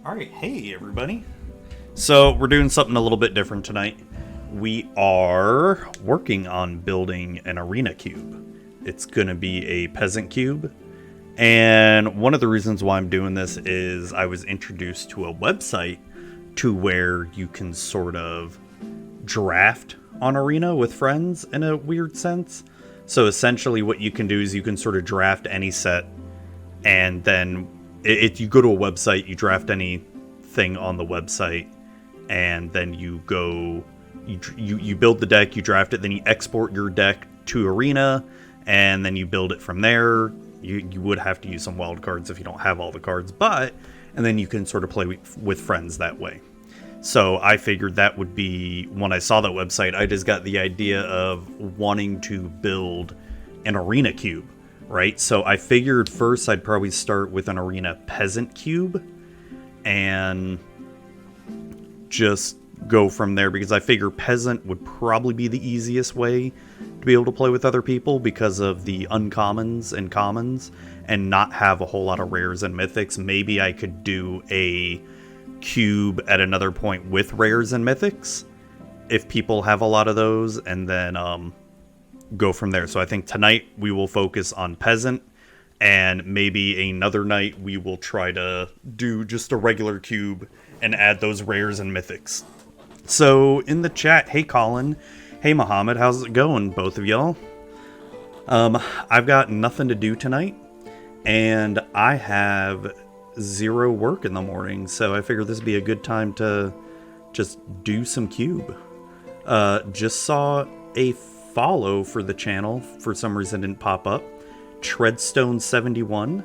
Alright, hey everybody. So we're doing something a little bit different tonight. We are working on building an arena cube. It's going to be a peasant cube. And one of the reasons why I'm doing this is I was introduced to a website to where you can sort of draft on arena with friends in a weird sense. So essentially what you can do is you can sort of draft any set, and then if you go to a website, you draft anything on the website, and then you go, you build the deck, you draft it, then you export your deck to Arena, and then you build it from there. You would have to use some wild cards if you don't have all the cards, and then you can sort of play with friends that way. So I figured that would be, when I saw that website, I just got the idea of wanting to build an arena cube. Right, so I figured first I'd probably start with an arena peasant cube and just go from there, because I figure peasant would probably be the easiest way to be able to play with other people because of the uncommons and commons and not have a whole lot of rares and mythics. Maybe I could do a cube at another point with rares and mythics if people have a lot of those, and then go from there. So I think tonight we will focus on peasant, and maybe another night we will try to do just a regular cube and add those rares and mythics. So in the chat, hey Colin, hey Muhammad, how's it going, both of y'all? I've got nothing to do tonight, and I have zero work in the morning, so I figured this would be a good time to just do some cube. Just saw a follow for the channel, for some reason didn't pop up. Treadstone71.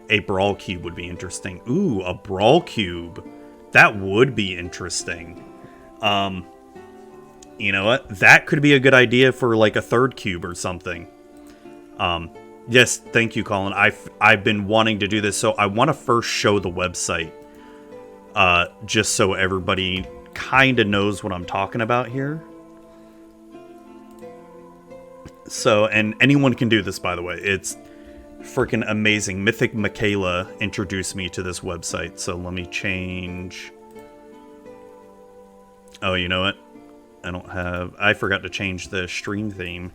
A brawl cube would be interesting. Ooh, a brawl cube. That would be interesting. You know what? That could be a good idea for like a third cube or something. Yes, thank you, Colin. I've been wanting to do this, so I want to first show the website. Just so everybody kind of knows what I'm talking about here. So, and anyone can do this, by the way. It's freaking amazing. Mythic Michaela introduced me to this website. So let me change. Oh, you know what? I forgot to change the stream theme.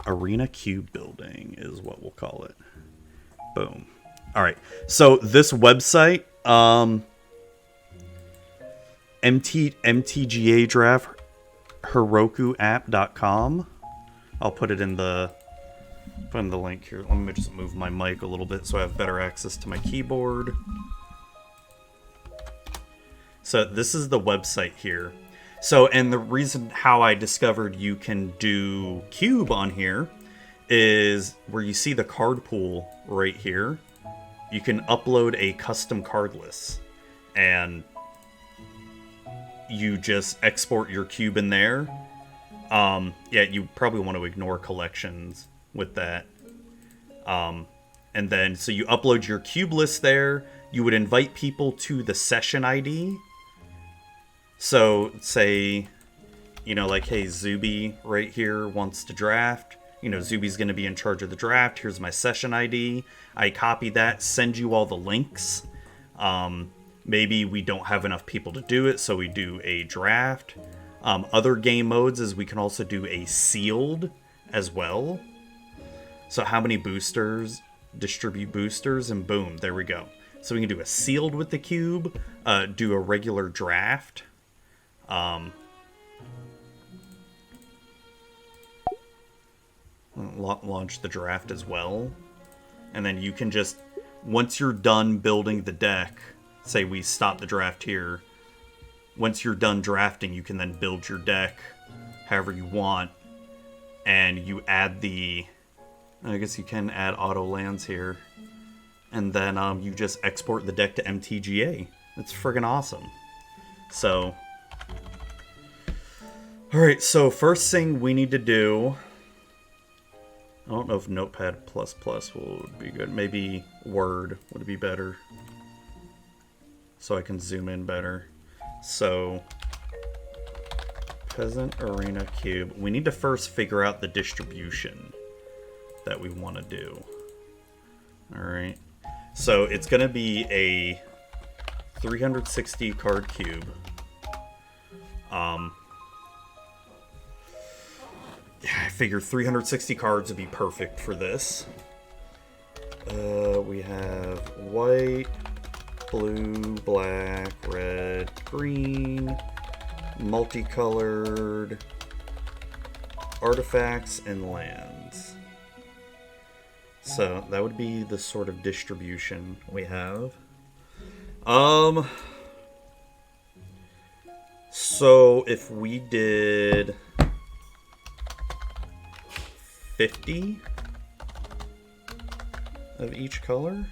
Arena Cube Building is what we'll call it. Boom. All right. So this website, mtga draft, herokuapp.com. I'll put it in the link here. Let me just move my mic a little bit so I have better access to my keyboard. So this is the website here. So, and the reason how I discovered you can do cube on here is where you see the card pool right here. You can upload a custom card list, and you just export your cube in there. Yeah, you probably want to ignore collections with that. And then, so you upload your cube list there. You would invite people to the session ID. So, say, you know, like, hey, Zuby right here wants to draft. You know, Zuby's going to be in charge of the draft. Here's my session ID. I copy that, send you all the links. Maybe we don't have enough people to do it, so we do a draft. Other game modes is we can also do a sealed as well. So how many boosters, distribute boosters, and boom, there we go. So we can do a sealed with the cube, do a regular draft. Launch the draft as well. And then you can just, once you're done building the deck, say we stop the draft here, once you're done drafting, you can then build your deck however you want, and you add I guess you can add auto lands here, and then you just export the deck to mtga. That's friggin' awesome. So, alright, so first thing we need to do, I don't know if Notepad++ would be good. Maybe Word would be better, so I can zoom in better. So, Peasant Arena Cube. We need to first figure out the distribution that we want to do. Alright. So it's going to be a 360 card cube. I figure 360 cards would be perfect for this. We have white, blue, black, red, green, multicolored, artifacts, and lands. So that would be the sort of distribution we have. So if we did 50 of each color.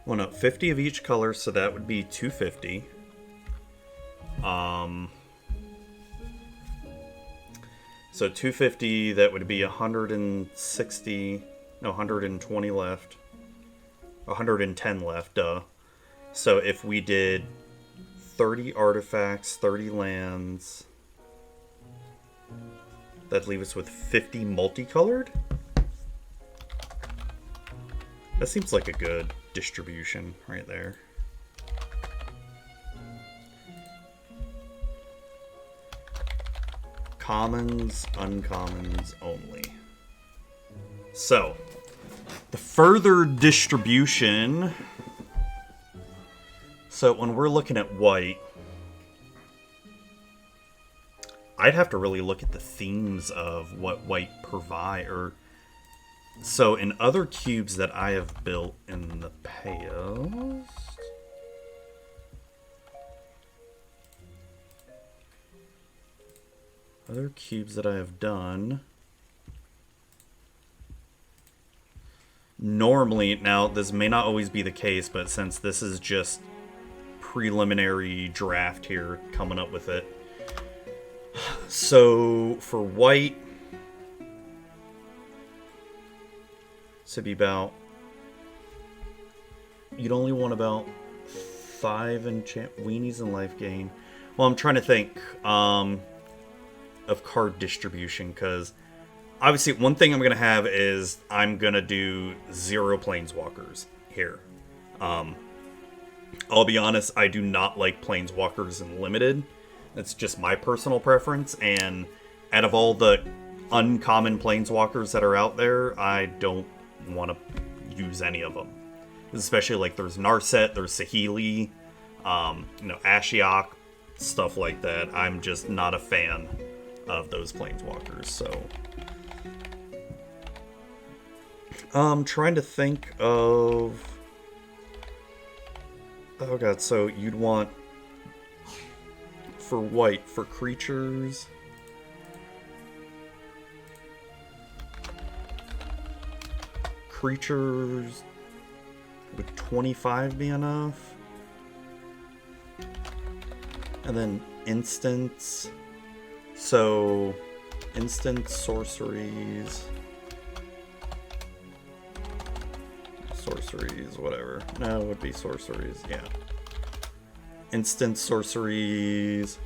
Well, no, 50 of each color, so that would be 250. So 250, that would be 160, no, 120 left. 110 left, duh. So if we did 30 artifacts, 30 lands, that'd leave us with 50 multicolored? That seems like a good distribution right there. Commons, uncommons only. So, the further distribution. So when we're looking at white, I'd have to really look at the themes of what white provide. So in other cubes that I have built in the past, other cubes that I have done, normally, now this may not always be the case, but since this is just preliminary draft here, coming up with it. So for white, to be about, you'd only want about 5 weenies and life gain. Well, I'm trying to think of card distribution, because obviously one thing I'm going to have is I'm going to do 0 planeswalkers here. I'll be honest, I do not like planeswalkers in limited. That's just my personal preference, and out of all the uncommon planeswalkers that are out there, I don't want to use any of them. Especially like there's Narset, there's Saheeli, Ashiok, stuff like that. I'm just not a fan of those planeswalkers, so I'm trying to think of, oh god, so you'd want, for white, for creatures, would 25 be enough? And then instants, so instant sorceries, whatever. No, it would be sorceries, yeah. Instant sorceries,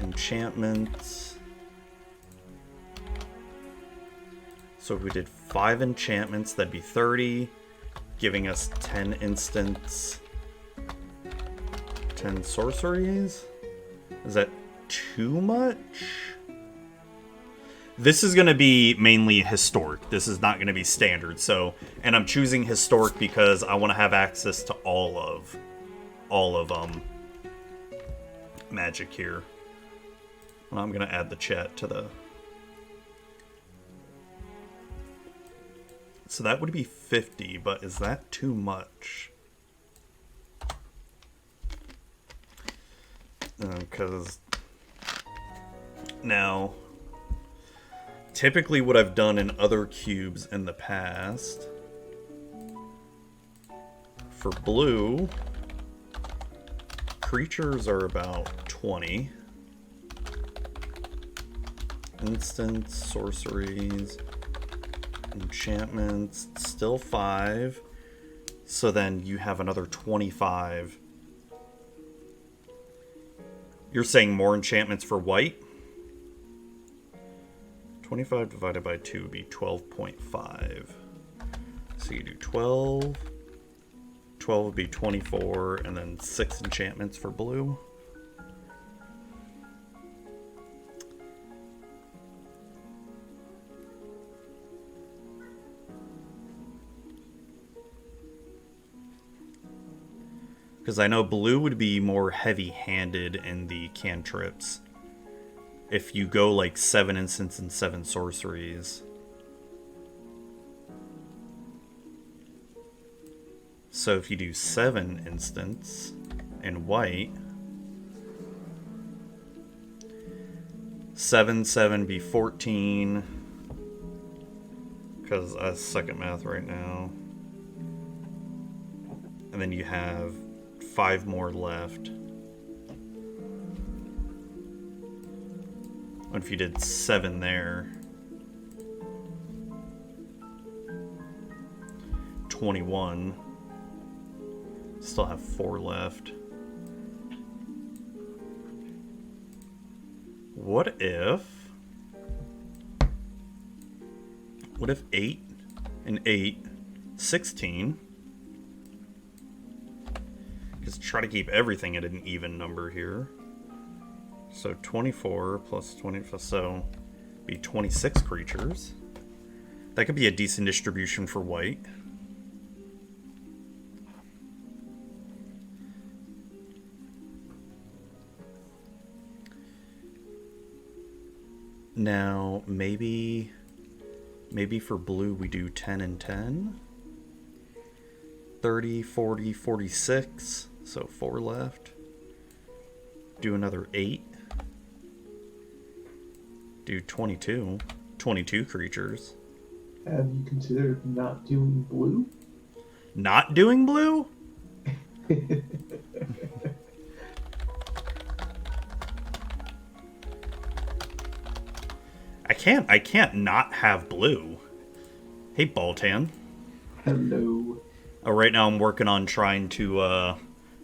enchantments. So if we did 5 enchantments, that'd be 30, giving us 10 instants, 10 sorceries. Is that too much? This is going to be mainly historic. This is not going to be standard. So, and I'm choosing historic because I want to have access to all of Magic here. And I'm going to add the chat to the. So that would be 50, but is that too much? Because now, typically what I've done in other cubes in the past, for blue, creatures are about 20. Instant sorceries, enchantments, still 5. So then you have another 25 You're saying more enchantments for white? 25 divided by 2 would be 12.5. So you do 12. 12 would be 24, and then 6 enchantments for blue. Because I know blue would be more heavy-handed in the cantrips. If you go like 7 Incense and 7 Sorceries. So if you do 7 Instants in white, 7, 7 be 14. Because I suck at math right now. And then you have 5 more left. What if you did 7 there? 21. Still have 4 left. What if 8 and 8, 16? Just try to keep everything at an even number here. So 24 plus 20, so be 26 creatures. That could be a decent distribution for white. Now, maybe for blue we do 10 and 10. 30, 40, 46. So 4 left. Do another 8. Do 22. 22 creatures. Have you considered not doing blue? Not doing blue? I can't not have blue. Hey, Baltan. Hello. Oh, right now I'm working on trying to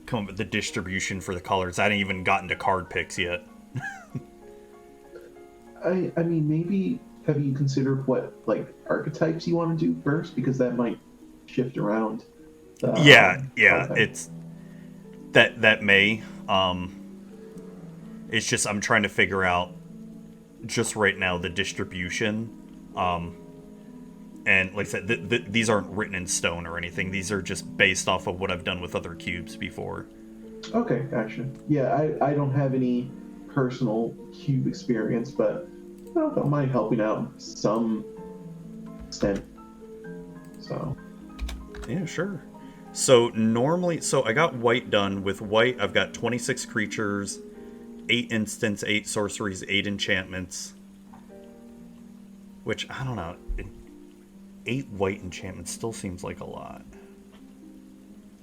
come up with the distribution for the colors. I haven't even gotten to card picks yet. I mean, maybe have you considered what like archetypes you want to do first, because that might shift around. Yeah, it's that may. It's just I'm trying to figure out just right now the distribution. And like I said, these aren't written in stone or anything. These are just based off of what I've done with other cubes before. Okay, gotcha. Yeah, I don't have any personal cube experience, but I don't mind helping out some extent. So. Yeah, sure. So normally, I got white done. With white, I've got 26 creatures, 8 instants, 8 sorceries, 8 enchantments. Which, I don't know. 8 white enchantments still seems like a lot.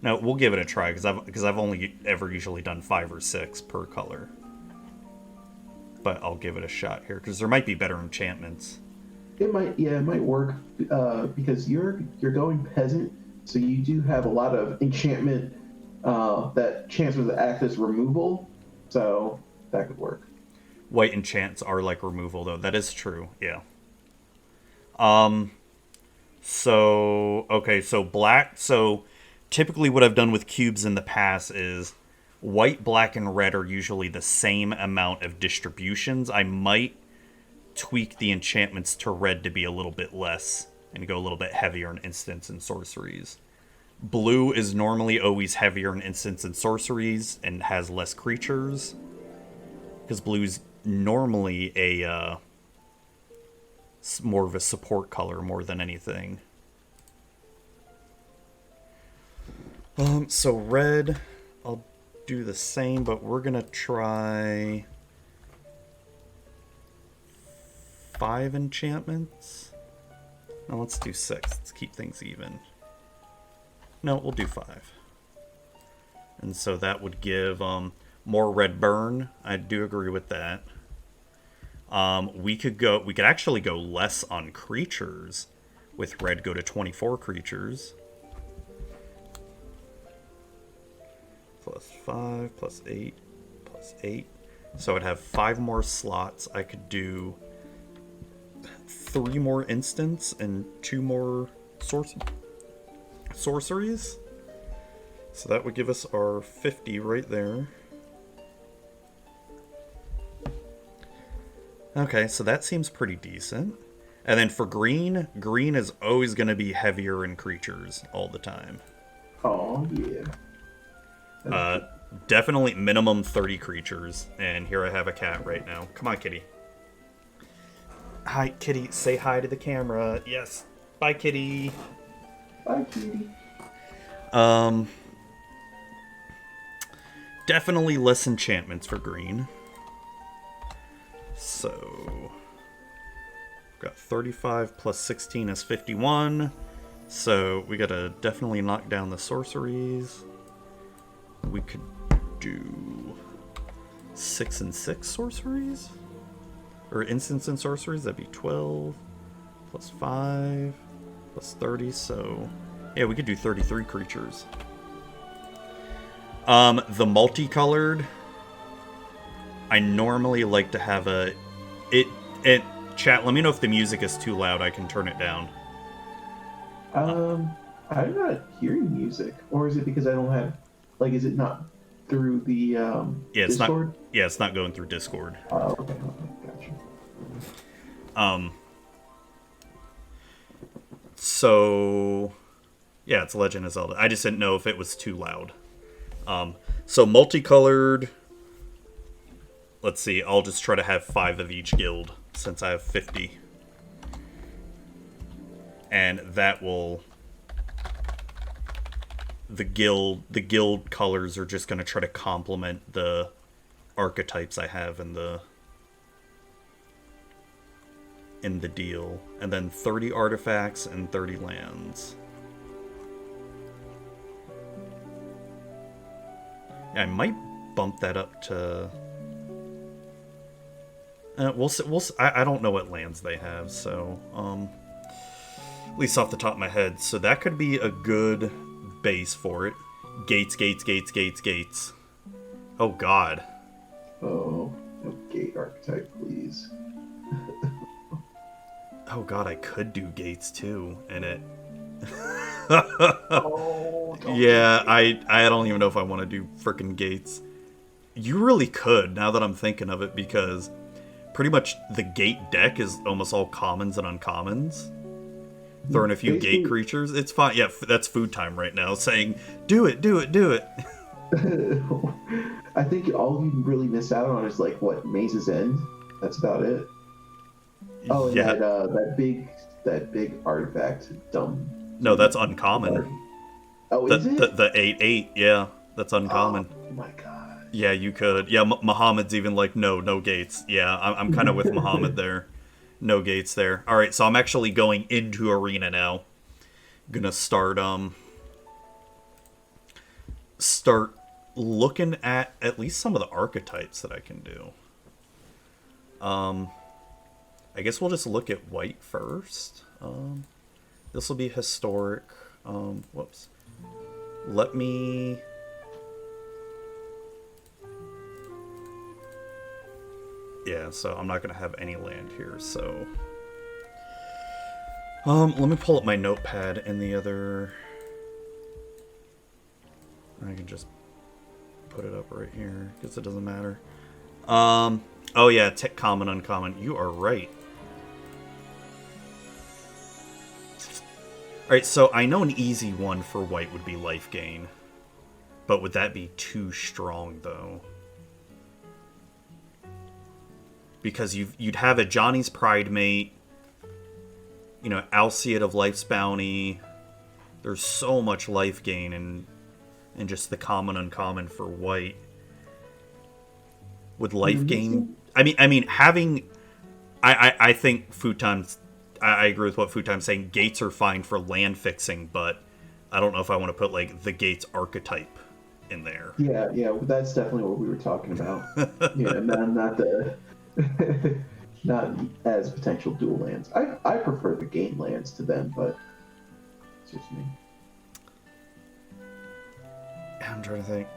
No, we'll give it a try, because I've only ever usually done 5 or 6 per color. But I'll give it a shot here, because there might be better enchantments. It might work, because you're going peasant, so you do have a lot of enchantment that chances to act as removal, so that could work. White enchants are like removal, though. That is true, yeah. So black. So typically what I've done with cubes in the past is white, black, and red are usually the same amount of distributions. I might tweak the enchantments to red to be a little bit less and go a little bit heavier in instants and sorceries. Blue is normally always heavier in instants and sorceries and has less creatures, because blue's normally a more of a support color more than anything. So red, I'll do the same, but we're gonna try 5 enchantments. No, let's do 6. Let's keep things even. No, we'll do 5. And so that would give more red burn. I do agree with that. We could actually go less on creatures. With red, go to 24 creatures. Plus 5, plus 8, plus 8. So I'd have 5 more slots. I could do 3 more instants and 2 more sorceries. So that would give us our 50 right there. Okay, so that seems pretty decent. And then for green, green is always going to be heavier in creatures all the time. Oh, yeah. Definitely minimum 30 creatures. And here I have a cat right now. Come on, kitty. Hi, kitty. Say hi to the camera. Yes. Bye, kitty. Bye, kitty. Definitely less enchantments for green. So, got 35 plus 16 is 51. So we gotta definitely knock down the sorceries. We could do 6 and 6 sorceries? Or incense and sorceries, that'd be 12 plus 5 plus 30, so yeah, we could do 33 creatures. The multicolored, I normally like to have chat, let me know if the music is too loud, I can turn it down. I'm not hearing music, or is it because I don't have, like, is it not through the Discord? It's not going through Discord. Oh, okay, gotcha. So yeah, it's Legend of Zelda. I just didn't know if it was too loud. So multicolored. Let's see. I'll just try to have 5 of each guild since I have 50, and that will. The guild colors are just going to try to complement the archetypes I have in the deal, and then 30 artifacts and 30 lands. Yeah, I might bump that up to. We'll see. I don't know what lands they have, so at least off the top of my head. So that could be a good base for it. Gates. Oh God. Oh, no gate archetype, please. Oh God, I could do gates too, and it. Yeah, I don't even know if I want to do frickin' gates. You really could, now that I'm thinking of it, because pretty much the gate deck is almost all commons and uncommons. Throwing a few gate creatures, it's fine. Yeah, that's food time right now, saying, do it. I think all you really miss out on is, like, what, Maze's End? That's about it. Oh, and yeah. that big artifact, dumb. No, that's uncommon. Oh, is it? The 8/8, yeah, that's uncommon. Oh my God. Yeah, you could. Yeah, Muhammad's even like, no gates. Yeah, I'm kind of with Muhammad there. No gates there. All right, so I'm actually going into arena now. Gonna start looking at least some of the archetypes that I can do. I guess we'll just look at white first. This will be historic. Whoops. Let me. Yeah, so I'm not gonna have any land here, so let me pull up my notepad in the other. I can just put it up right here because it doesn't matter. Oh yeah, common, uncommon. You are right. Alright, so I know an easy one for white would be life gain. But would that be too strong, though? Because you'd have a Johnny's Pride Mate, you know, Alseid of Life's Bounty. There's so much life gain in just the common, uncommon for white. Would life gain... I mean, having... I think Food Time's... I agree with what Food Time's saying. Gates are fine for land fixing, but I don't know if I want to put, like, the Gates archetype in there. Yeah, that's definitely what we were talking about. Yeah, not the... not as potential dual lands. I prefer the game lands to them, but it's just me. I'm trying to think.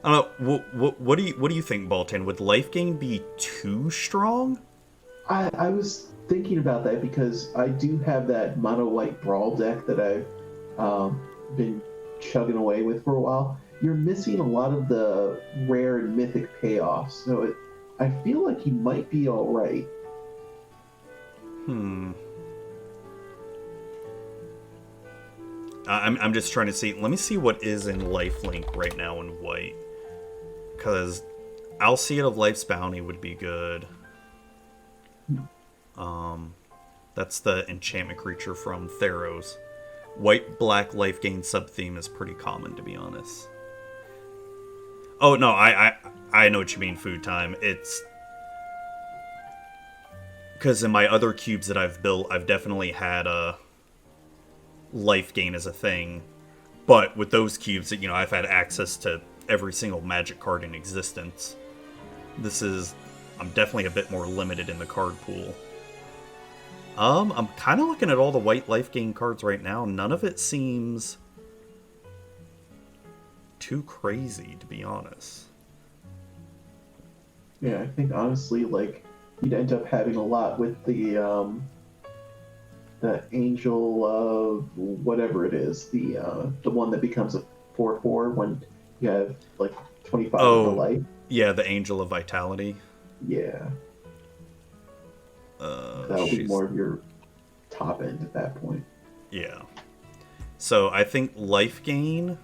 I don't know. What do you think, Baltan? Would life gain be too strong? I was thinking about that because I do have that mono white brawl deck that I've been chugging away with for a while. You're missing a lot of the rare and mythic payoffs, so I feel like you might be all right. Hmm. I'm just trying to see. Let me see what is in lifelink right now in white. Because Alseid of Life's Bounty would be good. That's the enchantment creature from Theros. White-black life gain sub-theme is pretty common, to be honest. Oh, no, I know what you mean, Food Time. It's... Because in my other cubes that I've built, I've definitely had a life gain as a thing. But with those cubes, you know, I've had access to every single magic card in existence. I'm definitely a bit more limited in the card pool. I'm kind of looking at all the white life gain cards right now. None of it seems too crazy, to be honest. Yeah, I think honestly, like, you'd end up having a lot with the angel of whatever it is, the one that becomes a 4/4 when you have like 25 of the life. Yeah, the Angel of Vitality. Yeah. That'll be more of your top end at that point. Yeah. So I think life gain.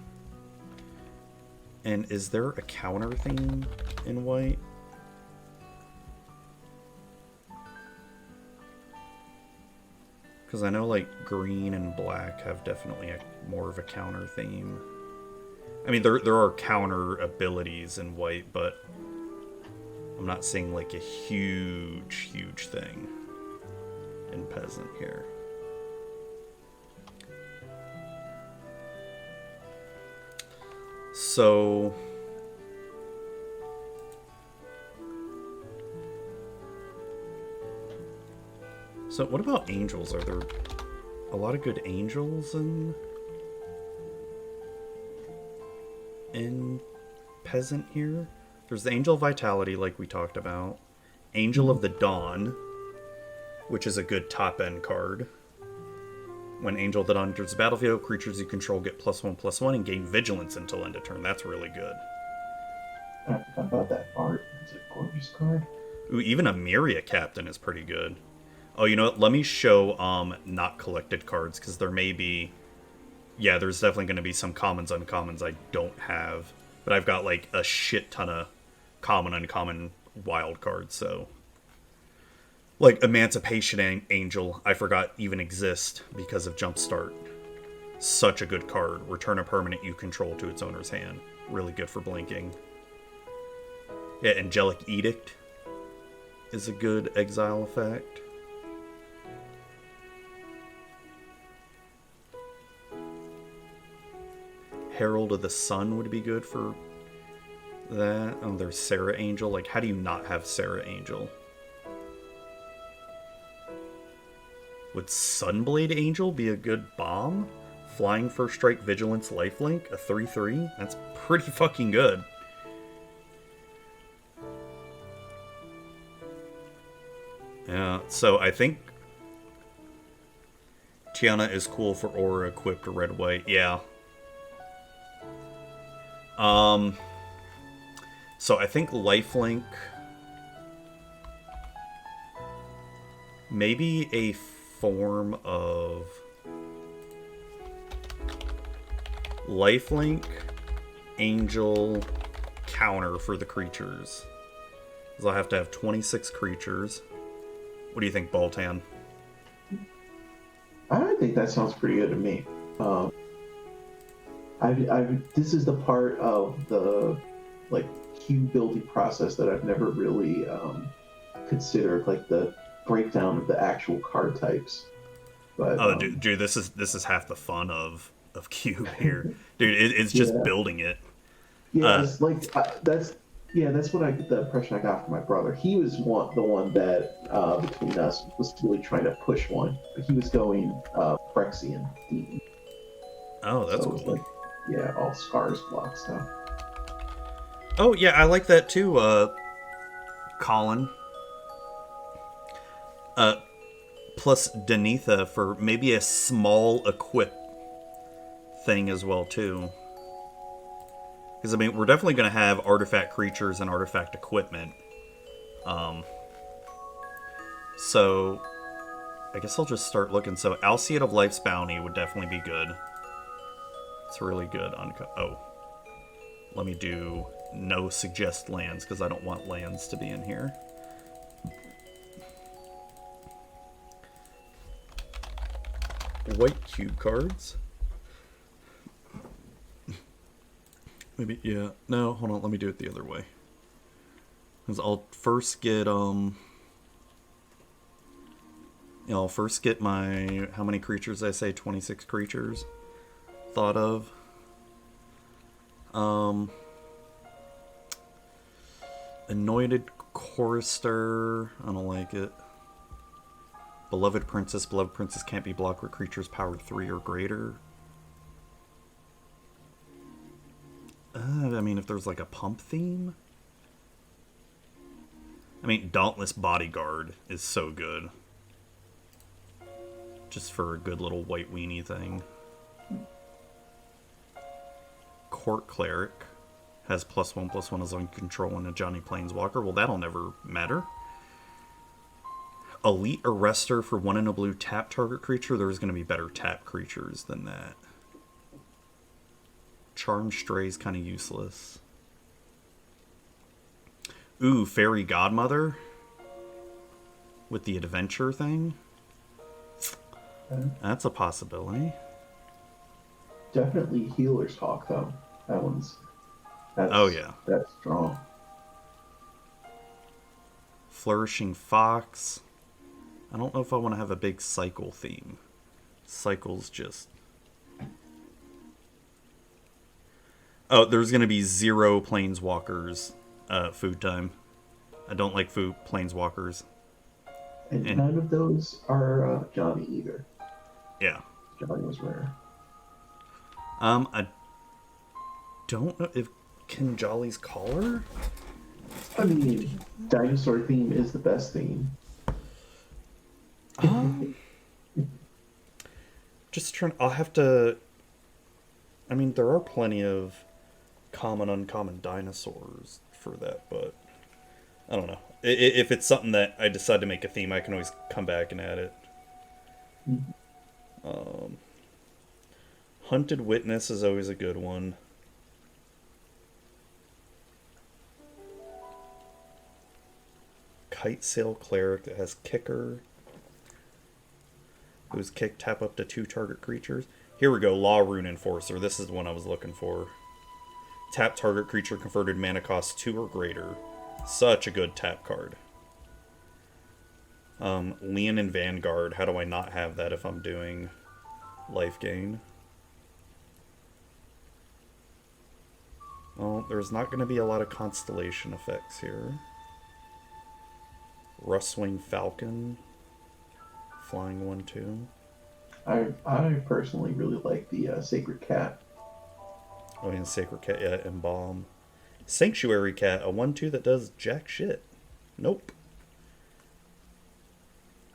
And is there a counter theme in white? Because I know like green and black have definitely more of a counter theme. I mean, there are counter abilities in white, but I'm not seeing like a huge thing in Peasant here. So what about angels? Are there a lot of good angels in Peasant here? There's the Angel of Vitality, like we talked about. Angel of the Dawn, which is a good top-end card. When Angel of the Dawn enters the battlefield, creatures you control get +1/+1 and gain vigilance until end of turn. That's really good. I forgot about that art. It's a gorgeous card. Ooh, even a Myria Captain is pretty good. Oh, you know what? Let me show not collected cards, because there may be... Yeah, there's definitely going to be some commons, uncommons I don't have. But I've got like a shit ton of common, uncommon wild cards, so... Like Emancipation Angel, I forgot even exist because of Jumpstart. Such a good card. Return a permanent you control to its owner's hand. Really good for blinking. Yeah, Angelic Edict is a good exile effect. Herald of the Sun would be good for that. Oh, there's Sarah Angel. Like, how do you not have Sarah Angel? Would Sunblade Angel be a good bomb? Flying First Strike, Vigilance, Lifelink, a 3/3? That's pretty fucking good. Yeah, so I think Tiana is cool for Aura equipped red-white. Yeah. So I think Lifelink... Maybe a form of lifelink, angel, counter for the creatures. Because I'll have to have 26 creatures. What do you think, Baltan? I think that sounds pretty good to me. This is the part of the like cube building process that I've never really considered, like the breakdown of the actual card types. But dude, this is half the fun of cube here, dude. It's just building it. Yeah, it's like that's what the impression I got from my brother. He was the one that between us was really trying to push one, but he was going Phyrexian theme. Oh, that's cool. Like, yeah, all scars block stuff. Oh, yeah, I like that too, Colin. Uh, plus Denitha for maybe a small equip thing as well, too. Because, I mean, we're definitely going to have artifact creatures and artifact equipment. So, I guess I'll just start looking. So, Alseid of Life's Bounty would definitely be good. It's really good. Oh, let me do no suggest lands, because I don't want lands to be in here. White cube cards. Maybe, yeah. No, hold on. Let me do it the other way. Because I'll first get, I'll first get my, how many creatures did I say? 26 creatures thought of. Anointed Chorister. I don't like it. Beloved Princess. Beloved Princess can't be blocked with creatures power 3 or greater. I mean, if there's like a pump theme. I mean, Dauntless Bodyguard is so good. Just for a good little white weenie thing. Court Cleric has +1/+1 as long as you control a Johnny Planeswalker. Well, that'll never matter. Elite Arrestor for 1 and a blue tap target creature. There's going to be better tap creatures than that. Charm Stray is kind of useless. Ooh, Fairy Godmother with the adventure thing. That's a possibility. Definitely Healer's Talk, though. Oh, yeah. That's strong. Flourishing Fox. I don't know if I want to have a big cycle theme. Cycle's just... Oh, there's going to be 0 Planeswalkers food time. I don't like food planeswalkers. And none of those are Johnny either. Yeah. Johnny was rare. I don't know if... Can Jolly's Caller? I mean, dinosaur theme is the best theme. Just trying... I'll have to... I mean, there are plenty of common, uncommon dinosaurs for that, but... I don't know. If it's something that I decide to make a theme, I can always come back and add it. Hunted Witness is always a good one. Kite Sail Cleric that has Kicker. Whose kick tap up to 2 target creatures. Here we go, Law Rune Enforcer. This is the one I was looking for. Tap target creature converted mana cost 2 or greater. Such a good tap card. Leon and Vanguard. How do I not have that if I'm doing life gain? Well, there's not going to be a lot of constellation effects here. Rustwing Falcon. Flying 1/2. I personally really like the Sacred Cat. Oh, and Sacred Cat, yeah, Embalm. Sanctuary Cat, a 1/2 that does jack shit. Nope.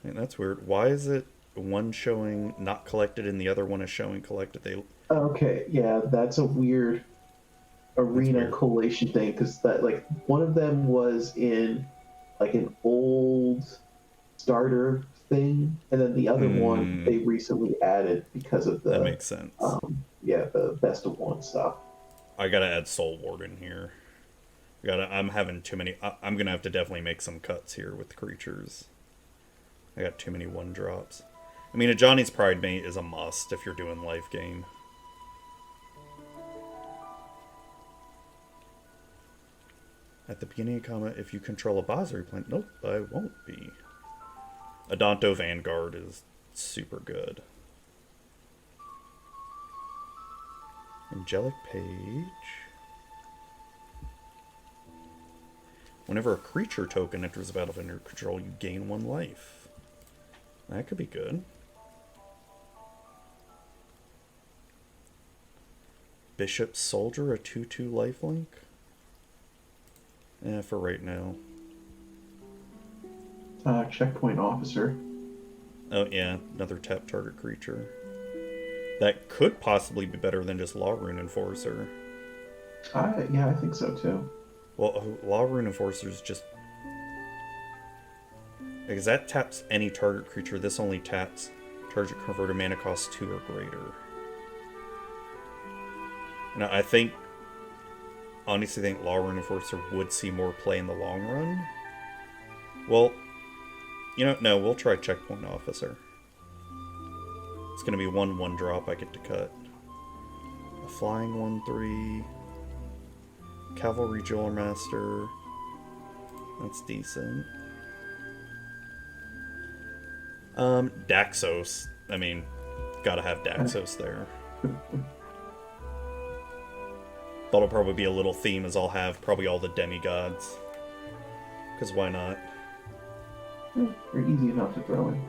And that's weird. Why is it one showing not collected and the other one is showing collected? Okay, yeah, that's a weird arena collation thing, because that, like, one of them was in like an old starter thing, and then the other one they recently added because of the... That makes sense. The best of one stuff. I gotta add Soul Warden here. I'm having too many. I'm gonna have to definitely make some cuts here with creatures. I got too many 1-drops. I mean, a Johnny's Pride Mate is a must if you're doing life gain. At the beginning of combat, if you control a Basri plant... Nope, I won't be. Adonto Vanguard is super good. Angelic Page. Whenever a creature token enters the battlefield under control, you gain 1 life. That could be good. Bishop Soldier, a 2/2 lifelink. For right now. Checkpoint officer. Oh yeah, another tap target creature. That could possibly be better than just Law Rune Enforcer. Yeah, I think so too. Well, Law Rune Enforcer is just... Because that taps any target creature. This only taps target converted mana cost 2 or greater. And I honestly think Law Rune Enforcer would see more play in the long run. Well, no, we'll try Checkpoint Officer. It's going to be 1/1 drop I get to cut. A flying 1/3. Cavalry Jeweler Master. That's decent. Daxos. I mean, gotta have Daxos there. That'll probably be a little theme, as I'll have probably all the demigods. Because why not? They're easy enough to throw in.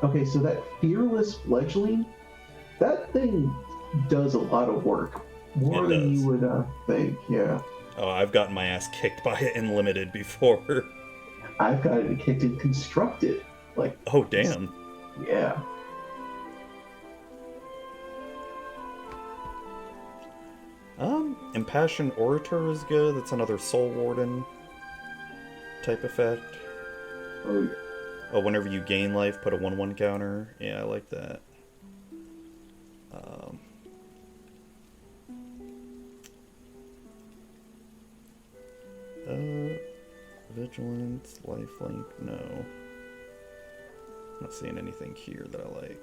Okay, so that Fearless Fledgling, that thing does a lot of work. More than you would think, yeah. Oh, I've gotten my ass kicked by it in Limited before. I've got it kicked in Constructed. Like, oh, damn. Yeah. Impassioned Orator is good. That's another Soul Warden type effect. Oh, yeah. Oh, whenever you gain life, put a 1/1 counter. Yeah, I like that. Vigilance, lifelink, no. Not seeing anything here that I like.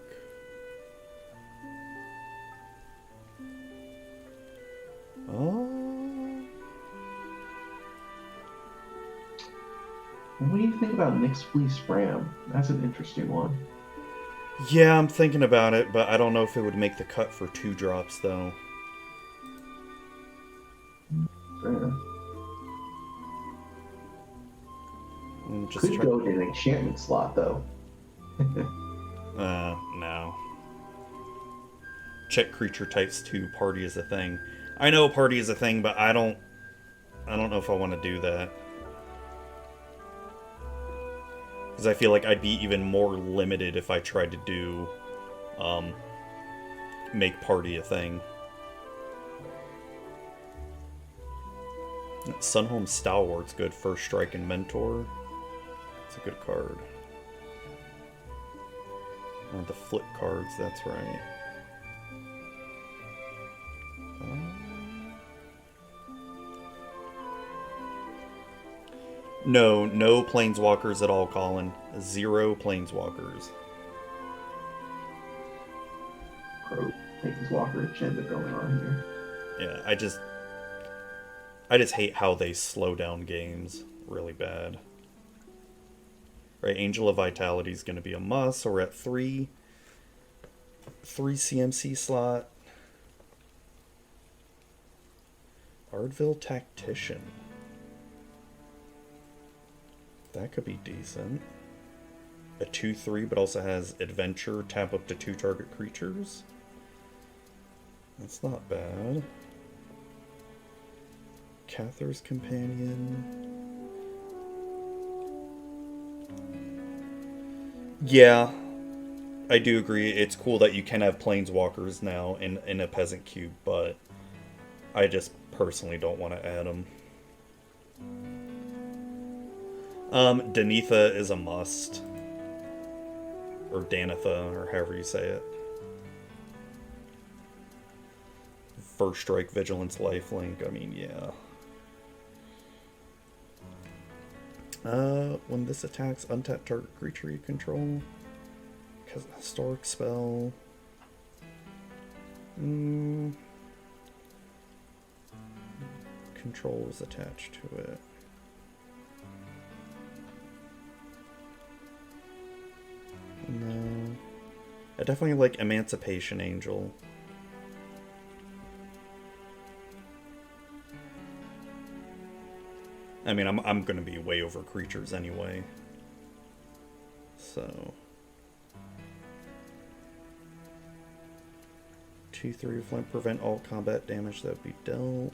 What do you think about Nyx Fleece Ram? That's an interesting one. Yeah, I'm thinking about it, but I don't know if it would make the cut for 2 drops, though. Fair. Just could go to an enchantment slot, though. No. Check creature types 2, party is a thing. I know party is a thing, but I don't know if I want to do that. Because I feel like I'd be even more limited if I tried to do, make party a thing. Sunhome Stalwart's good. First Strike and Mentor. It's a good card. Oh, the flip cards, that's right. No planeswalkers at all, Colin. 0 planeswalkers. Planeswalker agenda going on here. Yeah, I just hate how they slow down games really bad. Right, Angel of Vitality is going to be a must, so we're at 3 CMC slot. Ardville Tactician. That could be decent. A 2/3, but also has Adventure, tap up to 2 target creatures. That's not bad. Cather's Companion. Yeah, I do agree. It's cool that you can have planeswalkers now in a Peasant cube, but I just personally don't want to add them. Danitha is a must. Or Danitha, or however you say it. First Strike, Vigilance, Lifelink. I mean, yeah. When this attacks, untap target creature you control. Because historic spell. Control is attached to it. No. I definitely like Emancipation Angel. I mean, I'm going to be way over creatures anyway. So. 2/3 flank, prevent all combat damage that would be dealt.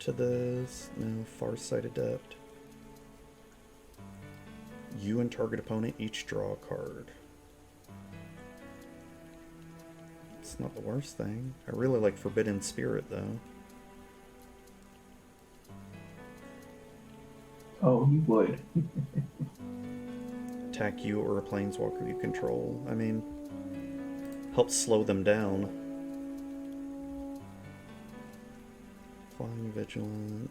to this. No, Farsight Adept. You and target opponent each draw a card. It's not the worst thing. I really like Forbidden Spirit, though. Oh, you would. Attack you or a planeswalker you control. I mean, helps slow them down. Flying Vigilance.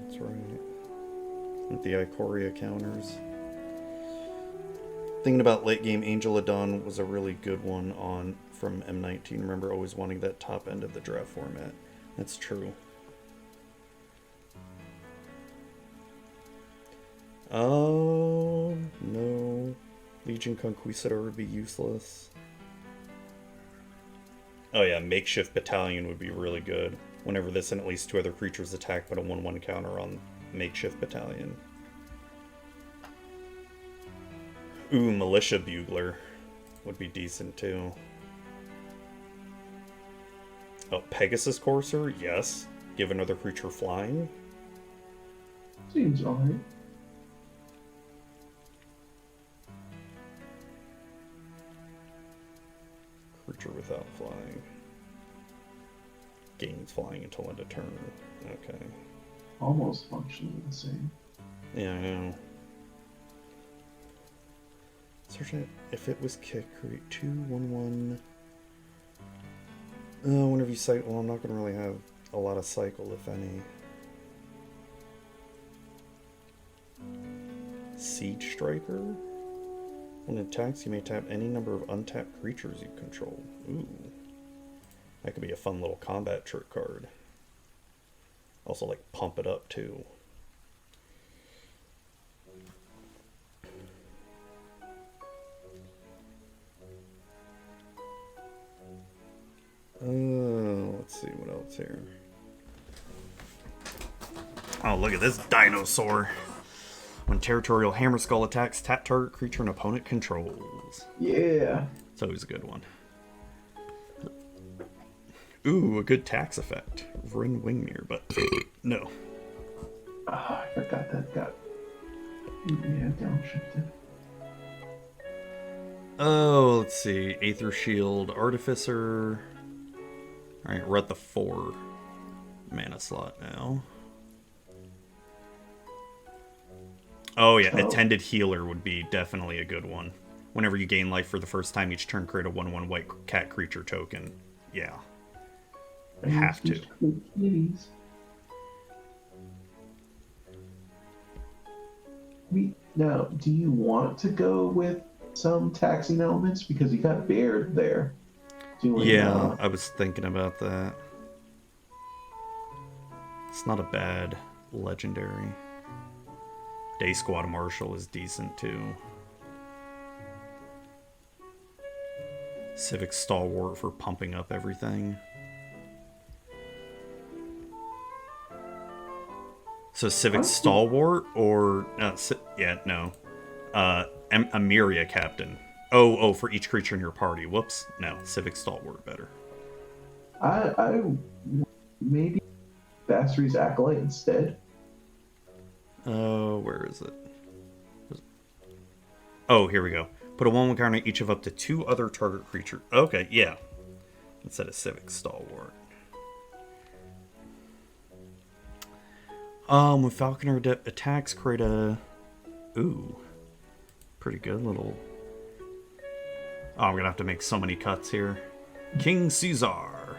That's right. With the Ikoria counters. Thinking about late game, Angel of Dawn was a really good one on from M19. Remember always wanting that top end of the draft format. That's true. Oh, no. Legion Conquistador would be useless. Oh yeah, Makeshift Battalion would be really good. Whenever this and at least 2 other creatures attack, put a 1/1 counter on Makeshift Battalion. Ooh, Militia Bugler would be decent too. Oh, Pegasus Courser? Yes. Give another creature flying. Seems alright. Creature without flying. Gains flying until end of turn. Okay. Almost functionally the same. Yeah, I know. Search it. If it was kick, create 2/1/1. Whenever you cycle, well, I'm not going to really have a lot of cycle, if any. Siege Striker? When it attacks, you may tap any number of untapped creatures you control. Ooh. That could be a fun little combat trick card. Also, like, pump it up, too. Let's see what else here. Oh, look at this dinosaur. When Territorial Hammerskull attacks, tap target creature an opponent controls. Yeah. It's always a good one. Ooh, a good tax effect. Vryn Wingmere, but no. I forgot that got downshifted. Oh, let's see. Aether Shield, Artificer. Alright, we're at the 4 mana slot now. Oh yeah, Attended Healer would be definitely a good one. Whenever you gain life for the first time each turn, create a 1/1 white cat creature token. Yeah. Have to. Now, do you want to go with some taxing elements? Because you got Baird there. Yeah, I was thinking about that. It's not a bad legendary. Day Squad Marshal is decent too. Civic Stalwart for pumping up everything. So Civic Stalwart or Amiria Captain. Oh, for each creature in your party. Whoops. No, Civic Stalwart better. I maybe Basri's Acolyte instead. Oh, where is it? Oh, here we go. Put a 1/1 counter on each of up to 2 other target creatures. Okay, yeah. Instead of Civic Stalwart. When Falconer attacks, create a... Ooh. Pretty good little... Oh, I'm gonna have to make so many cuts here. King Caesar.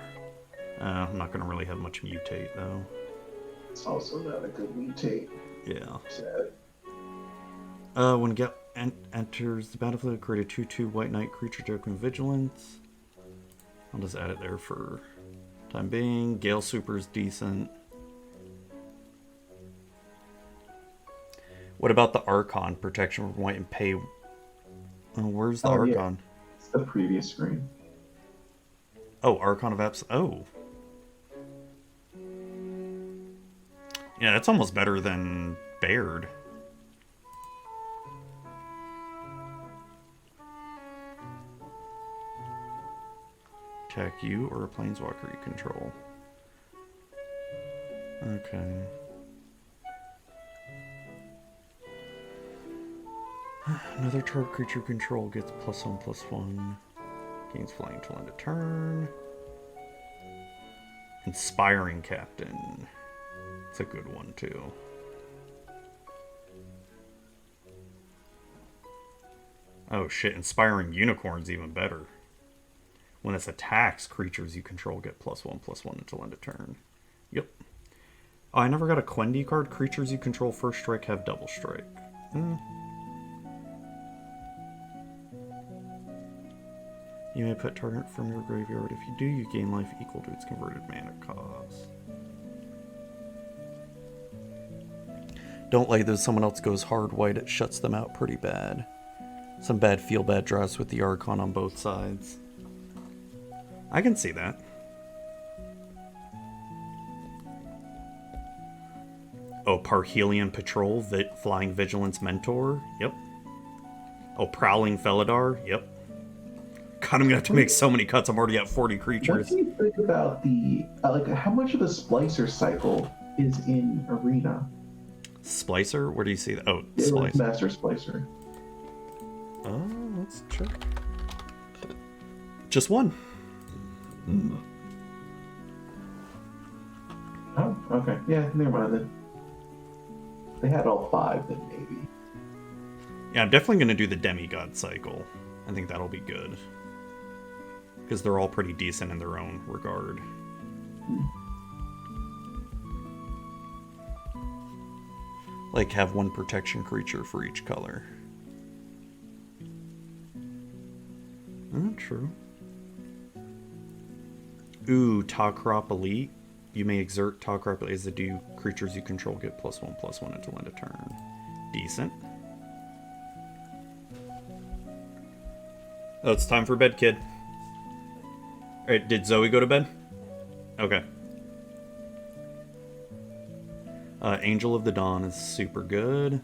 I'm not gonna really have much mutate, though. It's also not a good mutate. Yeah. Sad. When enters the battlefield, create a 2/2 White Knight creature token Vigilance. I'll just add it there for time being. Gale Super's decent. What about the Archon? Protection from white and pay... Oh, where's the Archon? Yeah. It's the previous screen. Oh, Archon of Abs... Oh. Yeah, that's almost better than Baird. Attack you or a planeswalker you control. Okay. Another target creature control gets +1/+1. Gains flying until end of turn. Inspiring Captain. It's a good one too. Oh shit, Inspiring Unicorn's even better. When this attacks, creatures you control get +1/+1 until end of turn. Yep. Oh, I never got a Quendi card. Creatures you control first strike have double strike. You may put target from your graveyard. If you do, you gain life equal to its converted mana cost. Don't like that someone else goes hard white, it shuts them out pretty bad. Some bad feel-bad draws with the Archon on both sides. I can see that. Oh, Parhelion Patrol, Flying Vigilance Mentor. Yep. Oh, Prowling Felidar. Yep. God, I'm gonna have to make so many cuts. I'm already at 40 creatures. What do you think about the how much of the Splicer cycle is in Arena? Splicer? Where do you see that? Oh, Splicer. Master Splicer. Oh, let's check. Just one. Oh, okay. Yeah, never mind then. They had all 5, then maybe. Yeah, I'm definitely gonna do the Demigod cycle. I think that'll be good. Because they're all pretty decent in their own regard. Like, have one protection creature for each color. True. Ooh, Takrop Elite. You may exert Takrop Elite as the do creatures you control get +1/+1 until end of turn. Decent. Oh, it's time for bed, kid. Alright, did Zoe go to bed? Okay. Angel of the Dawn is super good.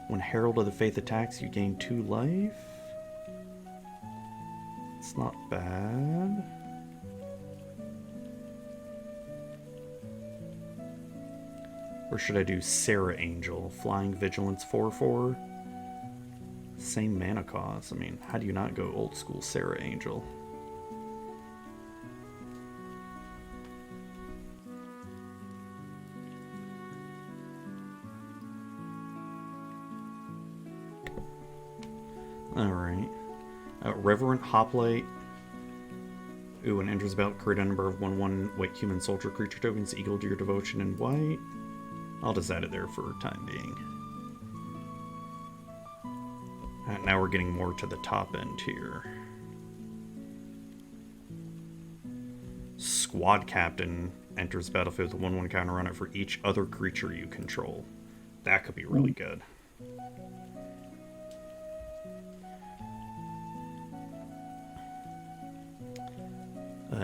When Herald of the Faith attacks, you gain 2 life. It's not bad. Or should I do Sarah Angel? Flying Vigilance 4/4. Same mana cost. I mean, how do you not go old school Sarah Angel? Alright. Reverent Hoplite. Ooh, when enters about, create a number of 1/1 white human soldier creature tokens equal to your devotion in white. I'll just add it there for time being. Now we're getting more to the top end here. Squad Captain enters battlefield with a 1/1 counter on it for each other creature you control. That could be really good.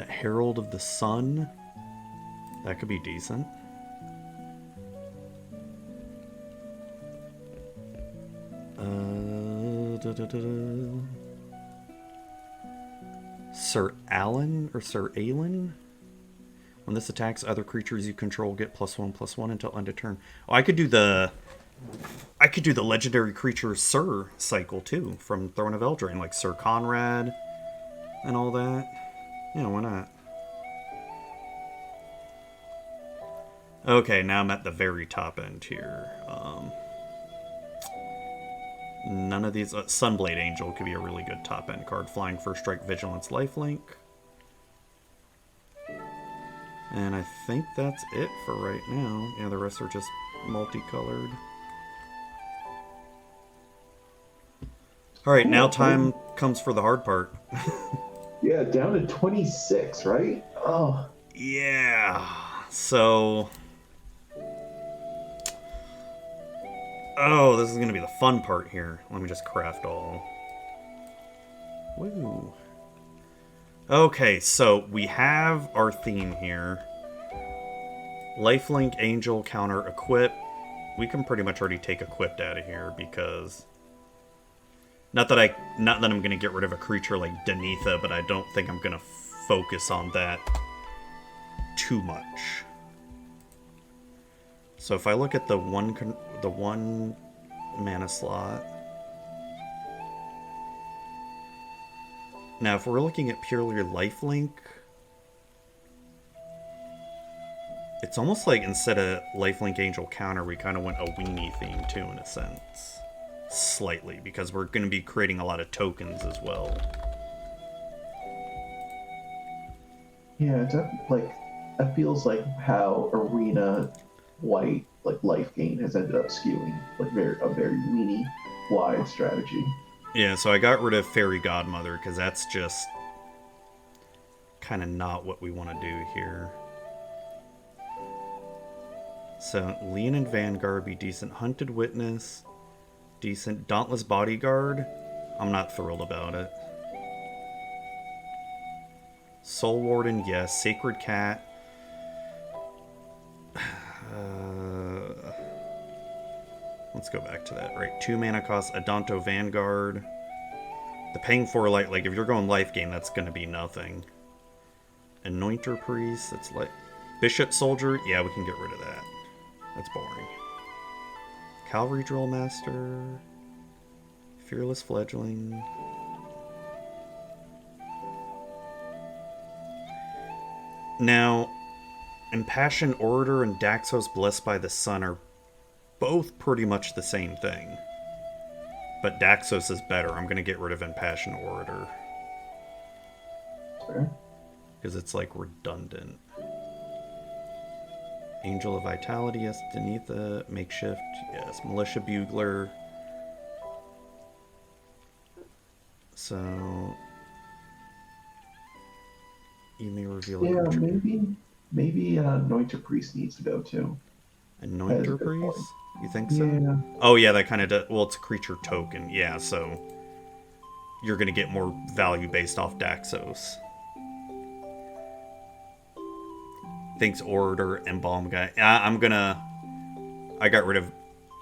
Herald of the Sun. That could be decent. Sir Alan or Sir Alan? When this attacks, other creatures you control get +1/+1 until end of turn. Oh, I could do the legendary creature Sir cycle too from Throne of Eldraine, like Sir Conrad and all that. Yeah, why not? Okay, now I'm at the very top end here. None of these... Sunblade Angel could be a really good top end card. Flying First Strike, Vigilance, Lifelink. And I think that's it for right now. Yeah, the rest are just multicolored. Alright, now time comes for the hard part. Yeah, down to 26, right? Oh. Yeah. So... Oh, this is going to be the fun part here. Let me just craft all. Woo. Okay, so we have our theme here. Lifelink Angel counter equip. We can pretty much already take equipped out of here because not that I'm gonna get rid of a creature like Denitha, but I don't think I'm gonna focus on that too much. So if I look at the one mana slot. Now if we're looking at purely lifelink, it's almost like instead of lifelink angel counter, we kind of went a weenie theme too, in a sense. Slightly, because we're going to be creating a lot of tokens as well. Yeah, it's like that feels like how Arena White, like life gain, has ended up skewing like a very weenie wide strategy. Yeah, so I got rid of Fairy Godmother because that's just kind of not what we want to do here. So Leonin Vanguard be decent. Hunted Witness, decent. Dauntless Bodyguard, I'm not thrilled about it. Soul Warden, yes. Sacred Cat. Let's go back to that. Right, 2 mana cost. Adonto Vanguard. The paying for light, like if you're going life gain, that's going to be nothing. Anointer Priest, that's like Bishop Soldier. Yeah, we can get rid of that. That's boring. Cavalry Drill Master. Fearless Fledgling. Now, Impassioned Orator and Daxos Blessed by the Sun are both pretty much the same thing. But Daxos is better. I'm going to get rid of Impassioned Orator. Fair. Because it's like redundant. Angel of Vitality, yes. Denitha, Makeshift, yes. Militia Bugler. So you may reveal a Yeah, creature. maybe Anointer Priest needs to go too. Anointer Priest? You think so? Yeah. Oh yeah, that kind of does. Well, it's a creature token. Yeah, so you're going to get more value based off Daxos. Thanks, Orator, Embalm guy. I got rid of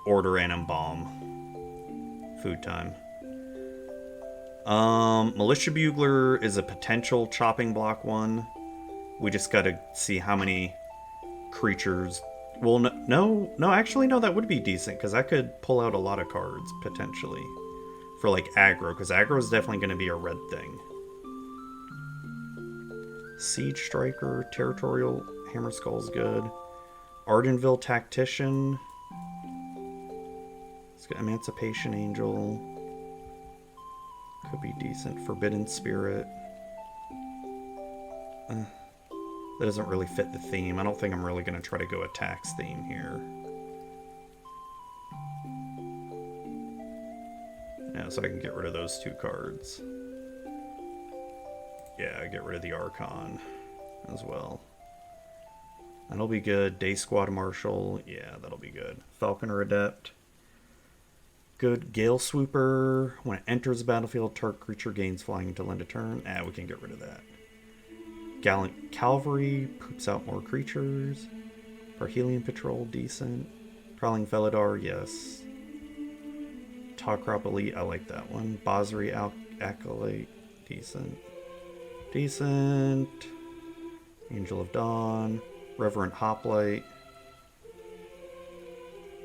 Order and Embalm. Food time. Militia Bugler is a potential chopping block one. We just gotta see how many creatures. Well, no, actually, no, that would be decent because I could pull out a lot of cards potentially for like aggro, because aggro is definitely going to be a red thing. Siege Striker, Territorial Hammer Skull's good. Ardenville Tactician. It's got Emancipation Angel. Could be decent. Forbidden Spirit. That doesn't really fit the theme. I don't think I'm really going to try to go a tax theme here. Yeah, so I can get rid of those 2 cards. Yeah, get rid of the Archon as well. That'll be good. Day Squad Marshal. Yeah, that'll be good. Falconer Adept. Good. Gale Swooper. When it enters the battlefield, target creature gains flying until end of turn. We can get rid of that. Gallant Cavalry. Poops out more creatures. Parhelion Patrol. Decent. Prowling Felidar. Yes. Talkrop Elite. I like that one. Basri Acolyte. Decent. Decent. Angel of Dawn. Reverent Hoplite.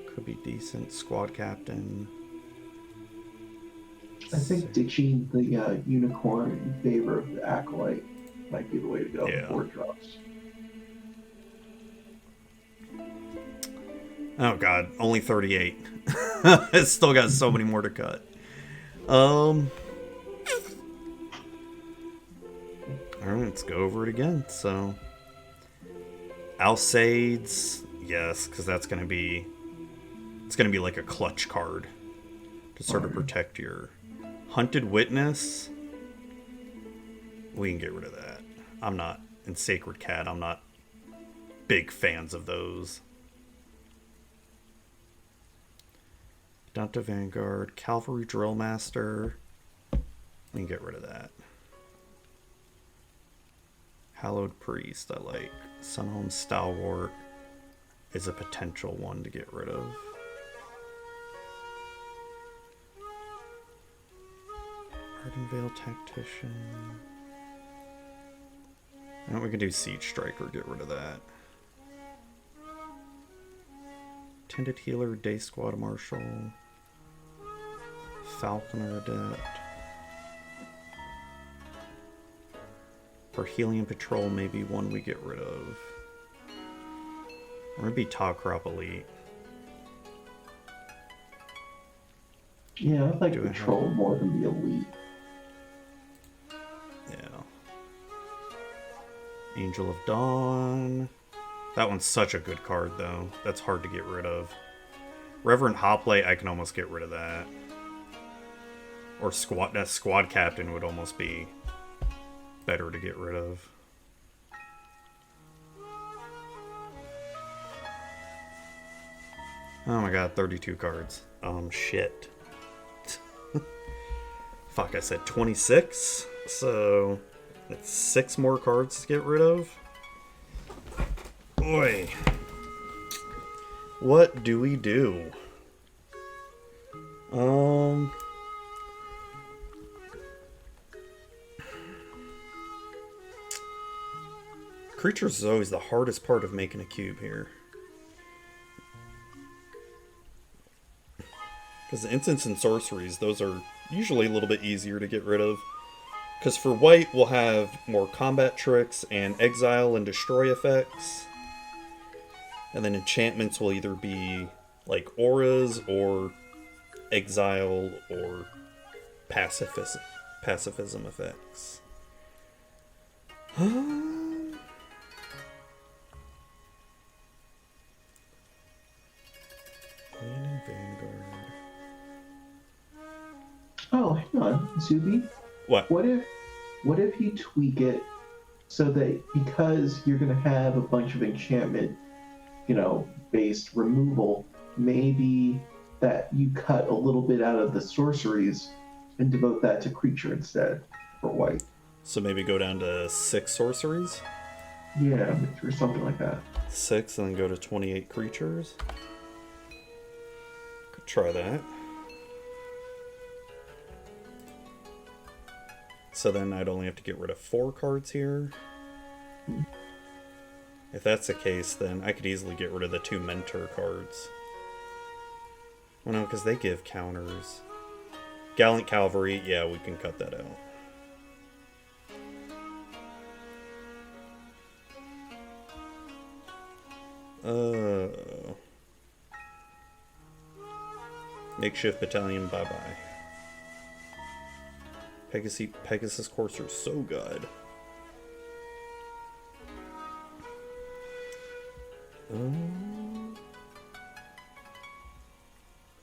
Could be decent. Squad Captain. I think ditching the unicorn in favor of the Acolyte might be the way to go before it drops. Oh god, only 38. It's still got so many more to cut. Alright, let's go over it again. So Alcaides, yes, because that's gonna be like a clutch card to sort of protect your Hunted Witness. We can get rid of that. I'm not in Sacred Cat. I'm not big fans of those. Danta Vanguard, Cavalry Drill Master. We can get rid of that. Hallowed Priest, I like. Sunhome Stalwart. is a potential one to get rid of. Ardenvale Tactician. Now we can do Siege Striker, get rid of that. Tended Healer, Day Squad Marshal. Falconer Adept. For Helium Patrol, maybe one we get rid of. Or maybe Togrop Elite. Yeah, I like Patrol more than the Elite. Yeah. Angel of Dawn. That one's such a good card, though. That's hard to get rid of. Reverend Hoplite, I can almost get rid of that. Or Squad Captain would almost be better to get rid of. Oh my god, 32 cards. Shit. Fuck, I said 26. So, that's 6 more cards to get rid of. Boy. What do we do? Creatures is always the hardest part of making a cube here. Because the Incense and Sorceries, those are usually a little bit easier to get rid of. Because for white, we'll have more combat tricks and exile and destroy effects. And then enchantments will either be like auras or exile or pacifism effects. Vanguard. Oh, hang on, Zuby. What? What if you tweak it so that because you're gonna have a bunch of enchantment, based removal, maybe that you cut a little bit out of the sorceries and devote that to creature instead for white. So maybe go down to 6 sorceries? Yeah, or something like that. 6 and then go to 28 creatures. Could try that. So then I'd only have to get rid of 4 cards here. If that's the case, then I could easily get rid of the 2 Mentor cards. Well, no, because they give counters. Gallant Cavalry, yeah, we can cut that out. Makeshift Battalion, bye-bye. Pegasus Courser's so good.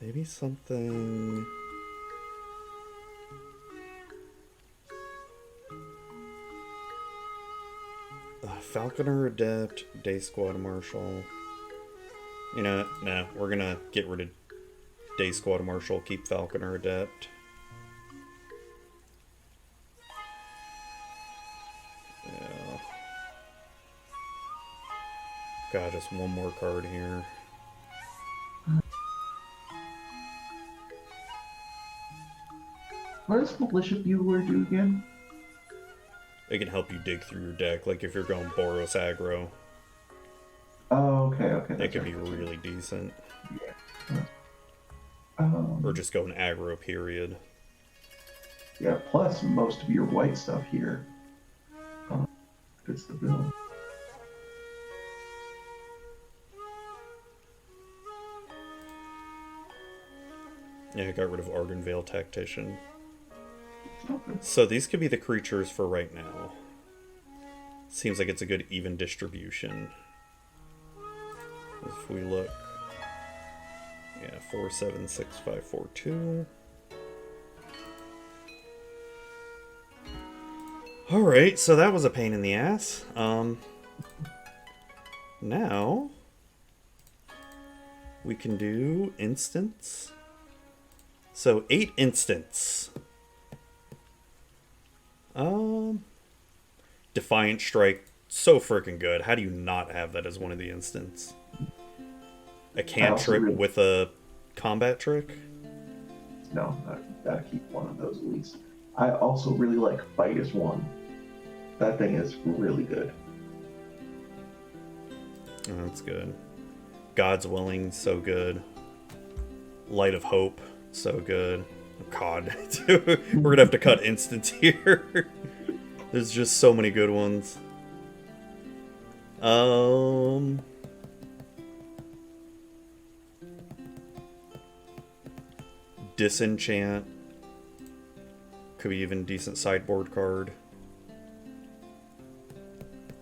Maybe something... Falconer Adept, Day Squad Marshal. No, we're gonna get rid of Day Squad Marshal, keep Falconer Adept. Yeah. God, just one more card here. What does Militia Bugler do again? It can help you dig through your deck, like if you're going Boros aggro. Oh, okay. It could be really decent. Yeah. Or just go an aggro period. Yeah, plus most of your white stuff here fits the bill. Yeah, I got rid of Ardenvale Tactician. Okay. So these could be the creatures for right now. Seems like it's a good even distribution. If we look... Yeah, 4, 7, 6, 5, 4, 2. Alright, so that was a pain in the ass. Now... we can do instants. So 8 instants. Defiant Strike, so freaking good. How do you not have that as one of the instants? A I also cantrip really, with a combat trick? no, I gotta keep one of those at least. I also really like Fight as One. That thing is really good. Oh, that's good. God's Willing, so good. Light of Hope, so good. Oh, God. We're gonna have to cut instants here. There's just so many good ones. Disenchant. Could be even decent sideboard card.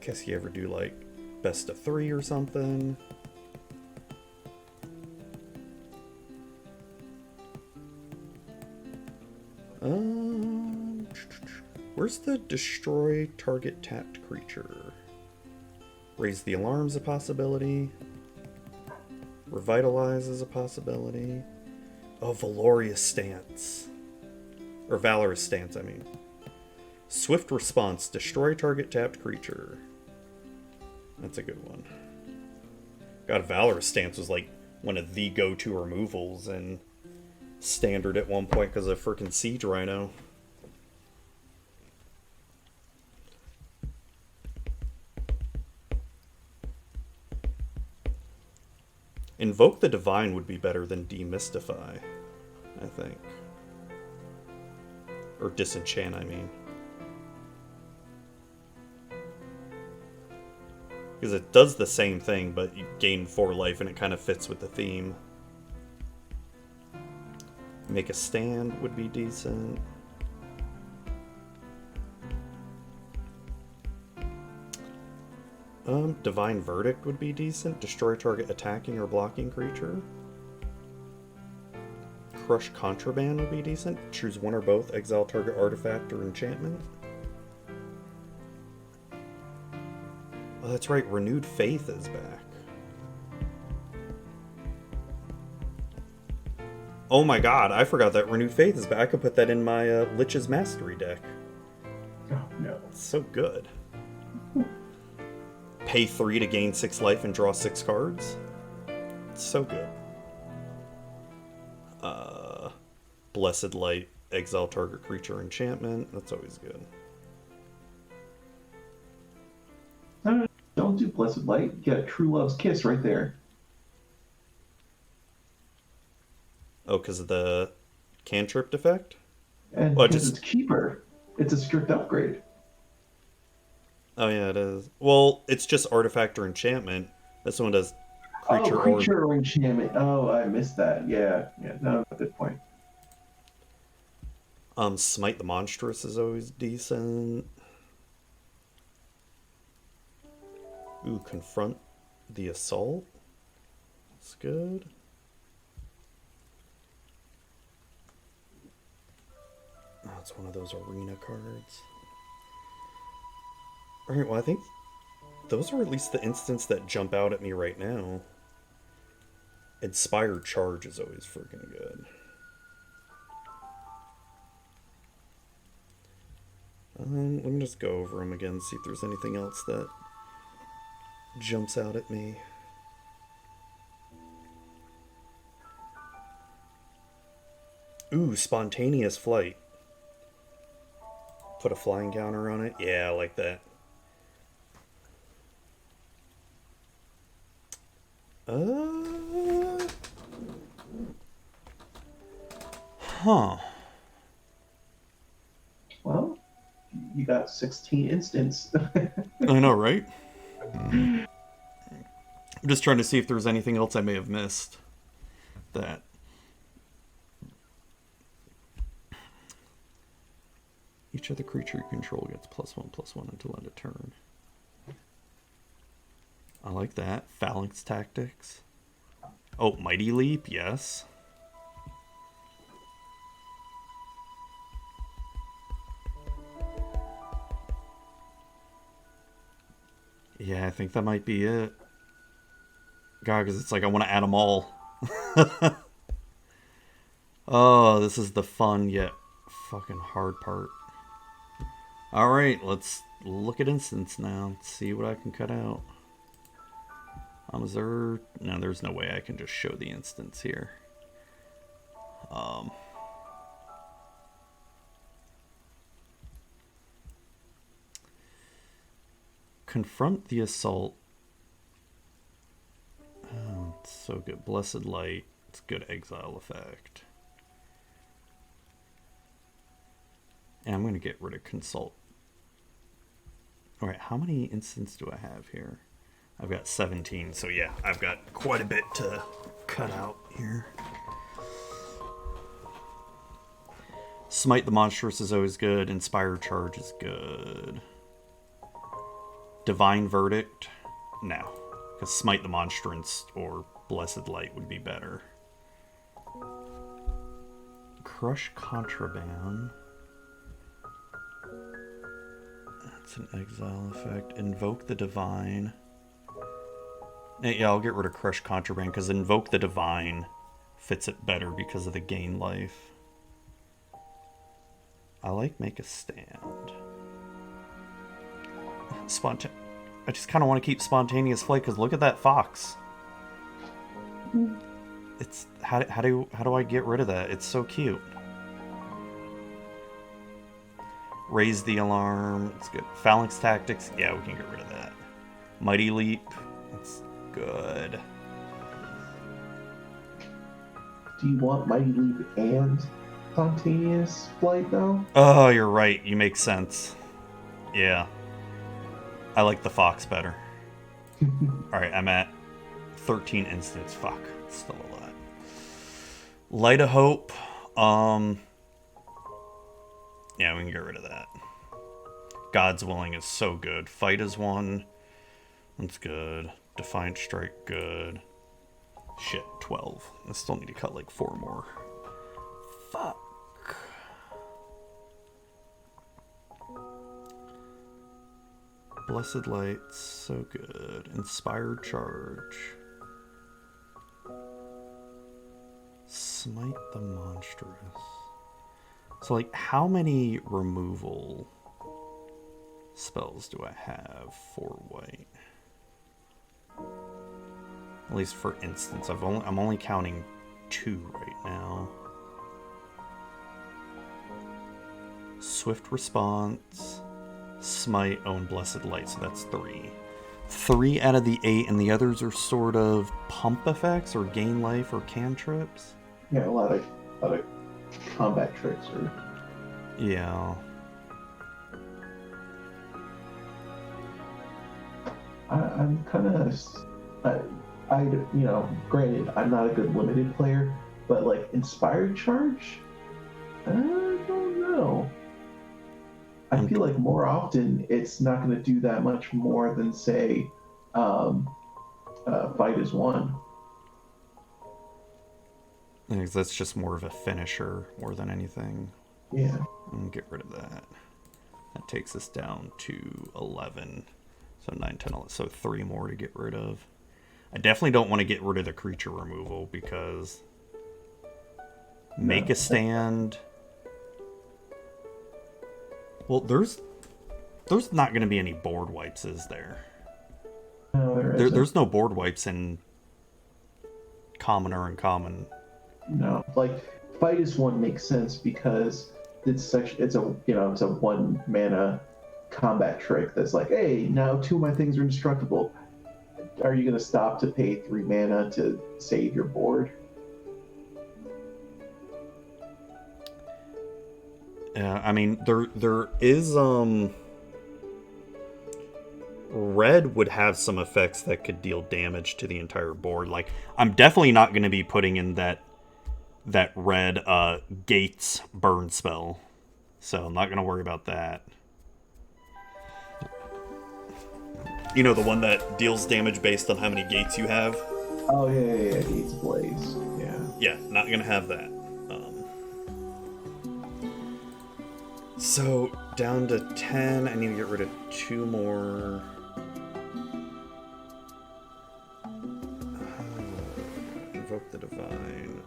Guess you ever do like best of 3 or something. Where's the destroy target tapped creature? Raise the alarm's a possibility. Revitalize is a possibility. Oh, Valorious Stance. Or Valorous Stance, I mean. Swift Response. Destroy target tapped creature. That's a good one. God, Valorous Stance was like one of the go-to removals in Standard at one point because of freaking Siege Rhino. Invoke the Divine would be better than Demystify, I think. Or Disenchant, I mean. Because it does the same thing, but you gain 4 life and it kind of fits with the theme. Make a Stand would be decent. Divine Verdict would be decent. Destroy target attacking or blocking creature. Crush Contraband would be decent. Choose one or both. Exile target artifact or enchantment. Oh, that's right. Renewed Faith is back. Oh my god, I forgot that Renewed Faith is back. I could put that in my Lich's Mastery deck. Oh, no. It's so good. Pay 3 to gain 6 life and draw 6 cards. It's so good. Blessed Light, exile target creature enchantment. That's always good. No, don't do Blessed Light. You got True Love's Kiss right there. Oh, because of the cantrip effect? And Well, because it's cheaper, it's a strict upgrade. Oh yeah, it is. Well, it's just artifact or enchantment. This one does creature, creature or enchantment. Oh, I missed that. Yeah, no, good point. Smite the Monstrous is always decent. Ooh, Confront the Assault. That's good. Oh, it's one of those arena cards. Alright, well I think those are at least the instants that jump out at me right now. Inspired Charge is always freaking good. Let me just go over them again, see if there's anything else that jumps out at me. Ooh, Spontaneous Flight. Put a flying counter on it. Yeah, I like that. Huh. Well, you got 16 instants. I know, right? I'm just trying to see if there's anything else I may have missed. That. Each other creature you control gets +1/+1 until end of turn. I like that. Phalanx Tactics. Oh, Mighty Leap, yes. Yeah, I think that might be it. God, because it's like I want to add them all. Oh, this is the fun yet fucking hard part. Alright, let's look at instants now. See what I can cut out. Is there... No, there's no way I can just show the instance here. Confront the assault. Oh, it's so good. Blessed Light. It's good exile effect. And I'm going to get rid of Consult. Alright, how many instances do I have here? I've got 17, so yeah, I've got quite a bit to cut out here. Smite the Monstrous is always good. Inspire Charge is good. Divine Verdict? No. Because Smite the Monstrance or Blessed Light would be better. Crush Contraband. That's an exile effect. Invoke the Divine. Yeah, I'll get rid of Crush Contraband because Invoke the Divine fits it better because of the gain life. I like Make a Stand. I just kind of want to keep Spontaneous Flight because look at that fox. It's how do I get rid of that? It's so cute. Raise the Alarm. It's good. Phalanx Tactics. Yeah, we can get rid of that. Mighty Leap. That's good. Do you want Mighty Leap and Spontaneous Flight, though? Oh, you're right. You make sense. Yeah. I like the fox better. Alright, I'm at 13 instants. Fuck. Still a lot. Light of Hope. Yeah, we can get rid of that. God's Willing is so good. Fight is one. That's good. Defiant Strike, good. Shit, 12. I still need to cut like 4 more. Fuck. Blessed Light, so good. Inspired Charge. Smite the Monstrous. So, like, how many removal spells do I have for white? At least for instance, I'm only counting 2 right now. Swift Response, Smite, Own Blessed Light, so that's 3. 3 out of the 8, and the others are sort of pump effects or gain life or cantrips. Yeah, a lot of combat tricks or. Yeah. I'm kind of. Granted, I'm not a good limited player, but like Inspired Charge, I don't know. I feel like more often it's not going to do that much more than say, Fight is one. I think that's just more of a finisher more than anything. Yeah. Get rid of that. That takes us down to 11. So 9, 10, 11. So 3 more to get rid of. I definitely don't want to get rid of the creature removal because Make a Stand. Well, there's not going to be any board wipes, is there? No, there's no board wipes in common or uncommon. No, like Fight is one makes sense because it's a 1 mana combat trick that's like, hey, now 2 of my things are indestructible. Are you going to stop to pay 3 mana to save your board? Yeah, I mean, there is, red would have some effects that could deal damage to the entire board. Like, I'm definitely not going to be putting in that red, Gates burn spell. So I'm not going to worry about that. You know, the one that deals damage based on how many gates you have? Oh, yeah, Gates Blaze. Yeah. Yeah, not going to have that. So, down to 10. I need to get rid of 2 more. Invoke the Divine.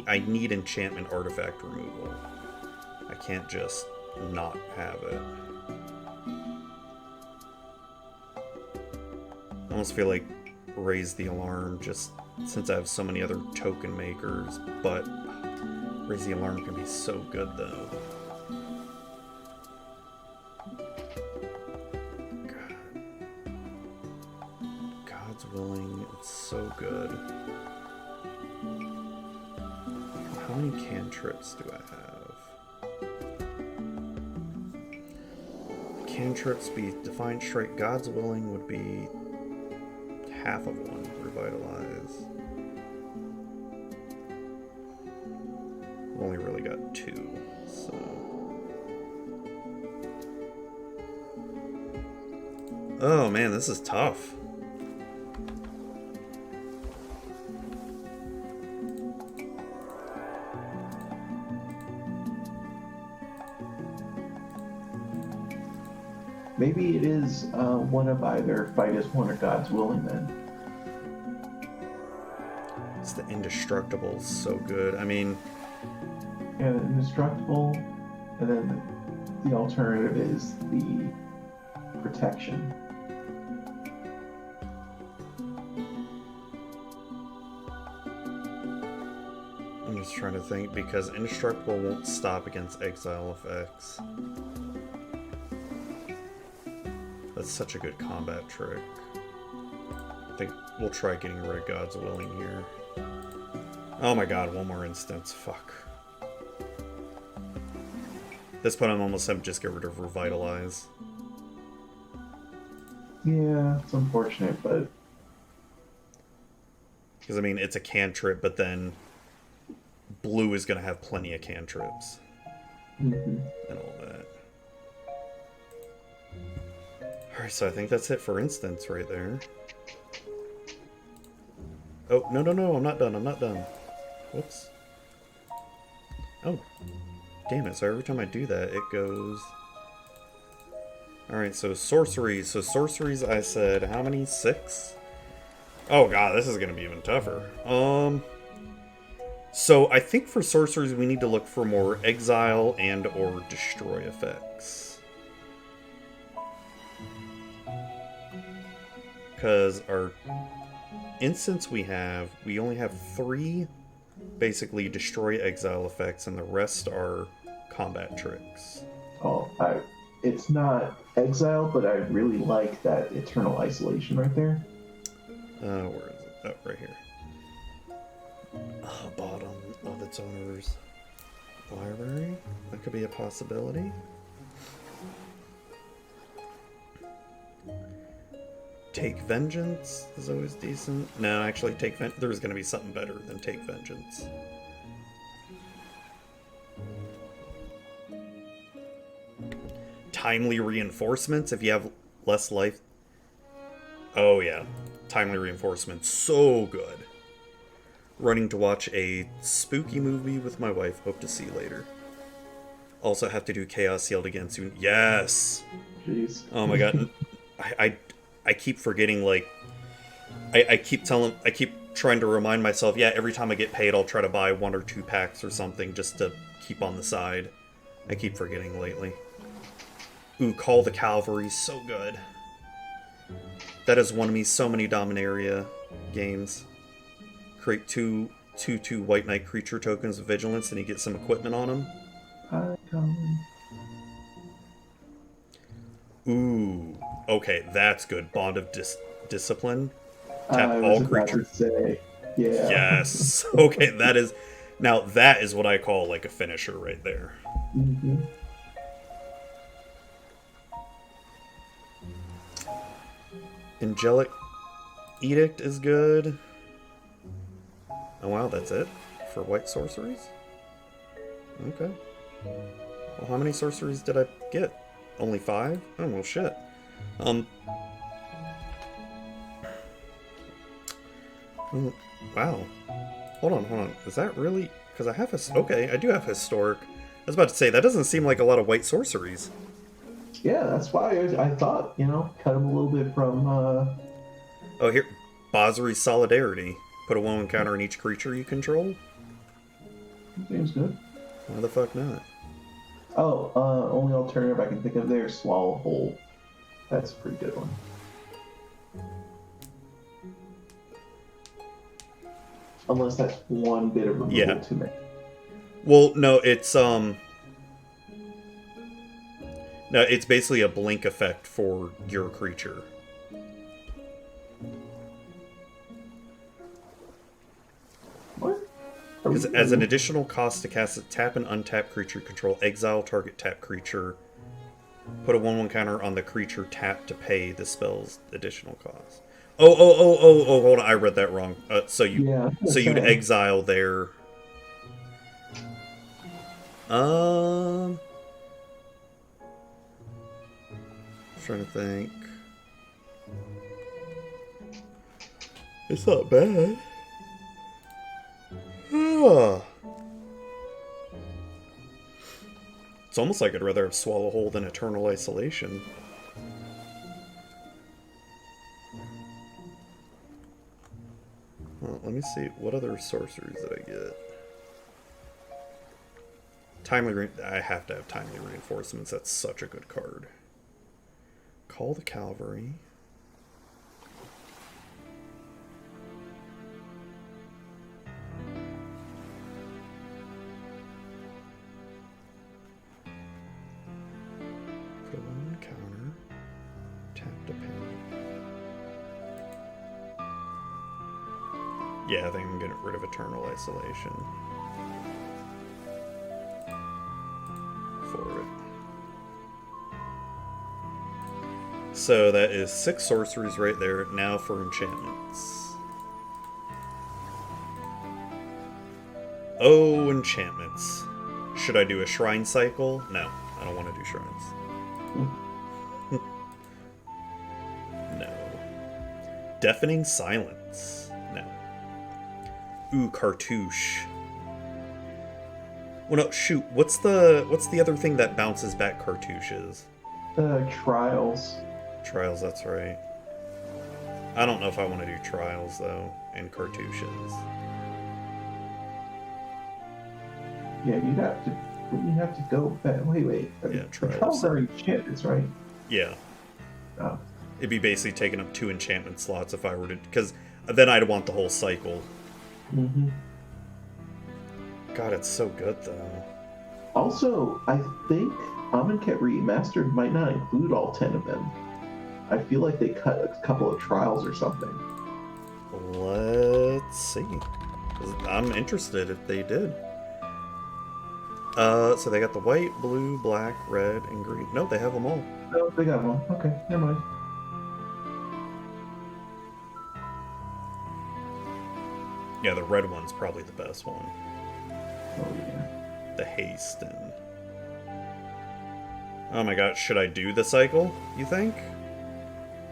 I need enchantment artifact removal. I can't just not have it. I almost feel like raise the alarm just since I have so many other token makers, but raise the alarm can be so good though. God. God's willing, it's so good. How many cantrips do I have? Cantrips be Defiant Strike. God's willing would be half of one. Revitalize. I've only really got 2, so. Oh man, this is tough. Maybe it is one of either Fight as One or God's Willing then. It's the Indestructible, so good. I mean... Yeah, the Indestructible, and then the alternative is the Protection. I'm just trying to think, because Indestructible won't stop against exile effects. That's such a good combat trick. I think we'll try getting rid of God's Willing here. Oh my god, one more instance. Fuck. At this point, I'm almost tempted to just get rid of Revitalize. Yeah, it's unfortunate, but... Because, I mean, it's a cantrip, but then blue is going to have plenty of cantrips. And all that. Alright, so I think that's it for instance right there. Oh, no, I'm not done, Whoops. Oh, damn it, so every time I do that, it goes... Alright, so sorceries. So sorceries, I said, how many? 6? Oh god, this is gonna be even tougher. So I think for sorceries, we need to look for more exile and or destroy effects. Because our instance we only have 3 basically destroy exile effects, and the rest are combat tricks. Oh, it's not exile, but I really like that Eternal Isolation right there. Where is it? Oh, right here. Bottom of its owner's library. That could be a possibility. Take Vengeance is always decent. No, actually, there's going to be something better than Take Vengeance. Timely Reinforcements if you have less life. Oh yeah, Timely Reinforcements, so good. Running to watch a spooky movie with my wife. Hope to see you later. Also have to do Chaos Sealed again soon. Yes. Jeez. Oh my god. I keep forgetting, like, I keep trying to remind myself, yeah, every time I get paid, I'll try to buy 1 or 2 packs or something just to keep on the side. I keep forgetting lately. Ooh, Call the Cavalry, so good. That has won me so many Dominaria games. Create 2 White Knight creature tokens of Vigilance and you get some equipment on them. Ooh, okay, that's good. Bond of Discipline. Tap all creatures. Say, yeah. Yes. Okay, that is what I call like a finisher right there. Mm-hmm. Angelic Edict is good. Oh wow, that's it for white sorceries? Okay. Well, how many sorceries did I get? Only 5? Oh, well, shit. Wow. Hold on. Is that really... Because I have okay, I do have Historic. I was about to say, that doesn't seem like a lot of white sorceries. Yeah, that's why I thought, cut them a little bit from... Oh, here. Bozri's Solidarity. Put a 1/1 counter on each creature you control? Seems good. Why the fuck not? Oh, only alternative I can think of there is Swallow Whole. That's a pretty good one. unless that's one bit of removal Yeah. too many. Well, no, it's basically a blink effect for your creature. What? Because as an additional cost to cast it, tap an untapped creature you control, exile target tapped creature, put a 1/1 counter on the creature tapped to pay the spell's additional cost. Oh, hold on, I read that wrong. Yeah, So you'd exile their... I'm trying to think. It's not bad. It's almost like I'd rather have Swallow Whole than Eternal Isolation. Well, let me see. What other sorceries did I get? I have to have Timely Reinforcements. That's such a good card. Call the Cavalry. Put a 1/1 counter. Tap to pay. Yeah, I think I'm getting rid of Eternal Isolation. For it. So that is 6 sorceries right there. Now for enchantments. Oh, enchantments. Should I do a shrine cycle? No, I don't want to do shrines. No. Deafening silence. No. Ooh, cartouche. Well, no, shoot. What's the other thing that bounces back cartouches? Trials. Trials, that's right. I don't know if I want to do trials, though, and cartouches. Yeah, you have to go back. Wait. Yeah, trials are enchantments, right? Yeah. Oh. It'd be basically taking up 2 enchantment slots if I were to... Because then I'd want the whole cycle. Mm-hmm. God, it's so good, though. Also, I think Amonkhet Remastered might not include all 10 of them. I feel like they cut a couple of trials or something. Let's see. I'm interested if they did. So they got the white, blue, black, red, and green. No, they have them all. Oh, they got one. Okay, never mind. Yeah, the red one's probably the best one. Oh, yeah. The haste and... Oh my god, should I do the cycle, you think?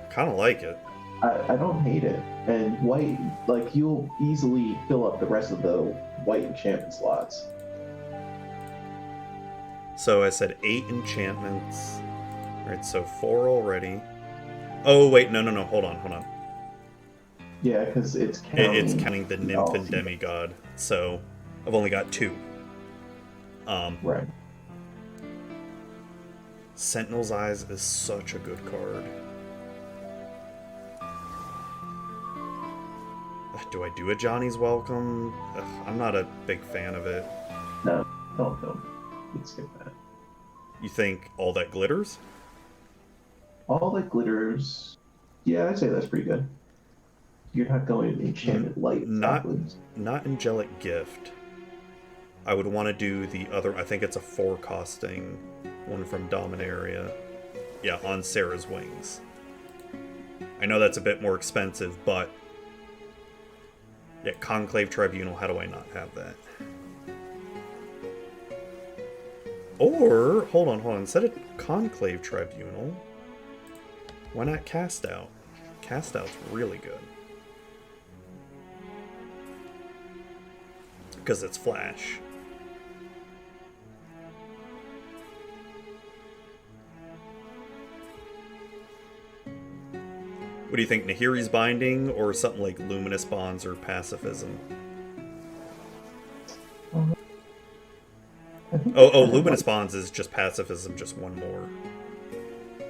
Kind of like it. I don't hate it. And white, like, you'll easily fill up the rest of the white enchantment slots. So I said 8 enchantments. Alright, so 4 already. Oh, wait, no, hold on. Yeah, because it's counting... It's counting the Nymph and Demigod, so I've only got 2. Right. Sentinel's Eyes is such a good card. Do I do a Johnny's Welcome? I'm not a big fan of it. No, don't. Let's skip that. You think All That Glitters? All That Glitters... Yeah, I'd say that's pretty good. You're not going to enchantment light. Not Angelic Gift. I would want to do the other... I think it's a 4 costing one from Dominaria. Yeah, on Sarah's Wings. I know that's a bit more expensive, but... Yeah, Conclave Tribunal, how do I not have that? Or, hold on. Instead of Conclave Tribunal, why not Cast Out? Cast Out's really good. Because it's flash. What do you think, Nahiri's Binding or something like Luminous Bonds or Pacifism? Luminous Bonds is just Pacifism, just one more.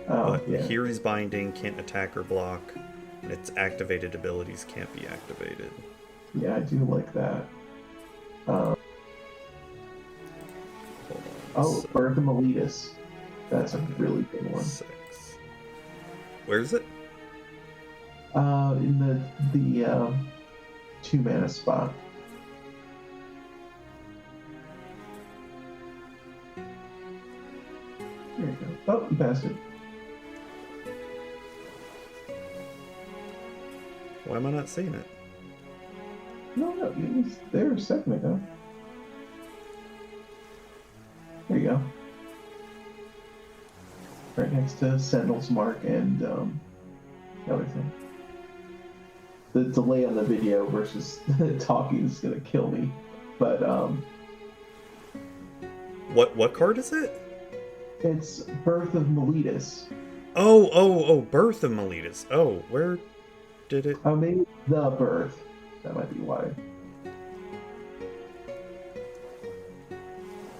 But yeah. Nahiri's Binding can't attack or block, and its activated abilities can't be activated. Yeah, I do like that. Uh, oh, So, Birth of Meletus. That's a really good one. 6. Where's it? In the 2 mana spot. There you go. Oh, you passed it. Why am I not seeing it? No, it was there a second ago. There you go. Right next to Sentinel's Mark and the other thing. The delay on the video versus talking is gonna kill me. But What card is it? it's Birth of Meletus. Oh, Birth of Meletus. Oh, where did it? Oh, maybe the Birth. That might be why.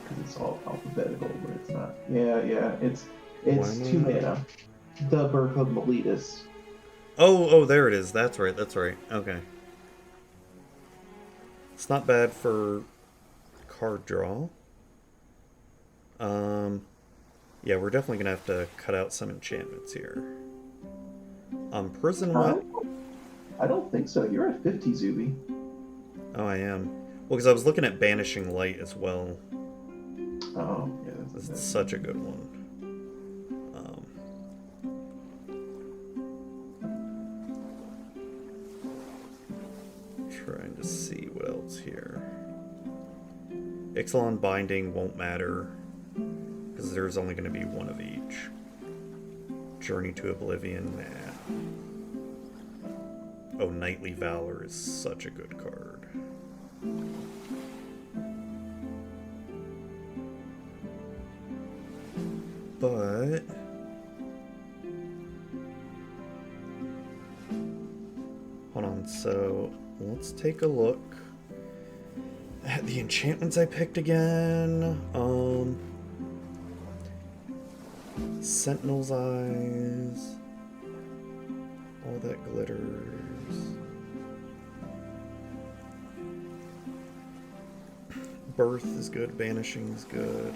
Because it's all alphabetical, but it's not. Yeah. It's 2 mana. The Birth of Meletus. Oh, there it is. That's right. Okay. It's not bad for card draw. Yeah, we're definitely gonna have to cut out some enchantments here. Prison what? I don't think so. You're at 50, Zuby. Oh, I am. Well, because I was looking at Banishing Light as well. Oh, yeah. It's such a good one. Trying to see what else here. Ixalan Binding won't matter, because there's only going to be one of each. Journey to Oblivion, nah. Oh, Knightly Valor is such a good card. But hold on, so let's take a look at the enchantments I picked again. Sentinel's Eyes. All that glitters. Birth is good, Banishing is good.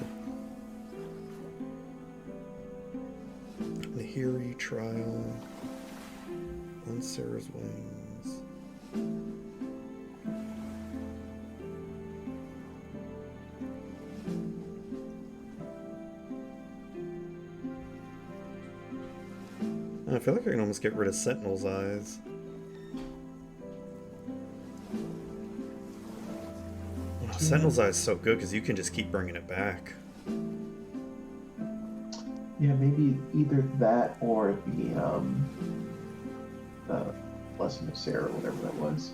Nahiri Trial. On Sarah's Wings. I feel like I can almost get rid of Sentinel's Eyes. Oh, Sentinel's Eyes is so good because you can just keep bringing it back. Yeah, maybe either that or the Blessing of Sarah, whatever that was.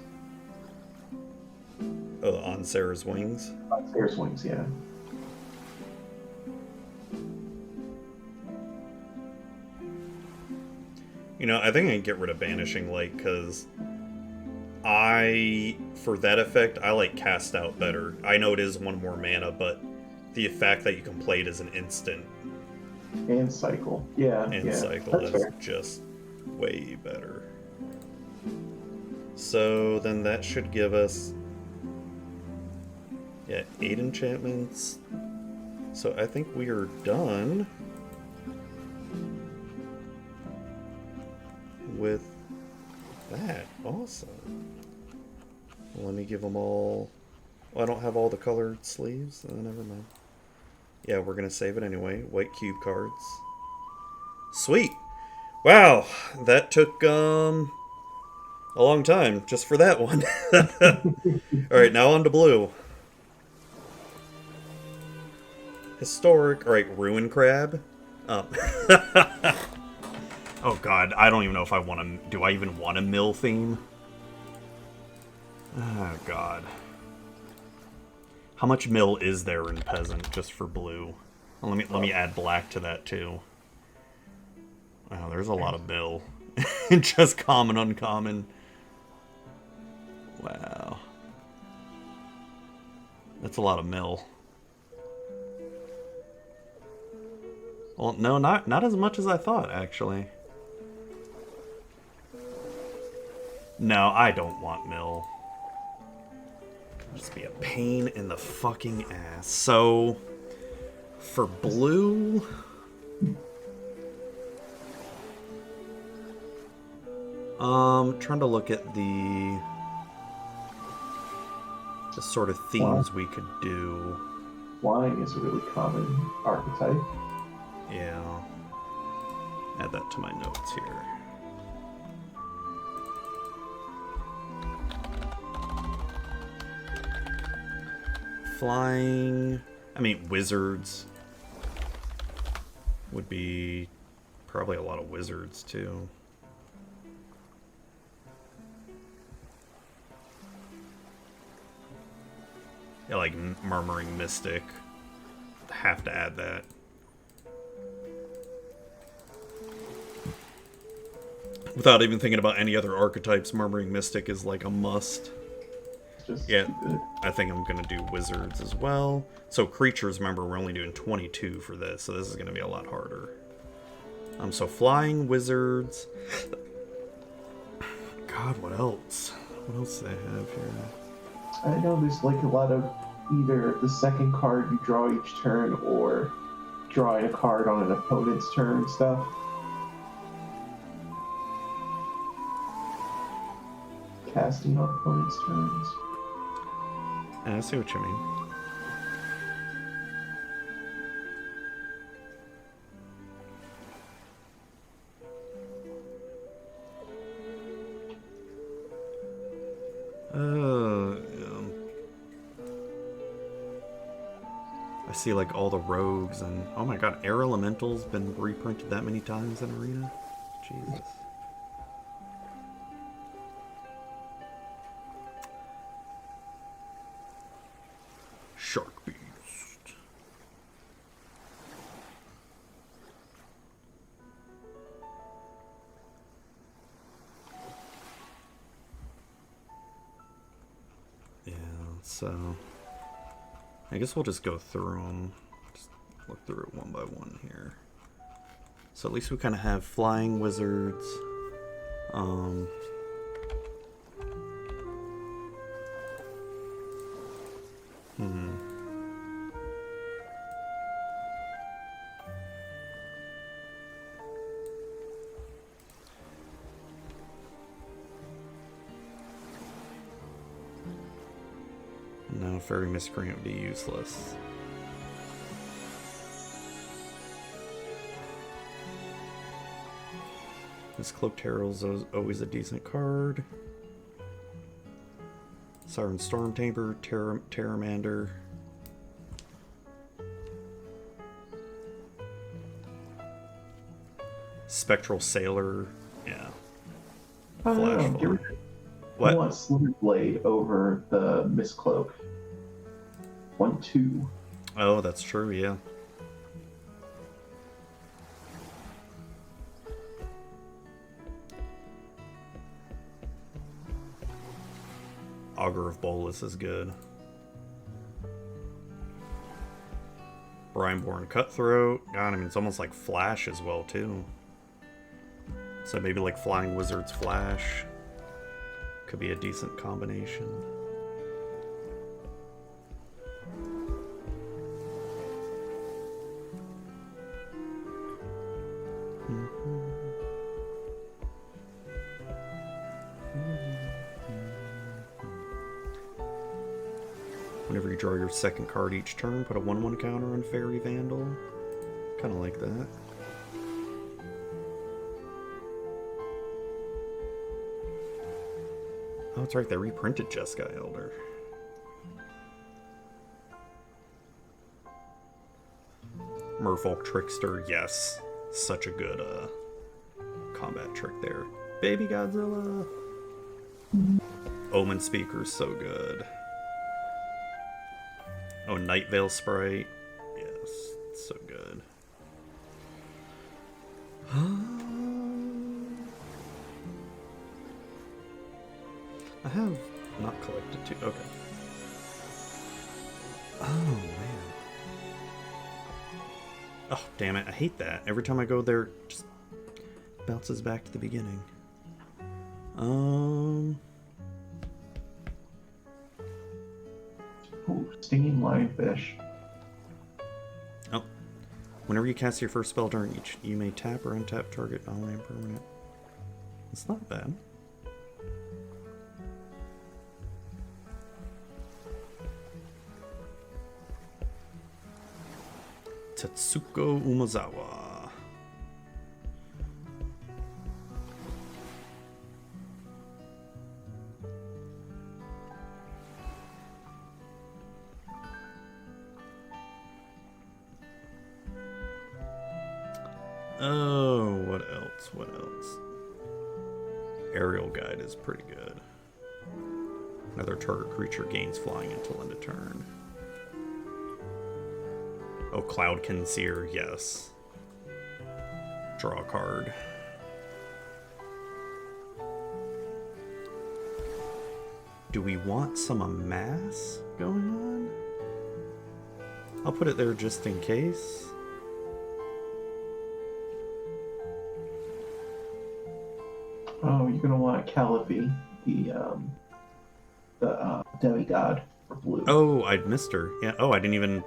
Oh, On Sarah's Wings? On Sarah's Wings, yeah. You know, I think I can get rid of Banishing Light because for that effect, I like Cast Out better. I know it is one more mana, but the fact that you can play it as an instant. And cycle. Yeah. And cycle is just way better. So then that should give us 8 enchantments. So I think we are done with that. Awesome. Let me give them all... Oh, I don't have all the colored sleeves? Oh, never mind. Yeah, we're going to save it anyway. White cube cards. Sweet! Wow! That took, a long time just for that one. Alright, now on to blue. Historic. Alright, Ruin Crab. Oh. Oh god, I don't even know if I want to... Do I even want a mill theme? Oh god. How much mill is there in Peasant just for blue? Well, let me add black to that too. Wow, there's a lot of mill. Just common, uncommon. Wow. That's a lot of mill. Well, no, not as much as I thought, actually. No, I don't want mill. Just be a pain in the fucking ass. So, for blue... trying to look at the sort of themes we could do. Flying is a really common archetype. Yeah. Add that to my notes here. Flying... I mean, wizards would be probably a lot of wizards, too. Yeah, like Murmuring Mystic. Have to add that. Without even thinking about any other archetypes, Murmuring Mystic is like a must. Yeah, I think I'm going to do wizards as well. So creatures, remember, we're only doing 22 for this, so this is going to be a lot harder. So flying wizards. God, what else? What else do they have here? I know there's like a lot of either the second card you draw each turn or drawing a card on an opponent's turn stuff. Casting on opponent's turns. I see what you mean. I see like all the rogues and oh my god, Air Elemental's been reprinted that many times in Arena. Jesus. Shark Beast. Yeah, so I guess we'll just go through them. Just look through it one by one here. So at least we kind of have flying wizards. No, Fairy Miscreant would be useless. This Cloaked Herald's always a decent card. Siren Stormtamer, Terramander. Spectral Sailor, yeah. Flash Flood. What? I want Slither Blade over the Mistcloak. 1/2. Oh, that's true, yeah. Augur of Bolus is good. Brineborn Cutthroat. God, I mean, it's almost like Flash as well, too. So maybe like Flying Wizard's Flash. Could be a decent combination. Whenever you draw your second card each turn, put a 1/1 counter on Fairy Vandal. Kind of like that. Oh, that's right, they reprinted Jeskai Elder. Merfolk Trickster, yes. Such a good combat trick there. Baby Godzilla! Omen Speaker's so good. Oh, Night Veil Sprite. Yes, it's so good. I have not collected two. Okay. Oh, man. Oh, damn it. I hate that. Every time I go there, it just bounces back to the beginning. Ooh, stinging lionfish. Oh. Whenever you cast your first spell during each, you may tap or untap target non-land permanent. It's not bad. Tetsuko Umazawa. Oh, what else? What else? Aerial Guide is pretty good. Another target creature gains flying until end of turn. Oh, Cloud Conceer, yes. Draw a card. Do we want some amass going on? I'll put it there just in case. Oh, you're gonna want Calliphy, the demigod for blue. Oh, I'd missed her. Yeah. Oh, I didn't even.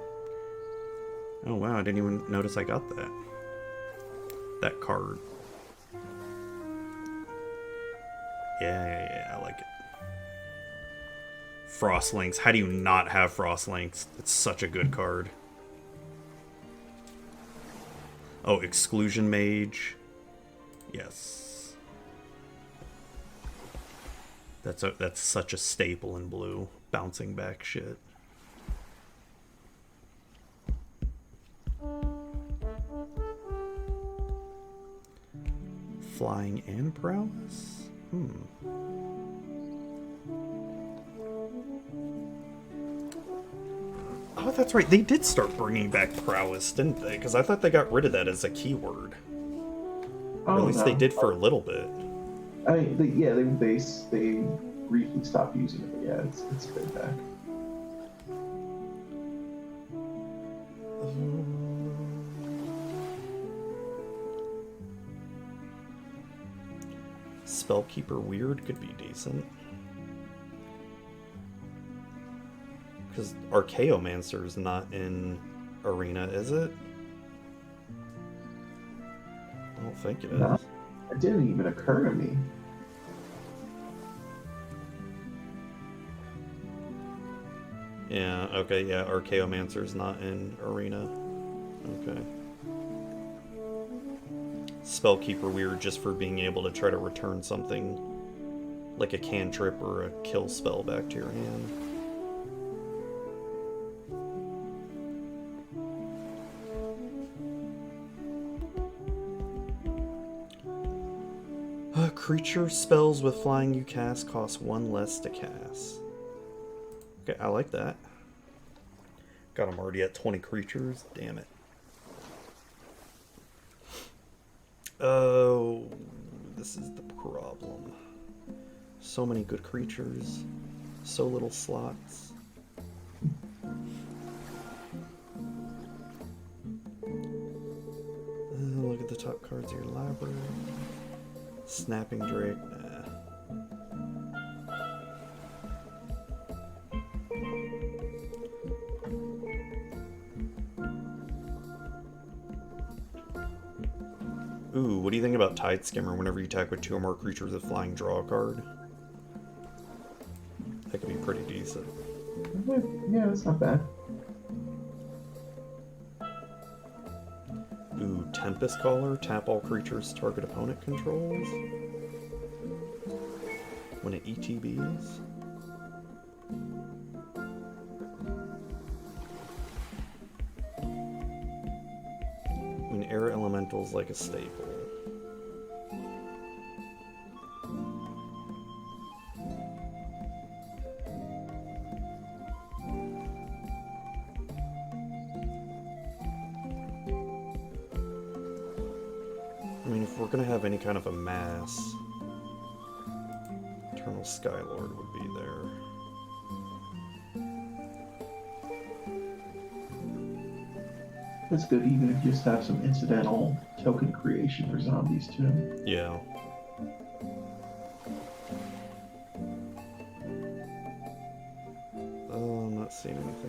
Oh wow, I didn't even notice I got that. That card. Yeah, I like it. Frostlinks. How do you not have Frostlinks? It's such a good card. Oh, Exclusion Mage. Yes. That's such a staple in blue. Bouncing back shit. Flying and prowess? Oh, that's right. They did start bringing back prowess, didn't they? Because I thought they got rid of that as a keyword. Or at least they did for a little bit. I mean, they briefly stopped using it, but yeah, it's been back. Spellkeeper Weird could be decent. Because Archaeomancer is not in Arena, is it? I don't think it is. No, it didn't even occur to me. Yeah, okay, yeah, Archaeomancer's not in Arena. Okay. Spellkeeper Weird just for being able to try to return something like a cantrip or a kill spell back to your hand. Creature spells with flying you cast cost 1 less to cast. Okay, I like that. God, I'm already at 20 creatures. Damn it. Oh, this is the problem. So many good creatures. So little slots. Look at the top cards of your library. Snapping Drake, nah. Ooh, what do you think about Tide Skimmer? Whenever you attack with 2 or more creatures with flying, draw a card. That could be pretty decent. Yeah, that's not bad. Ooh, Tempest Caller. Tap all creatures target opponent controls. When it ETBs. I mean, Air Elemental's like a staple. I mean, if we're gonna have any kind of a mass, Eternal Skylord would be there. That's good, even if you just have some incidental token creation for zombies too. Yeah. I'm not seeing anything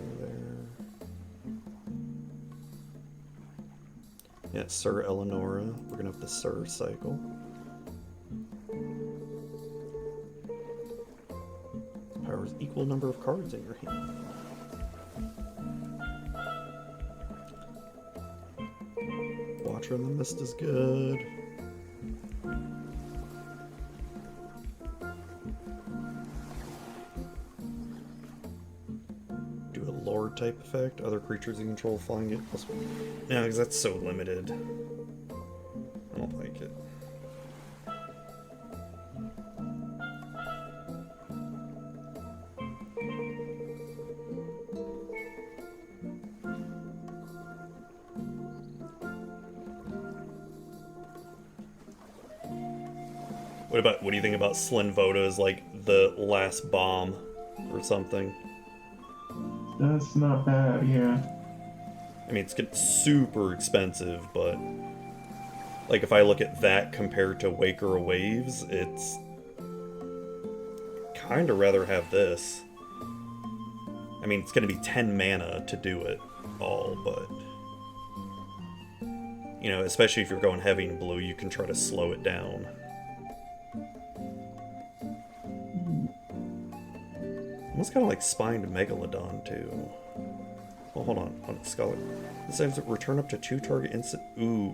at Sir Eleonora. We're gonna have the Sir cycle. Powers equal number of cards in your hand. Watcher in the Mist is good. Do a lore type effect. Other creatures you control flying it plus one. No, because that's so limited. I don't like it. What do you think about Slinvoda as like the last bomb or something? That's not bad, yeah. I mean, it's getting super expensive, but like if I look at that compared to Waker of Waves, it's kind of rather have this. I mean, it's going to be 10 mana to do it all, but you know, especially if you're going heavy in blue, you can try to slow it down. Almost kind of like Spined Megalodon, too. Well, hold on, Scholar. This ends up return up to 2 target instant. Ooh.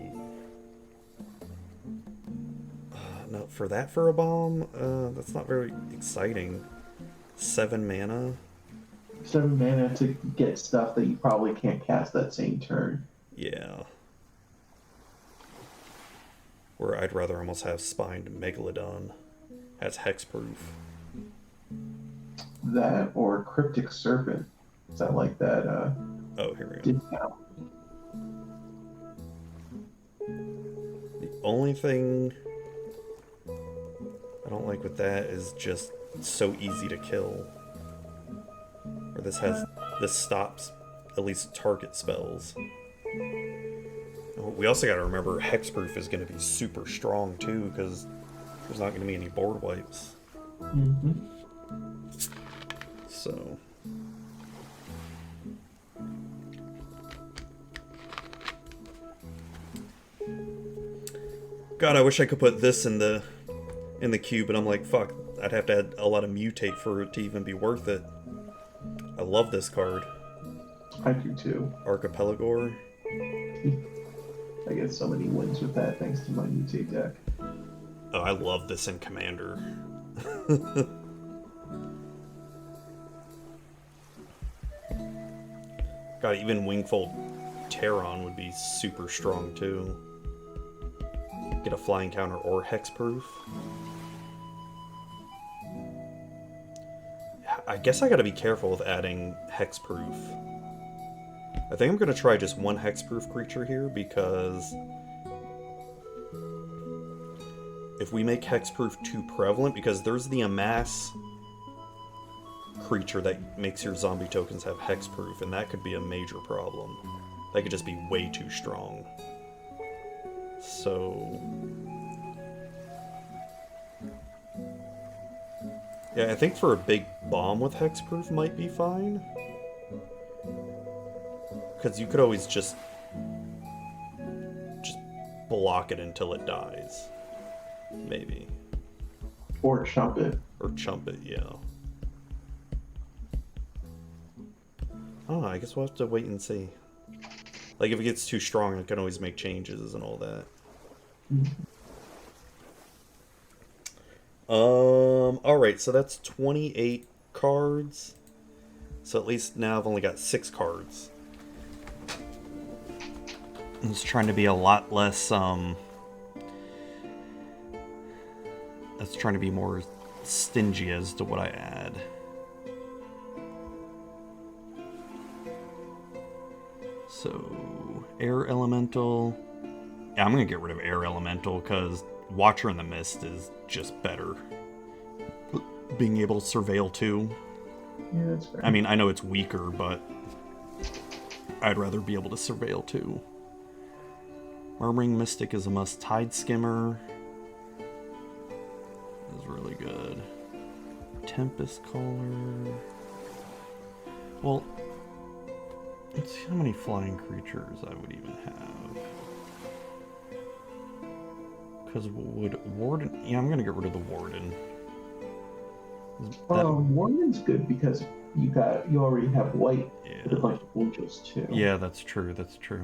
No, for a bomb, that's not very exciting. 7 mana. 7 mana to get stuff that you probably can't cast that same turn. Yeah. Where I'd rather almost have Spined Megalodon as hexproof. That or Cryptic Serpent. Is that like that? Oh, here we go. Discount. The only thing I don't like with that is just so easy to kill. Or this stops at least target spells. We also got to remember hexproof is going to be super strong too, because there's not going to be any board wipes. Mm-hmm. So God, I wish I could put this in the cube, but I'm like, fuck, I'd have to add a lot of mutate for it to even be worth it. I love this card. I do too. Archipelagor. I get so many wins with that thanks to my mutate deck. Oh, I love this in Commander. God, even Wingfold Terron would be super strong too. Get a flying counter or hexproof. I guess I gotta be careful with adding hexproof. I think I'm gonna try just one hexproof creature here, because if we make hexproof too prevalent, because there's the amass creature that makes your zombie tokens have hexproof, and that could be a major problem. That could just be way too strong. So yeah, I think for a big bomb with hexproof might be fine, because you could always just block it until it dies, maybe, Or chump it. or chump it. Yeah. Oh, I guess we'll have to wait and see. Like, if it gets too strong, I can always make changes and all that. Alright, so that's 28 cards. So at least now I've only got 6 cards. I'm just trying to be a lot less, that's trying to be more stingy as to what I add. So, Air Elemental. Yeah, I'm going to get rid of Air Elemental because Watcher in the Mist is just better. Being able to surveil too. Yeah, that's fair. I mean, I know it's weaker, but I'd rather be able to surveil too. Murmuring Mystic is a must. Tide Skimmer is really good. Tempest Caller. Well, let's see how many flying creatures I would even have. Because would Warden... Yeah, I'm going to get rid of the Warden. Warden's good because you already have white with a bunch of angels too. Yeah, that's true. That's true.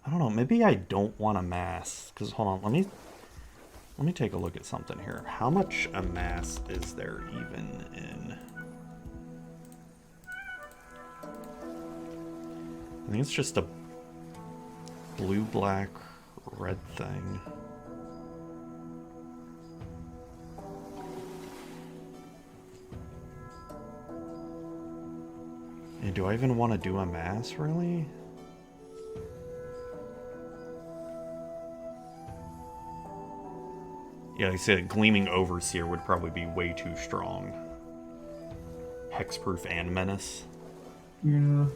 I don't know. Maybe I don't want a mass. Because hold on, let me take a look at something here. How much a mass is there even in? I think it's just a blue, black, red thing. And do I even want to do a mass, really? Yeah, like I said, Gleaming Overseer would probably be way too strong. Hexproof and Menace. Yeah.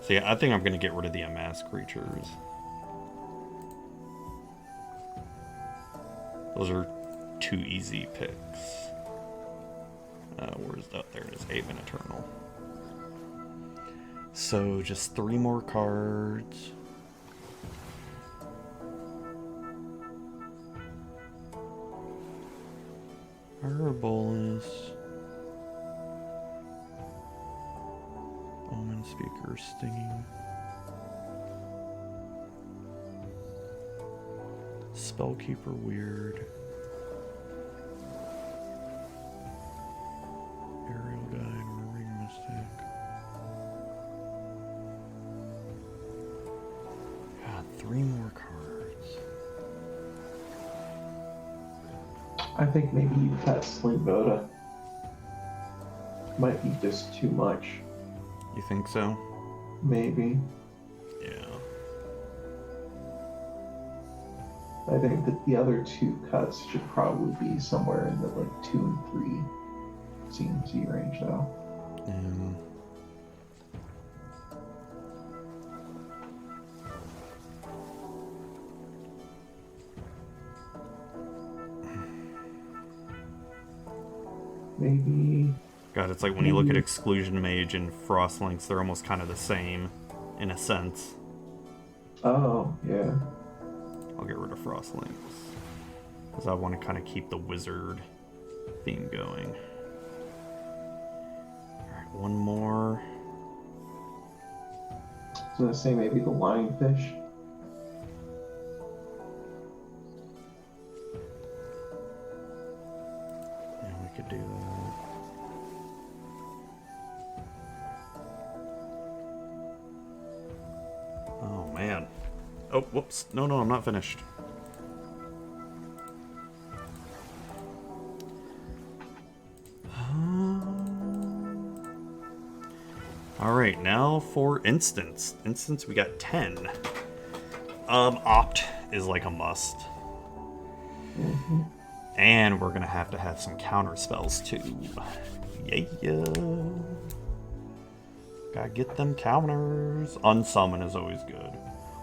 So yeah, I think I'm going to get rid of the unmasked creatures. Those are two easy picks. Where's that? There it is. Haven Eternal. So just 3 more cards. Herbalist. Omen Speaker, Stinging. Spellkeeper, Weird. Aerial Guide, Marine Mystic. God, 3 more cards. I think maybe you cut Sling Voda. Might be just too much. You think so? Maybe. Yeah. I think that the other 2 cuts should probably be somewhere in the like 2 and 3 CMC range though. Maybe. God, it's like when you look at Exclusion Mage and Frostlinks, they're almost kind of the same, in a sense. Oh, yeah. I'll get rid of Frostlinks. Because I want to kind of keep the wizard theme going. Alright, 1 more. I was gonna say maybe the lionfish. Yeah, we could do that. Oh, man. Oh, whoops. No, I'm not finished. Alright, now for Instance. Instance, we got 10. Opt is like a must. Mm-hmm. And we're gonna have some counter spells too. Yeah. Gotta get them counters. Unsummon is always good.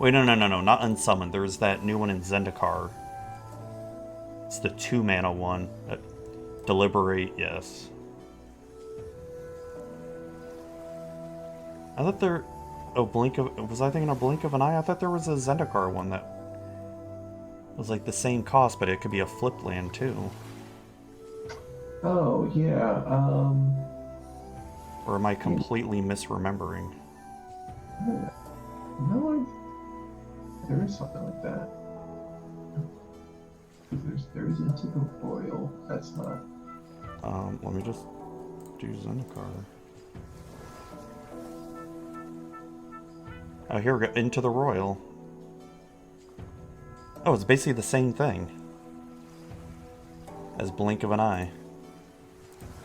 Wait, no, not Unsummon. There's that new one in Zendikar. It's the 2 mana one. Deliberate, yes. I thought there... Oh, was I thinking of Blink of an Eye? I thought there was a Zendikar one that was like the same cost, but it could be a flip land too. Oh, yeah, Or am I completely misremembering? No, there is something like that. There's Into the Royal. That's not... Let me just do Zendikar. Oh, here we go. Into the Royal. Oh, it's basically the same thing as Blink of an Eye.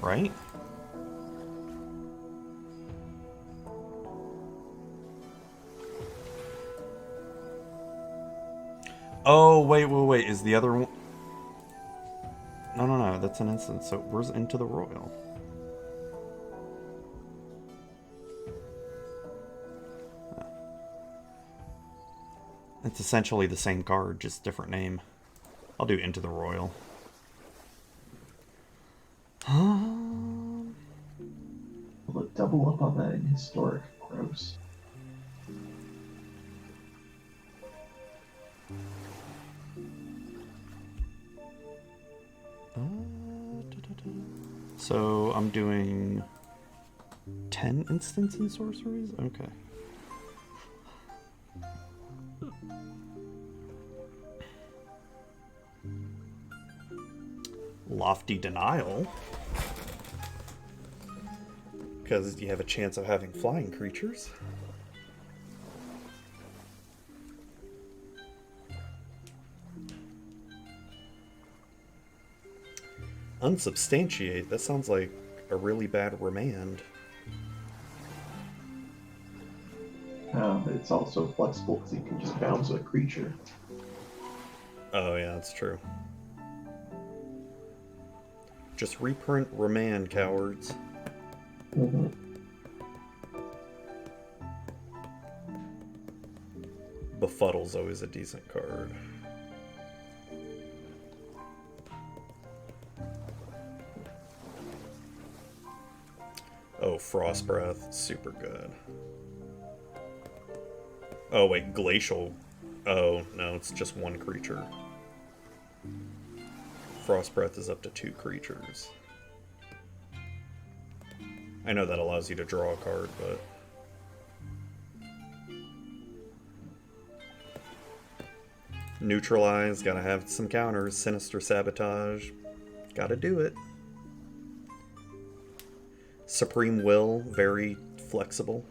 Right? Oh, wait. Is the other one... No. That's an instance. So where's Into the Royal? It's essentially the same card, just different name. I'll do Into the Royal. Will it double up on that in Historic? Gross. So I'm doing 10 Incense and Sorceries? Okay. Lofty Denial. Because you have a chance of having flying creatures. Unsubstantiate. That sounds like a really bad remand. But it's also flexible because you can just bounce a creature. Oh yeah, that's true. Just reprint remand, cowards. Mm-hmm. Befuddle's always a decent card. Oh, Frost Breath, super good. Oh wait, Glacial. Oh no, it's just one creature. Frost Breath is up to 2 creatures. I know that allows you to draw a card, but... Neutralize, gotta have some counters. Sinister Sabotage, gotta do it. Supreme Will, very flexible.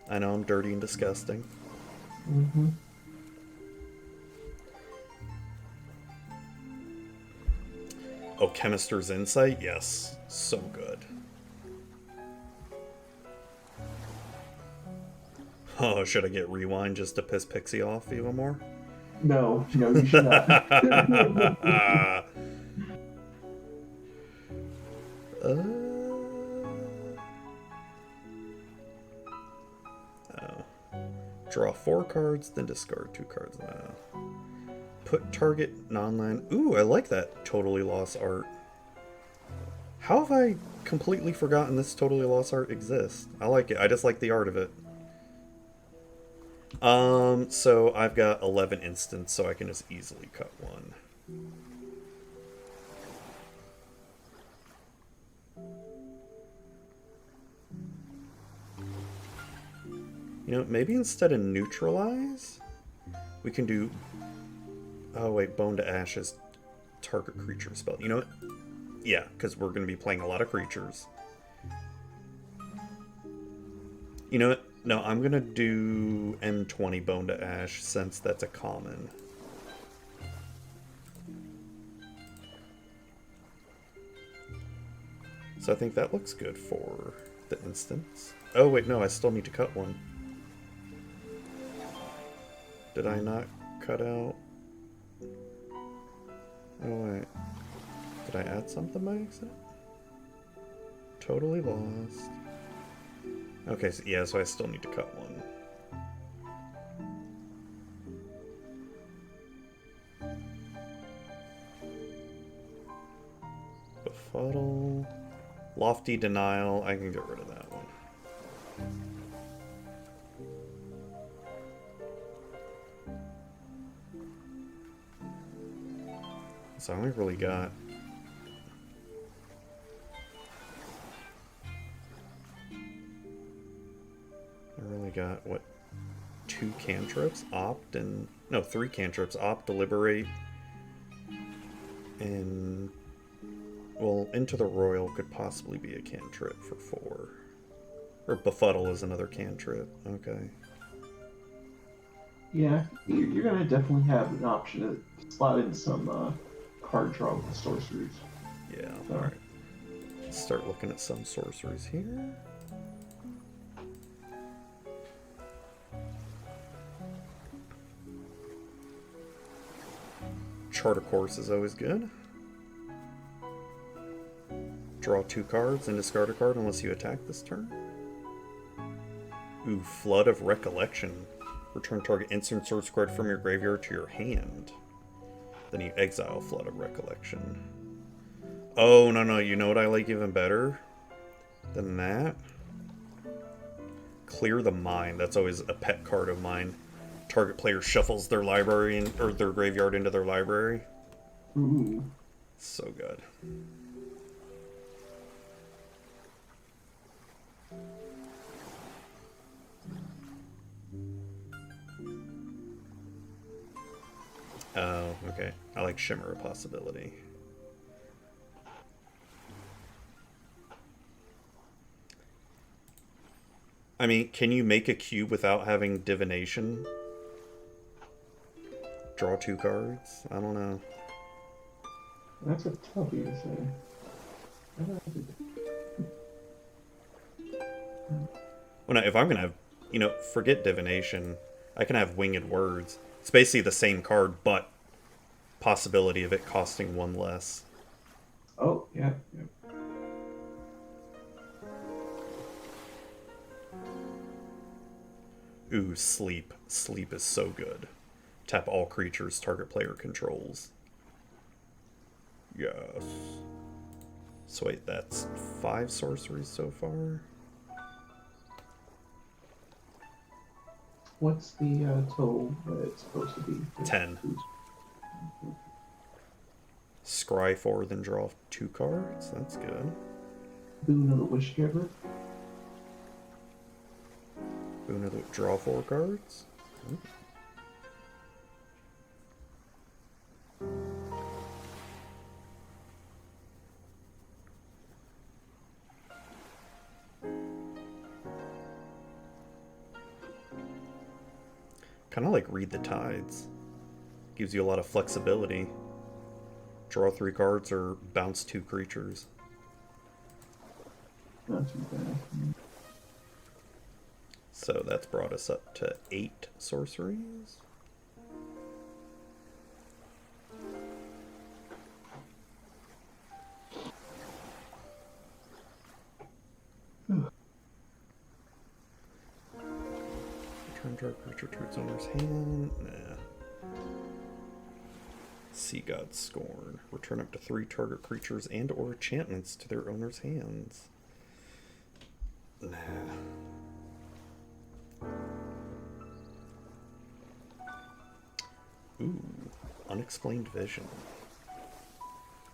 I know I'm dirty and disgusting. Mm-hmm. Oh, Chemister's Insight? Yes. So good. Oh, should I get Rewind just to piss Pixie off even more? No, you should not. Draw 4 cards, then discard 2 cards. Put target non-land... Ooh, I like that Totally Lost art. How have I completely forgotten this Totally Lost art exists? I like it. I just like the art of it. So I've got 11 instants, so I can just easily cut one. You know, maybe instead of neutralize, we can do... Oh wait, Bone to Ashes, target creature spell. You know what? Yeah, because we're going to be playing a lot of creatures. You know what? No, I'm going to do M20 Bone to Ash, since that's a common. So I think that looks good for the instance. Oh wait, no, I still need to cut one. Did I not cut out? Oh wait. Did I add something by accident? Totally Lost. Okay, so yeah, so I still need to cut one. Befuddle. Lofty Denial. I can get rid of that one. So I only really got... what, 2 cantrips? Opt and... No, 3 cantrips. Opt, Deliberate, and... Well, Into the Royal could possibly be a cantrip for 4. Or Befuddle is another cantrip. Okay. Yeah, you're going to definitely have an option to slot in some card draw with the sorceries. Yeah, so. Alright. Let's start looking at some sorceries here. Charter Course is always good. Draw 2 cards and discard a card unless you attack this turn. Ooh, Flood of Recollection. Return target instant source card from your graveyard to your hand. Then you exile Flood of Recollection. Oh, no, you know what I like even better than that? Clear the Mind. That's always a pet card of mine. target player shuffles their library or their graveyard into their library. Ooh. So good. Oh, okay. I like Shimmer a possibility. I mean, can you make a cube without having divination? Draw 2 cards? I don't know. That's a toughie to say. Well, no, if I'm gonna have, forget divination, I can have winged words. It's basically the same card, but possibility of it costing 1 less. Oh, yeah. Ooh, sleep. Sleep is so good. Tap all creatures target player controls. Yes. So wait, that's 5 sorceries so far? What's the total that it's supposed to be? 10. Scry 4, then draw 2 cards. That's good. Boon of the Wish Giver. Boon of the draw 4 cards. Ooh. Kind of like Read the Tides. Gives you a lot of flexibility. Draw 3 cards or bounce 2 creatures. Not too bad. So that's brought us up to 8 sorceries. Return target creature to its owner's hand. Nah. Sea God Scorn. Return up to 3 target creatures and or enchantments to their owner's hands. Nah. Ooh. Unexplained Vision.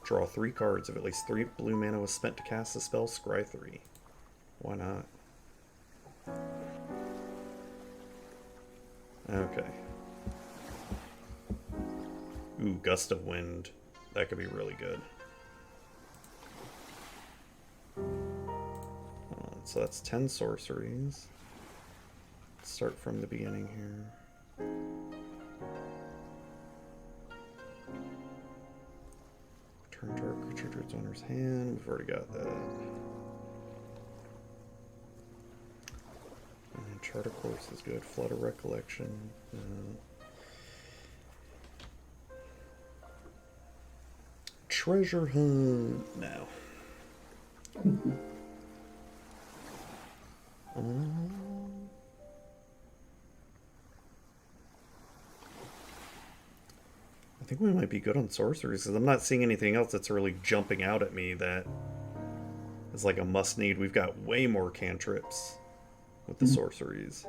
Draw 3 cards. If at least 3 blue mana was spent to cast the spell, scry 3. Why not? Okay. Ooh, Gust of Wind. That could be really good. So that's 10 sorceries. Let's start from the beginning here. Return target creature to its owner's hand. We've already got that. And Chart of Course is good. Flood of Recollection. Treasure Hunt now. I think we might be good on sorceries because I'm not seeing anything else that's really jumping out at me that is like a must need. We've got way more cantrips with the sorceries.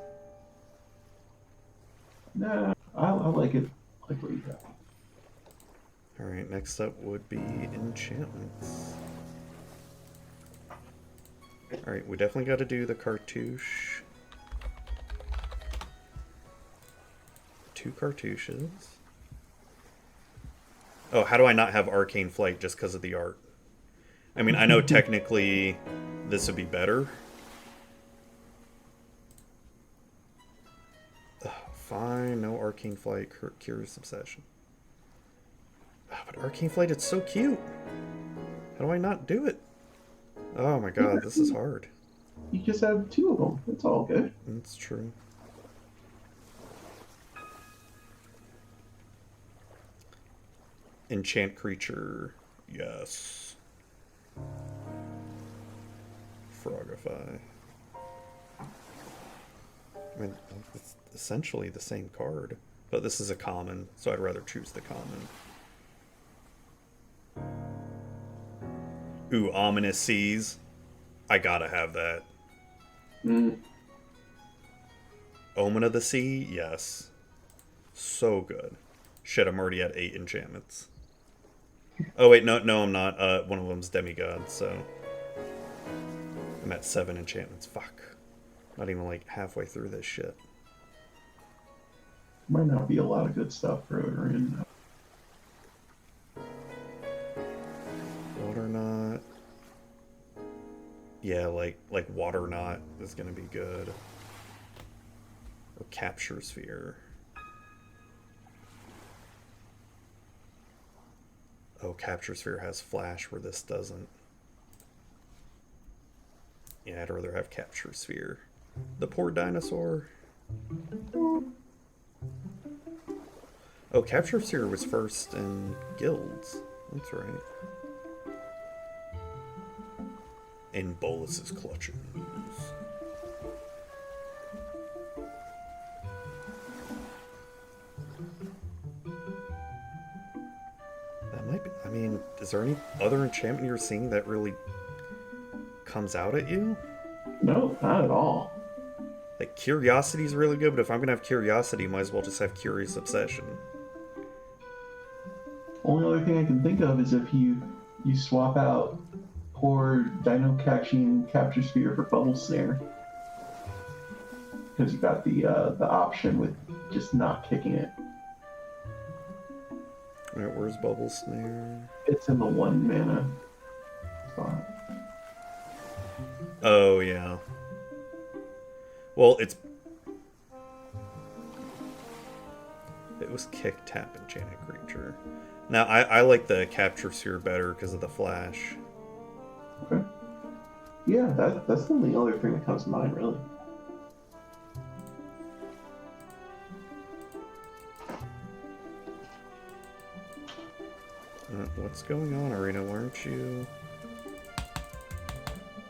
Nah, I like it. I like what you got. Alright, next up would be enchantments. Alright, we definitely got to do the cartouche. 2 cartouches. Oh, how do I not have Arcane Flight just because of the art? I mean, I know technically this would be better. Ugh, fine, no Arcane Flight, Curious Obsession. But Arcane Flight, it's so cute. How do I not do it? Oh my god, this is hard. You just have 2 of them. It's all good. That's true. Enchant creature. Yes. Frogify. I mean, it's essentially the same card. But this is a common, so I'd rather choose the common. Ooh, Ominous Seas. I gotta have that. Omen of the Sea? Yes. So good. Shit, I'm already at 8 enchantments. Oh wait, no, I'm not. One of them's demigod, so I'm at 7 enchantments. Fuck. Not even like halfway through this shit. Might not be a lot of good stuff for in. Water knot. Yeah, like water knot is gonna be good. Or capture sphere. Oh, capture sphere has flash where this doesn't. Yeah, I'd rather have capture sphere. The poor dinosaur. Oh, capture sphere was first in guilds. That's right. In Bolus's clutches. That might be. I mean, is there any other enchantment you're seeing that really comes out at you? No, not at all. Like, curiosity is really good, but if I'm gonna have curiosity, might as well just have curious obsession. Only other thing I can think of is if you swap out poor Dino catching capture sphere for bubble snare, because you got the option with just not kicking it. Alright, where's bubble snare? It's in the 1 mana spot. Oh yeah. Well, it was kick tap enchanted creature. Now I like the capture sphere better because of the flash. Okay. Yeah, that's the only other thing that comes to mind, really. What's going on, Arena? Why aren't you?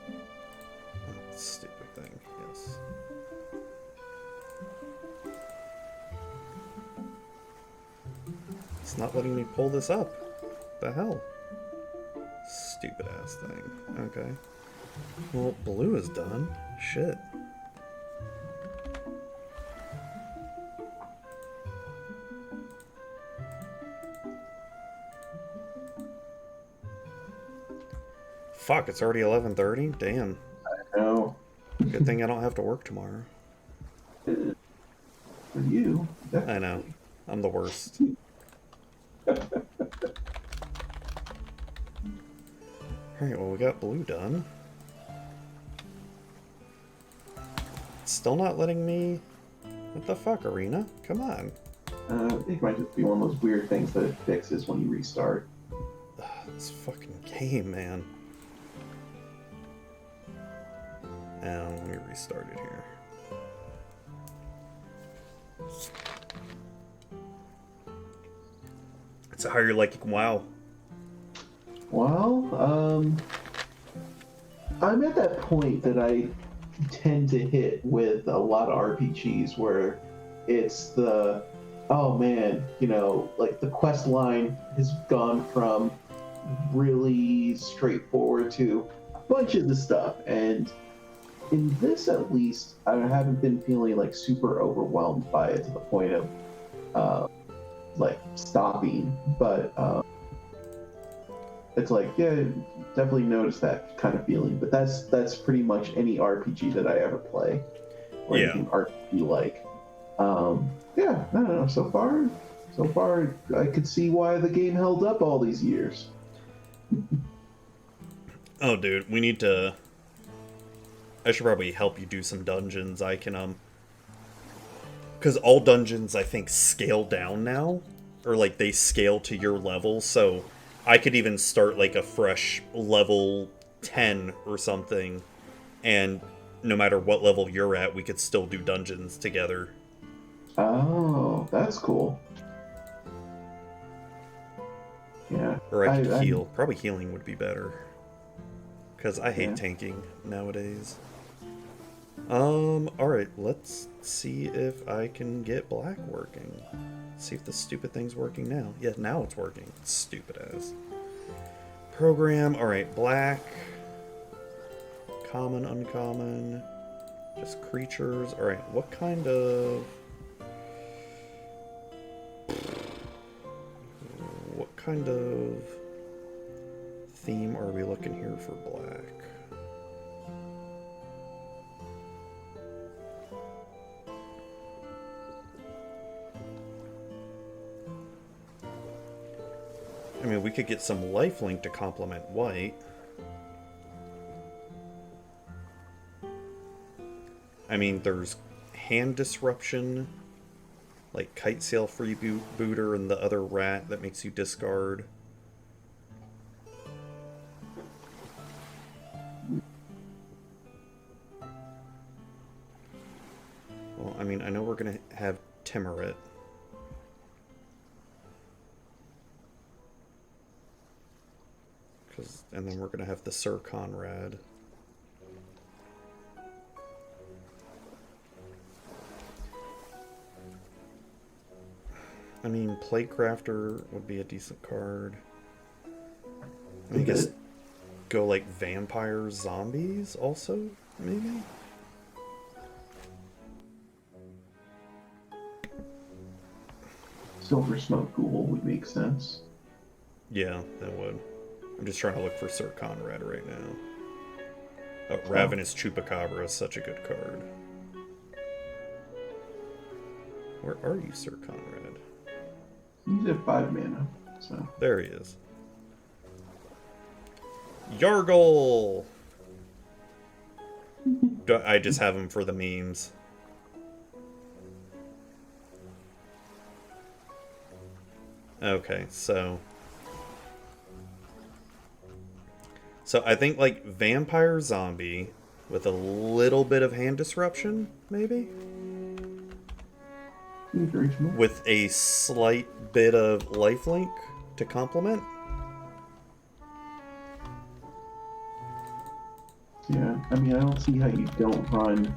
Oh, stupid thing. Yes. It's not letting me pull this up. The hell? Stupid ass thing. Okay. Well, blue is done. Shit. Fuck, it's already 11:30? Damn. No. Good thing I don't have to work tomorrow. For you, definitely. I know. I'm the worst. Alright, well, we got blue done. It's still not letting me... What the fuck, Arena? Come on. It might just be one of those weird things that it fixes when you restart. This fucking game, man. Now, let me restart it here. So how you're liking WoW? Well, I'm at that point that I tend to hit with a lot of RPGs where it's the, oh man, like the quest line has gone from really straightforward to a bunch of the stuff. And in this, at least, I haven't been feeling like super overwhelmed by it to the point of like stopping. But it's like, yeah, definitely notice that kind of feeling. But that's pretty much any RPG that I ever play, or anything RPG like. Yeah, no. So far, I could see why the game held up all these years. Oh, dude, we need to... I should probably help you do some dungeons. I can, because all dungeons, I think, scale down now. Or, like, they scale to your level, so I could even start, like, a fresh level 10 or something, and no matter what level you're at, we could still do dungeons together. Oh, that's cool. Yeah. Or I could heal. Probably healing would be better. Because I hate tanking nowadays. Alright, let's see if I can get black working. See if the stupid thing's working now. Yeah, now it's working. Stupid ass. Program, alright, black. Common, uncommon. Just creatures. Alright, what kind of... kind of theme are we looking here for black? I mean, we could get some lifelink to complement white. I mean, there's hand disruption, like kite sail freebooter, and the other rat that makes you discard. Well, I mean, I know we're gonna have Timurit. And then we're going to have the Sir Conrad. I mean, Playcrafter would be a decent card. I mean, I guess go like vampire zombies also, maybe? Silver Smoke Ghoul would make sense. Yeah, that would. I'm just trying to look for Sir Conrad right now. Oh, Ravenous Chupacabra is such a good card. Where are you, Sir Conrad? He's at 5 mana, so... There he is. Yargle! I just have him for the memes. Okay, so I think like vampire zombie with a little bit of hand disruption, maybe? With a slight bit of lifelink to complement? Yeah, I mean, I don't see how you don't run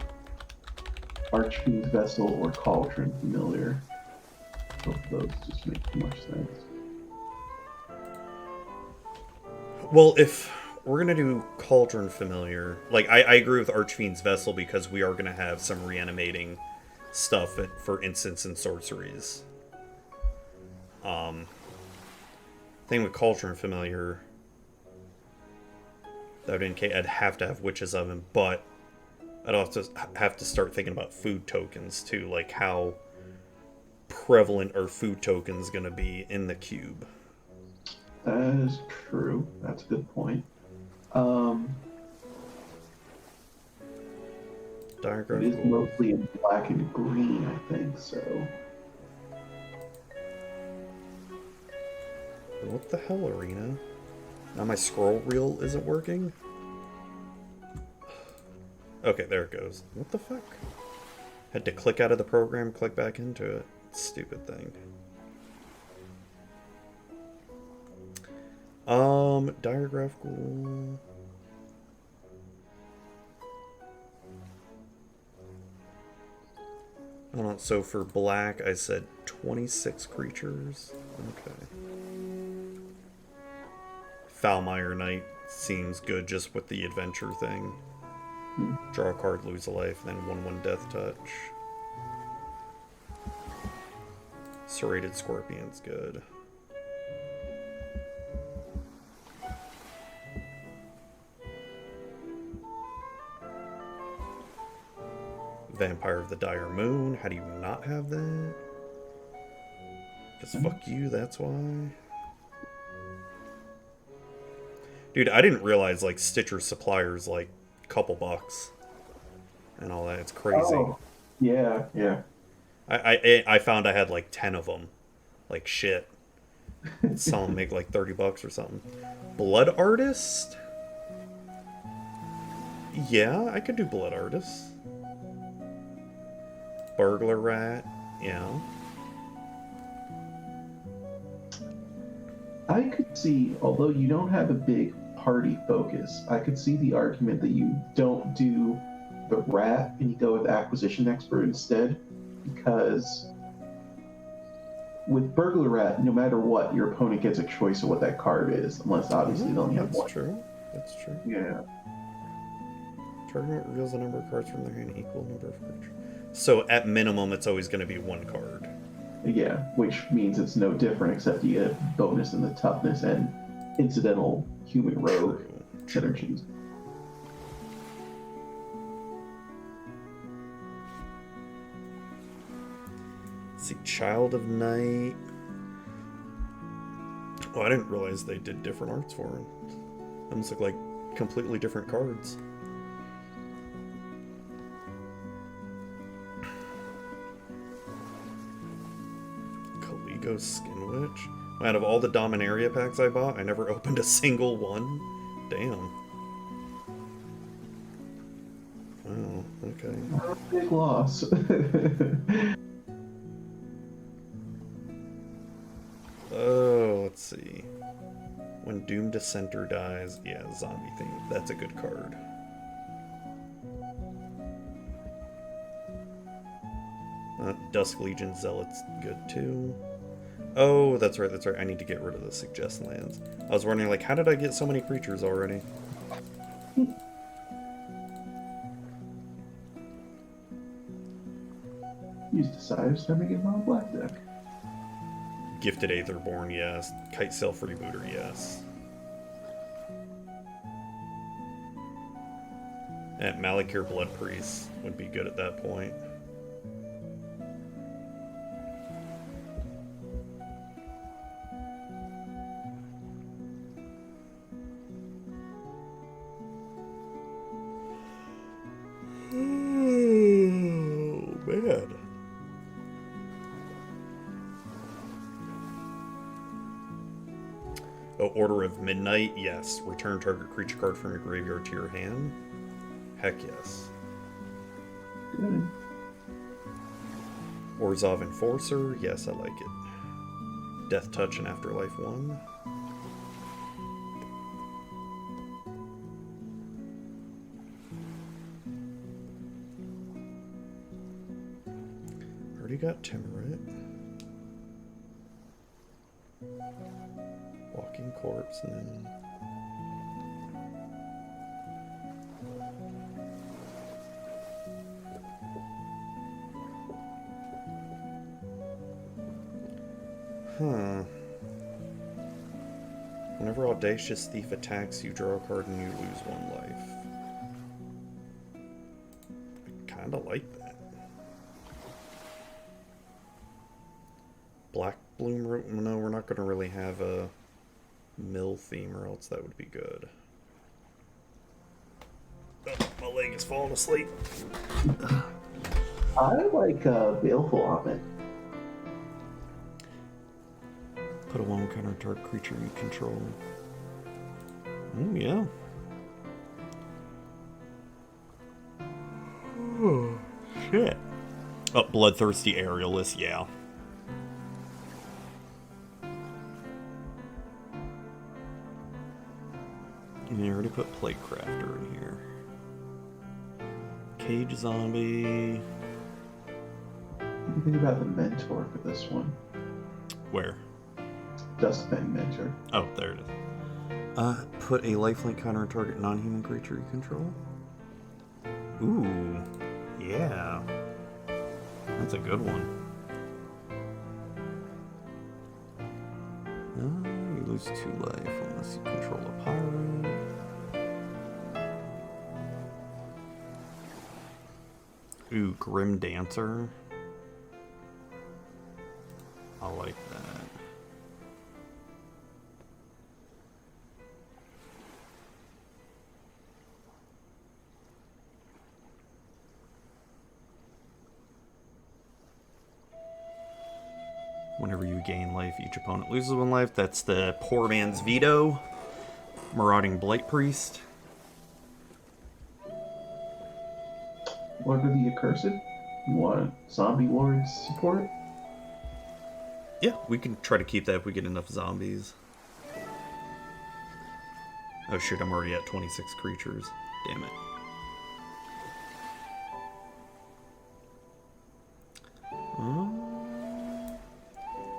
Archfiend's Vessel or Cauldron Familiar. Both of those just make too much sense. Well, if we're going to do Cauldron Familiar, like, I agree with Archfiend's Vessel because we are going to have some reanimating stuff for Incense and Sorceries. Thing with Cauldron Familiar, that would indicate I'd have to have Witch's Oven, but I'd also have to start thinking about food tokens too, like how prevalent are food tokens going to be in the cube. That is true. That's a good point. It is mostly in black and green, I think, so... What the hell, Arena? Now my scroll reel isn't working? Okay, there it goes. What the fuck? Had to click out of the program, click back into it. Stupid thing. Diagraphical... Hold on, so for black, I said 26 creatures. Okay. Foulmire Knight seems good just with the adventure thing. Draw a card, lose a life, then 1/1 Death Touch. Serrated Scorpion's good. Vampire of the Dire Moon. How do you not have that? Just fuck you, that's why. Dude, I didn't realize like Stitcher Supplier's like a couple bucks and all that. It's crazy. Oh, yeah, yeah. I found I had like 10 of them. Like shit. Saw them make like $30 or something. Blood Artist? Yeah, I could do Blood Artist. Burglar Rat, yeah. I could see, although you don't have a big party focus, I could see the argument that you don't do the rat and you go with Acquisition Expert instead, because with Burglar Rat, no matter what, your opponent gets a choice of what that card is, unless obviously they only have one. That's true. That's true. Yeah. Target reveals the number of cards from their hand equal number of creatures. So at minimum, it's always going to be one card. Yeah, which means it's no different except you get a bonus in the toughness and incidental human rogue True. synergies. Let's see, Child of Night. Oh, I didn't realize they did different arts for him. Almost look like completely different cards. Caligo Skin Witch. Out of all the Dominaria packs I bought, I never opened a single one. Damn. Oh, okay. Big loss. Oh, let's see. When Doom Dissenter dies, yeah, zombie thing. That's a good card. Dusk Legion Zealot's good too. Oh, that's right, that's right. I need to get rid of the Suggest lands. I was wondering, like, how did I get so many creatures already? You decided to start making my black deck. Gifted Aetherborn, yes. Kite Sail Freebooter, yes. And Malakir Blood Priest would be good at that point. Oh, man. Oh, Order of Midnight, yes. Return target creature card from your graveyard to your hand. Heck yes. Good. Orzhov Enforcer, yes, I like it. Death Touch and Afterlife 1. Already got Timurit. Walking Corpse, and then... Huh. Whenever Audacious Thief attacks, you draw a card and you lose 1 life. I kinda like that. Black Bloom Root? No, we're not gonna really have a mill theme, or else that would be good. Oh, my leg is falling asleep. I like Baleful Omen. Put a 1 counter target creature you control. Oh, yeah. Oh, shit. Oh, Bloodthirsty Aerialist, yeah. And you already put Plaguecrafter in here. Cage Zombie. What do you think about the mentor for this one? Where? Dustman Mentor. Oh, there it is. Put a lifelink counter on target non-human creature you control. Ooh, yeah. That's a good one. You lose 2 life unless you control a pirate. Ooh, Grim Dancer. I like that. Whenever you gain life, each opponent loses 1 life. That's the Poor Man's Veto. Marauding Blight Priest. Lord of the Accursed? You want Zombie Lord's support? Yeah, we can try to keep that if we get enough zombies. Oh shit, I'm already at 26 creatures. Damn it.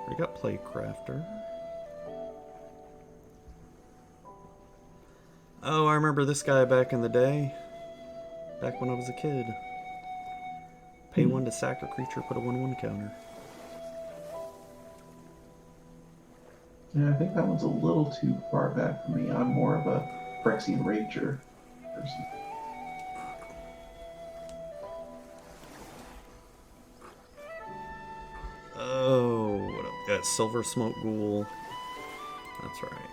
We got Plaguecrafter. Oh, I remember this guy back in the day. Back when I was a kid. Pay 1 to sack a creature, put a 1/1 counter. Yeah, I think that one's a little too far back for me. I'm more of a Phyrexian Ranger person. Oh, what else? Got Silver Smoke Ghoul. That's right.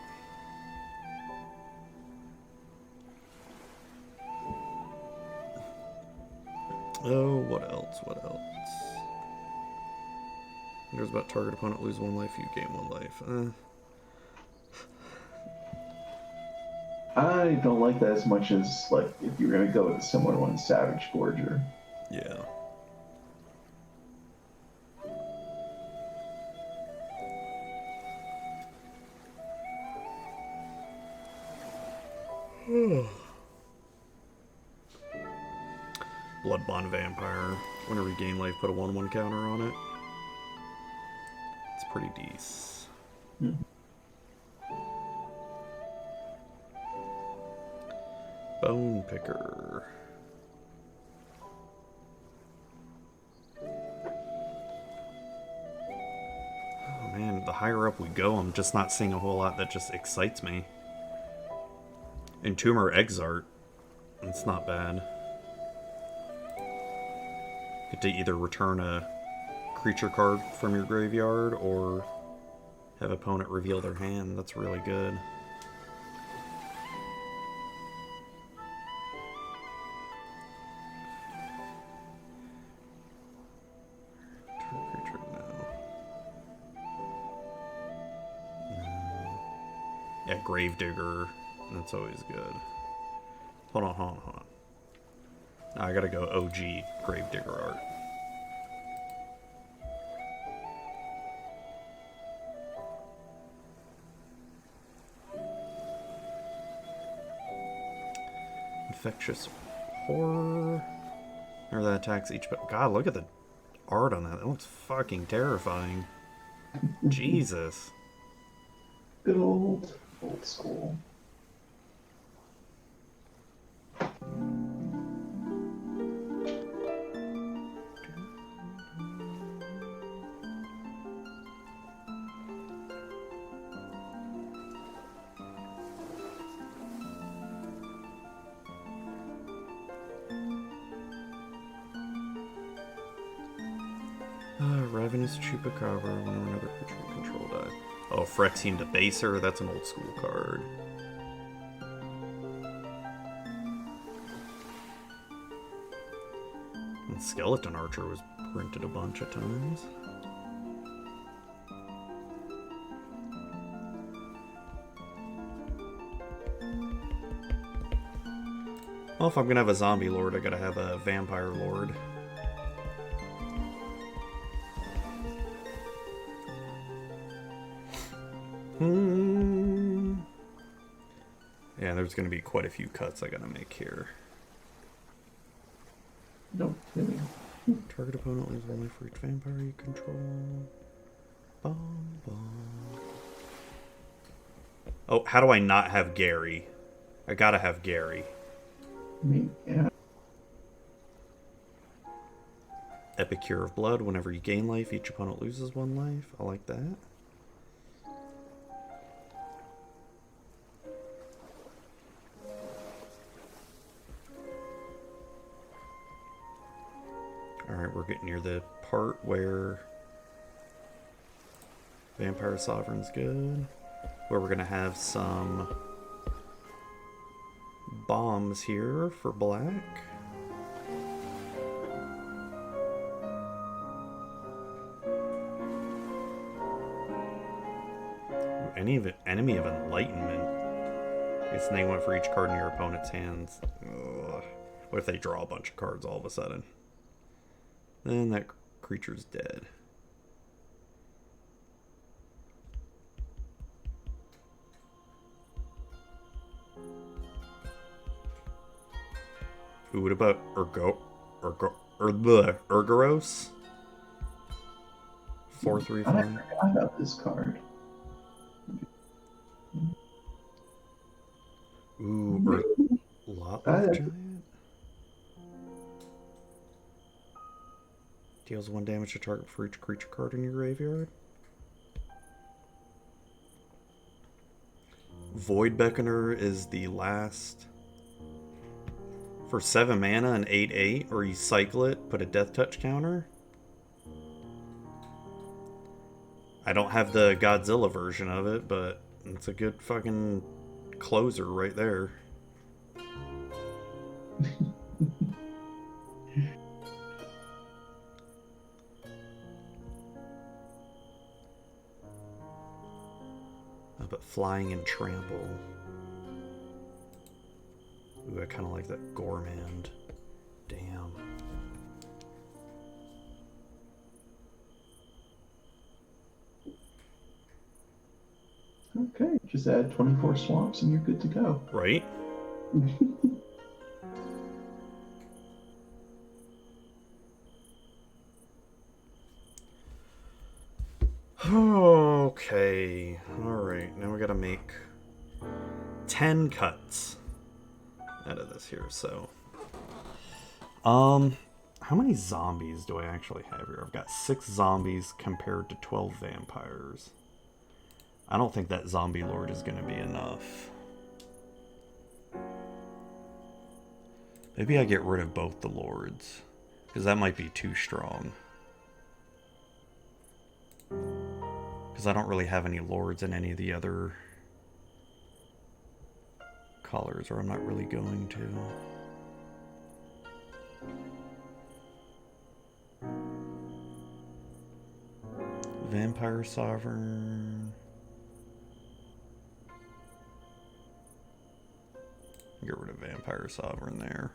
Oh, what else? What else? There's about target opponent lose 1 life, you gain 1 life. I don't like that as much as like if you're gonna go with a similar one, Savage Forger. Yeah. Bloodbond Vampire. Whenever you gain life, put a 1/1 counter on it. It's pretty decent. Hmm. Bone Picker. Oh man, the higher up we go, I'm just not seeing a whole lot that just excites me. Entomber Exart. It's not bad. Get to either return a creature card from your graveyard or have opponent reveal their hand. That's really good. Creature, no. Yeah, Gravedigger. That's always good. Hold on. I gotta go OG Gravedigger art. Infectious Horror. Or that attacks each. God, look at the art on that. That looks fucking terrifying. Jesus. Good old school. Ravenous Chupacabra. Whenever another creature you control dies. Oh, Phyrexian Debaser. That's an old school card. And Skeleton Archer was printed a bunch of times. Well, if I'm gonna have a zombie lord, I gotta have a vampire lord. Yeah, there's gonna be quite a few cuts I gotta make here. No kidding. Target opponent loses 1 life for each vampire you control. Bomb. Oh, how do I not have Gary? I gotta have Gary. I mean, yeah. Epicure of Blood. Whenever you gain life, each opponent loses 1 life. I like that. Alright, we're getting near the part where Vampire Sovereign's good. Where we're going to have some bombs here for black. Enemy of Enlightenment. It's -1 for each card in your opponent's hands. Ugh. What if they draw a bunch of cards all of a sudden? Then that creature's dead. Ooh, what about Urgoros? 4/3 I flying. forgot about this card. Ooh, Lotloth Giant? Deals 1 damage to target for each creature card in your graveyard. Void Beckoner is the last. For 7 mana and 8/8, or you cycle it, put a death touch counter. I don't have the Godzilla version of it, but it's a good fucking closer right there. But flying and trample. Ooh, I kind of like that Gourmand. Damn. Okay, just add 24 swamps and you're good to go. Right? Okay. Alright, now we gotta make 10 cuts out of this here, so. How many zombies do I actually have here? I've got 6 zombies compared to 12 vampires. I don't think that zombie lord is gonna be enough. Maybe I get rid of both the lords, because that might be too strong. Because I don't really have any lords in any of the other colors, or I'm not really going to. Vampire Sovereign. Get rid of Vampire Sovereign there.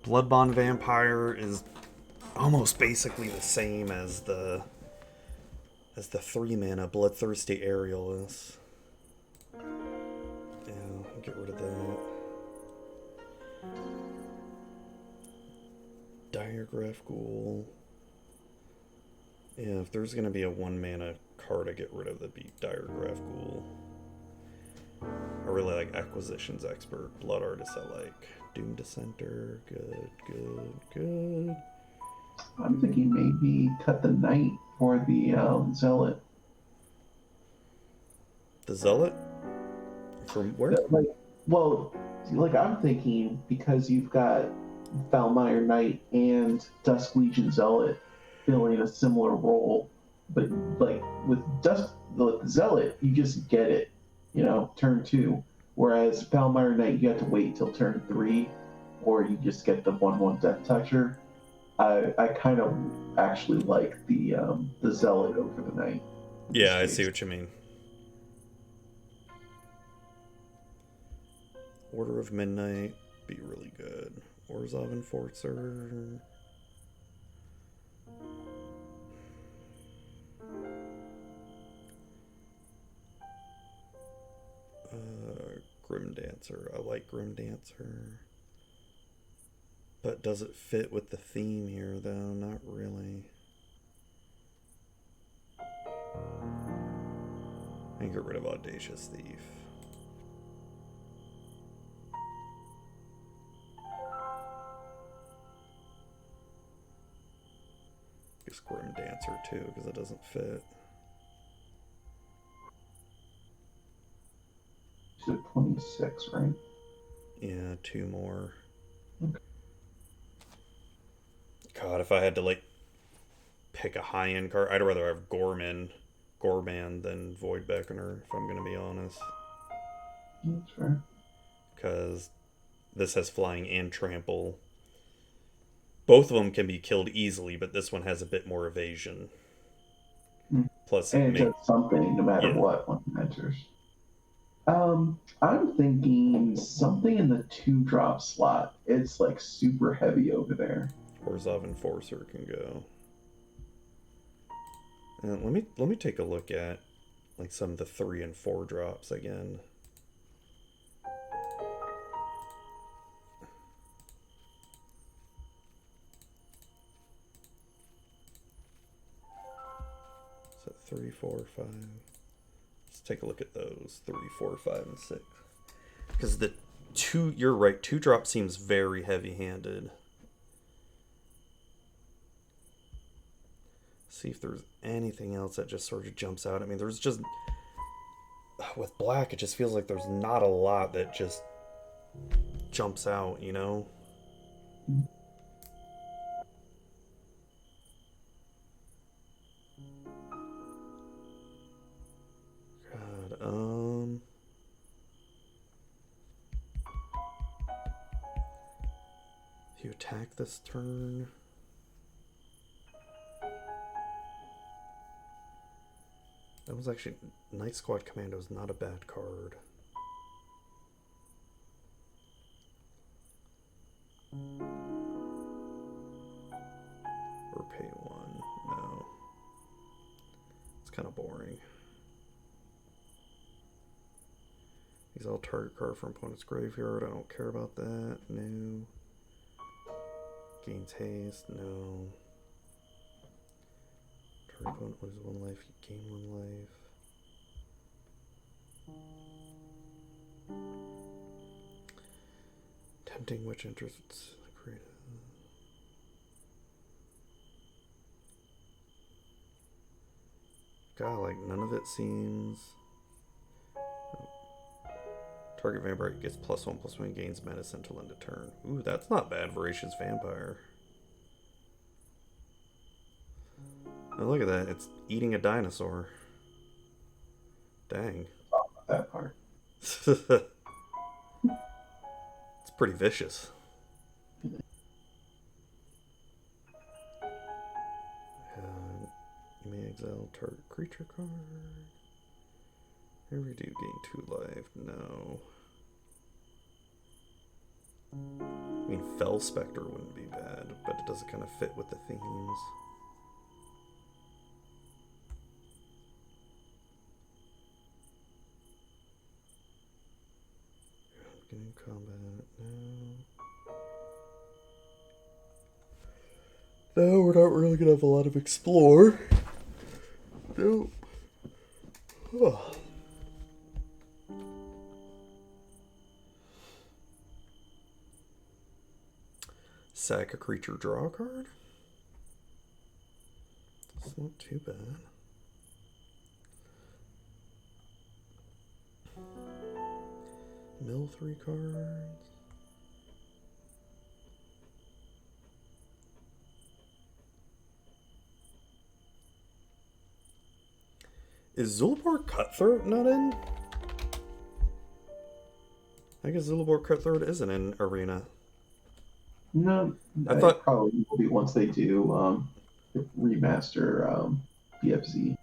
Bloodbond Vampire is almost basically the same as the 3 mana Bloodthirsty Aerialist. Yeah, get rid of that. Diregraph Ghoul. Yeah, if there's gonna be a 1 mana card I get rid of, that'd be Diregraph Ghoul. I really like Acquisitions Expert. Blood Artist I like. Doom Dissenter. Good, good, good. I'm thinking maybe cut the knight for the zealot. The Zealot? From where? Like I'm thinking because you've got Valmire Knight and Dusk Legion Zealot filling a similar role, but like with the Zealot, you just get it, turn 2. Whereas Valmire Knight, you have to wait till turn 3, or you just get the 1/1 Death Toucher. I kind of actually like the Zealot over the Knight. Yeah, I see what you mean. Order of Midnight, be really good. Orzhov Enforcer. Grim Dancer. I like Grim Dancer. But does it fit with the theme here, though? Not really. I can get rid of Audacious Thief. Guess Grim Dancer, too, because it doesn't fit. So 26, right? Yeah, 2 more. Okay. God, if I had to, pick a high-end card, I'd rather have Gorman than Void Beckoner, if I'm going to be honest. That's fair. Because this has flying and trample. Both of them can be killed easily, but this one has a bit more evasion. Plus, and it does something no matter what when it enters. I'm thinking something in the 2-drop slot. It's super heavy over there. Orzhov Enforcer can go. And let me take a look at some of the 3 and 4 drops again. So 3, 4, 5. Let's take a look at those 3, 4, 5, and 6. Because the 2, you're right, 2-drop seems very heavy-handed. See if there's anything else that just sort of jumps out at me. There's just... With black, it just feels like there's not a lot that just jumps out, you know? God, if you attack this turn... That was actually... Night Squad Commando is not a bad card. Or pay one. No. It's kind of boring. Exile target card from opponent's graveyard. I don't care about that. No. Gains haste. No. Target opponent loses 1 life. You gain 1 life. Tempting Witch enters its creative. God, like none of it seems. Target vampire gets +1/+1, gains medicine till end of turn. Ooh, that's not bad. Voracious Vampire. Oh, look at that. It's eating a dinosaur. Dang. That part. It's pretty vicious. You may exile target creature card. Every do gain 2 life. No. I mean, Fell Spectre wouldn't be bad, but it doesn't kind of fit with the themes. Beginning combat. No, we're not really gonna have a lot of explore. Nope. Oh. Sack a creature, draw a card? It's not too bad. Mill 3 cards. Is Zulaport Cutthroat not in? I guess Zulaport Cutthroat isn't in Arena. No, I thought probably will be once they do remaster BFZ.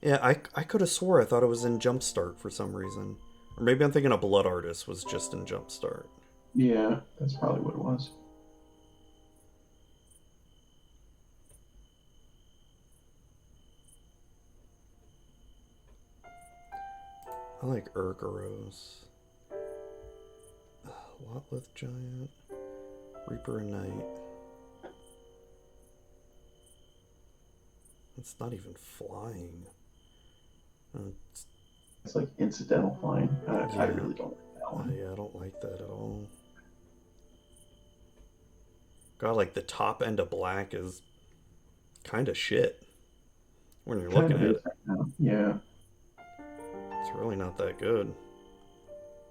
Yeah, I could have swore I thought it was in Jumpstart for some reason. Or maybe I'm thinking a Blood Artist was just in Jumpstart. Yeah, that's probably what it was. I like Urgaros. Watlith Giant. Reaper and Knight. It's not even flying. It's like incidental flying. I really don't like that one. Yeah, I don't like that at all. God, like the top end of black is kind of shit when you're looking at it. Yeah. It's really not that good.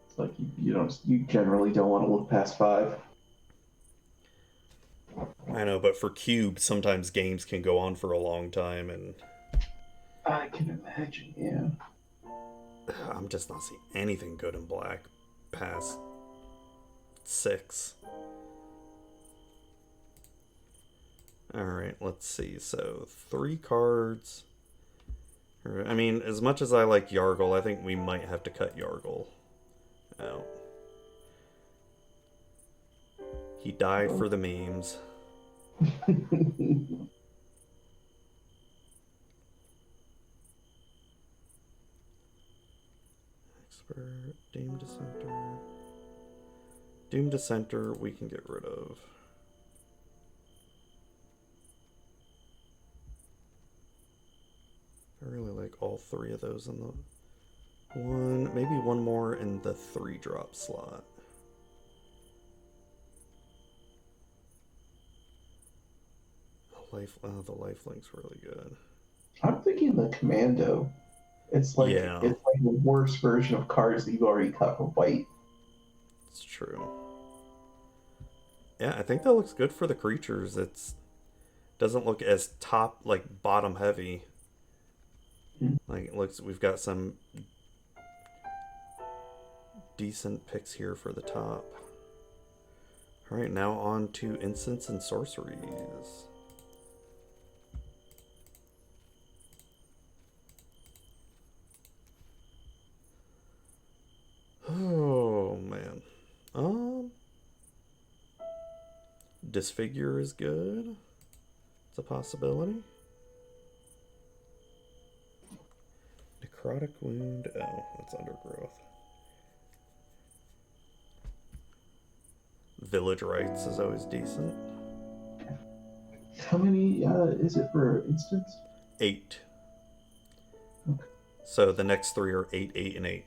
It's like you generally don't want to look past 5. I know, but for cube, sometimes games can go on for a long time, and I can imagine. Yeah. I'm just not seeing anything good in black past 6. Alright, let's see. So, 3 cards. I mean, as much as I like Yargle, I think we might have to cut Yargle out. He died for the memes. Expert, Doom Dissenter. Doom Dissenter we can get rid of. I really like all 3 of those in the one, maybe one more in the 3-drop slot. Oh, The lifelink's really good. I'm thinking the commando. Yeah, it's like the worst version of cards that you've already cut for white. it's true. Yeah, I think that looks good for the creatures. It's doesn't look as top like bottom heavy. Hmm. Like it looks, we've got some decent picks here for the top. All right, now on to Incense and Sorceries. Oh man. Um Disfigure is good. It's a possibility. Necrotic Wound. Oh, that's Undergrowth. Village Rites is always decent. How many is it for instance? 8. Okay. So the next 3 are 8, 8, and 8.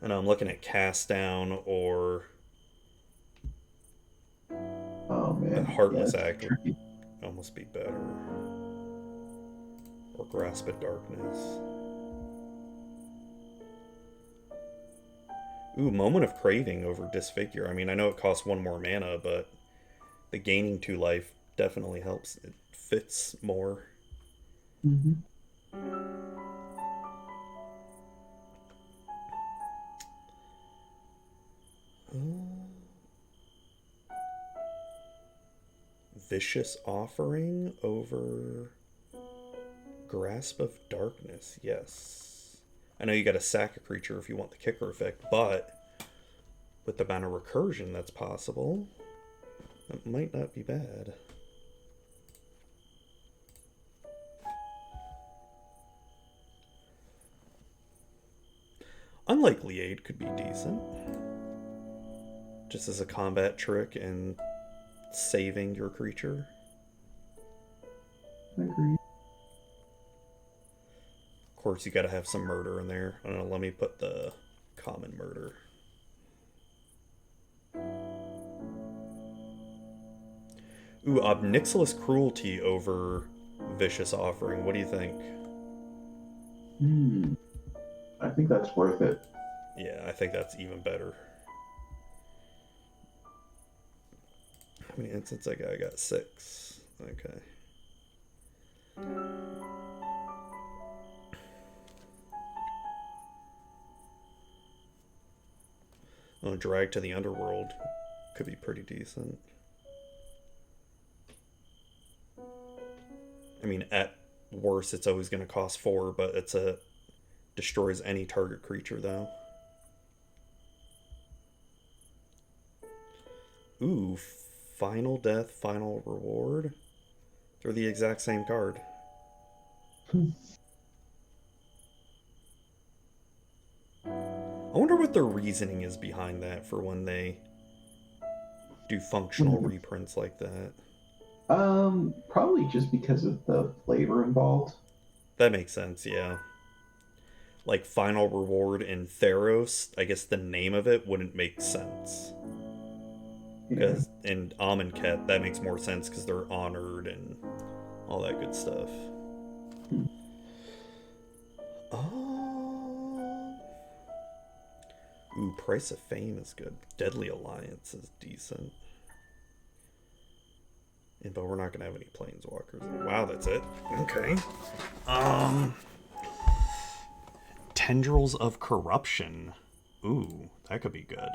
And I'm looking at Cast Down or Oh a man, yeah, Heartless it's Act would tricky. almost be better. Or Grasp at Darkness. Ooh, Moment of Craving over Disfigure. I mean, I know it costs 1 more mana, but the gaining 2 life definitely helps. It fits more. Hmm. Vicious Offering over Grasp of Darkness. Yes. I know you got to sack a creature if you want the kicker effect, but with the amount of recursion that's possible, it might not be bad. Unlikely Aid could be decent. Just as a combat trick and saving your creature. I agree. Of course, you gotta have some murder in there. I don't know, let me put the common murder. Ooh, Obnixilis Cruelty over Vicious Offering. What do you think? Hmm. I think that's worth it. Yeah, I think that's even better. How many instants I got? I got 6. Okay. Oh, Drag to the Underworld could be pretty decent. I mean, at worst, it's always going to cost 4, but it's a destroys any target creature though. Ooh, Final Death, Final Reward. They're the exact same card. I wonder what their reasoning is behind that for when they do functional reprints like that. Probably just because of the flavor involved. That makes sense, yeah. Like Final Reward in Theros, I guess the name of it wouldn't make sense. Yeah. Because in Amonkhet, that makes more sense because they're honored and all that good stuff. Um, Ooh, Price of Fame is good. Deadly Alliance is decent. But we're not gonna have any planeswalkers. Wow, that's it. Okay. Um, Tendrils of Corruption. Ooh, that could be good.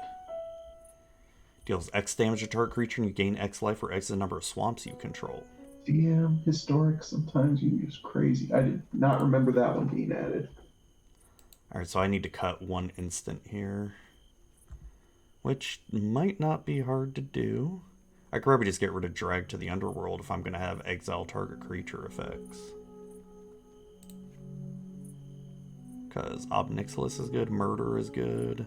Deals X damage to target creature and you gain X life or X the number of swamps you control. DM historic. Sometimes you use crazy. I did not remember that one being added. Alright, so I need to cut 1 instant here. Which might not be hard to do. I could probably just get rid of Drag to the Underworld if I'm going to have exile target creature effects. Because Obnixilis is good, Murder is good.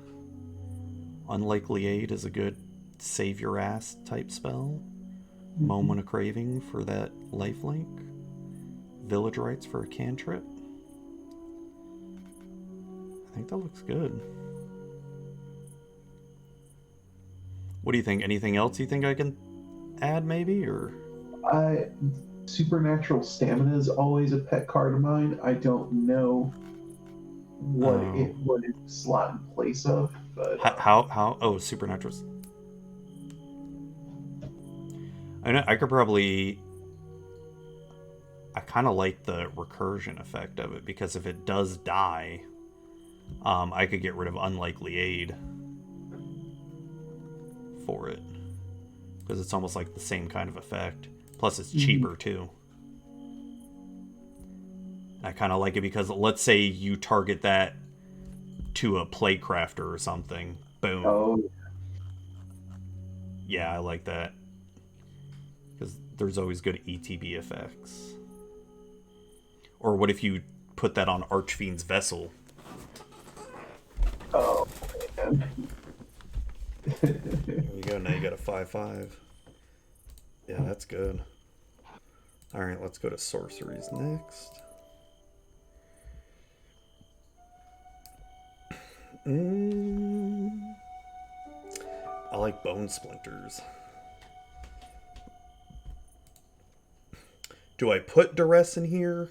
Unlikely Aid is a good save your ass type spell. Moment of Craving for that lifelink. Village Rites for a cantrip. I think that looks good. What do you think? Anything else you think I can add, maybe, or I Supernatural Stamina is always a pet card of mine. I don't know oh, what it slot in place of, but how? Oh, supernatural. I know I could probably. I kind of like the recursion effect of it because if it does die, I could get rid of unlikely aid for it because it's almost like the same kind of effect. Plus, it's mhm. cheaper too. I kind of like it because let's say you target that to a playcrafter or something. Boom. Oh, Yeah, I like that because there's always good ETB effects. Or what if you put that on Archfiend's Vessel? oh man. There you go. Now you got a 5/5. Yeah, that's good. All right, let's go to sorceries next. Mm, I like bone splinters. Do I put duress in here?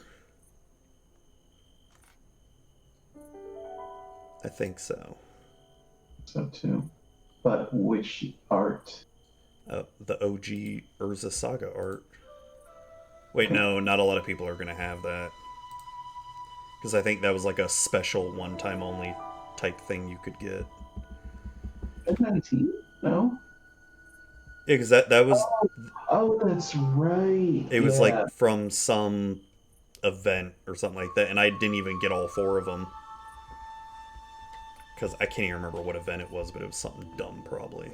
I think so. So too. But which art? The OG Urza Saga art. Wait, Okay. no, not a lot of people are going to have that. Because I think that was like a special one time only type thing you could get. N19? No? Yeah, because that was. Oh, that's right. It was Yeah. like from some event or something like that, and I didn't even get all four of them. Because I can't even remember what event it was, but it was something dumb probably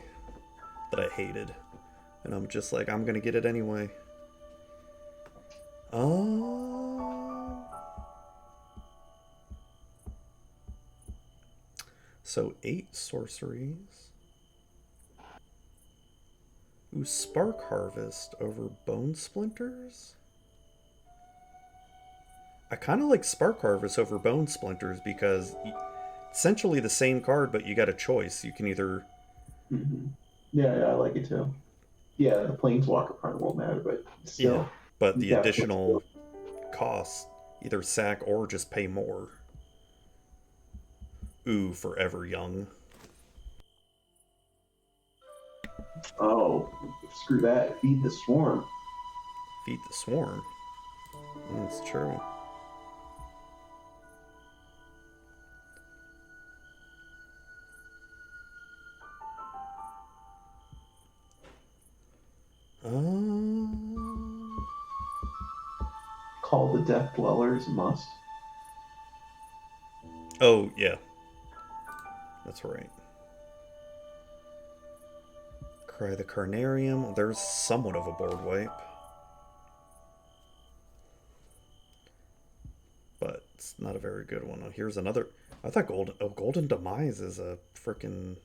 that I hated. And I'm just like, I'm going to get it anyway. Oh. So 8 sorceries. Ooh, Spark Harvest over Bone Splinters? I kind of like Spark Harvest over Bone Splinters because essentially the same card, but you got a choice. You can either. Hmm. Yeah, yeah, I like it too. Yeah, the planeswalker part won't matter, but Yeah. still, But you the got plus four. additional cost, either sack or just pay more. Ooh, Forever Young. Oh, screw that. Feed the swarm. Feed the Swarm. That's true. Um. Call the Death Dwellers must. Oh, yeah. That's right. Cry the Carnarium. There's somewhat of a board wipe. But it's not a very good one. Oh, here's another. I thought Golden Demise is a freaking.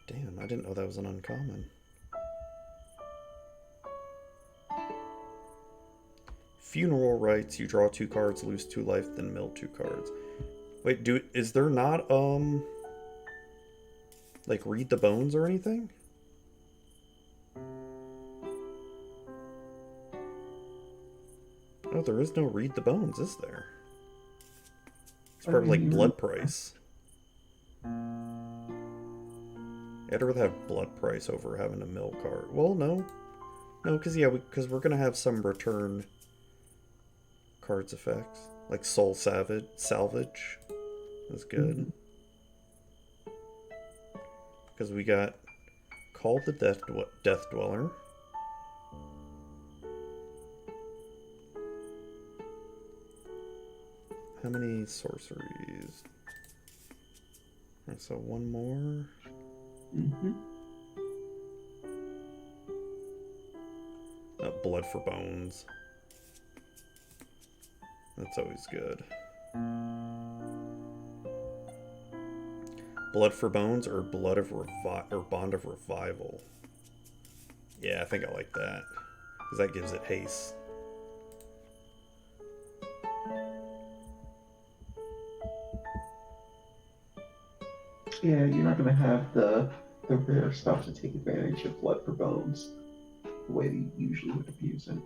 Damn, I didn't know that was an uncommon. Funeral Rites. You draw 2 cards, lose 2 life, then mill 2 cards. Wait, is there not like Read the Bones or anything? Oh, there is no Read the Bones, is there? It's I probably like mean, Blood Price. I'd rather have Blood Price over having a mill card. Well, no. No, because, yeah, because we're going to have some return cards effects. Like Soul Salvage. That's good. mhm. Because we got Call the Death Dweller. How many sorceries? Alright, so one more. Mhm. Blood for Bones. That's always good. Blood for Bones or or Bond of Revival. Yeah, I think I like that because that gives it haste. Yeah, you're not gonna have the the rare stuff to take advantage of blood for bones the way you usually would abuse it.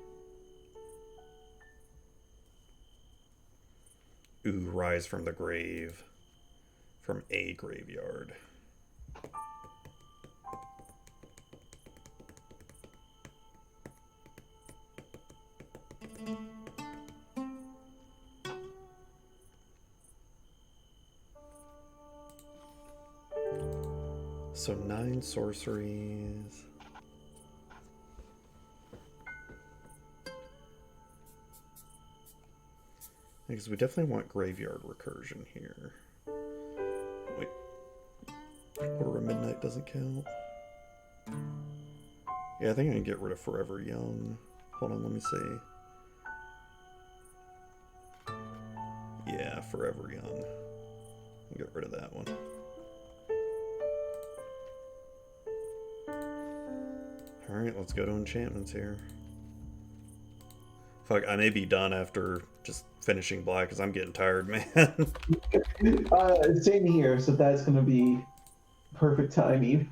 Ooh, rise from the grave. From a graveyard. So 9 sorceries. Because we definitely want graveyard recursion here. Wait. Quarter of Midnight doesn't count. Yeah, I think I can get rid of Forever Young. Hold on, let me see. Yeah, Forever Young. I'll get rid of that one. Alright, let's go to enchantments here. Fuck, I may be done after just finishing black because I'm getting tired, man. Same here, so that's going to be perfect timing.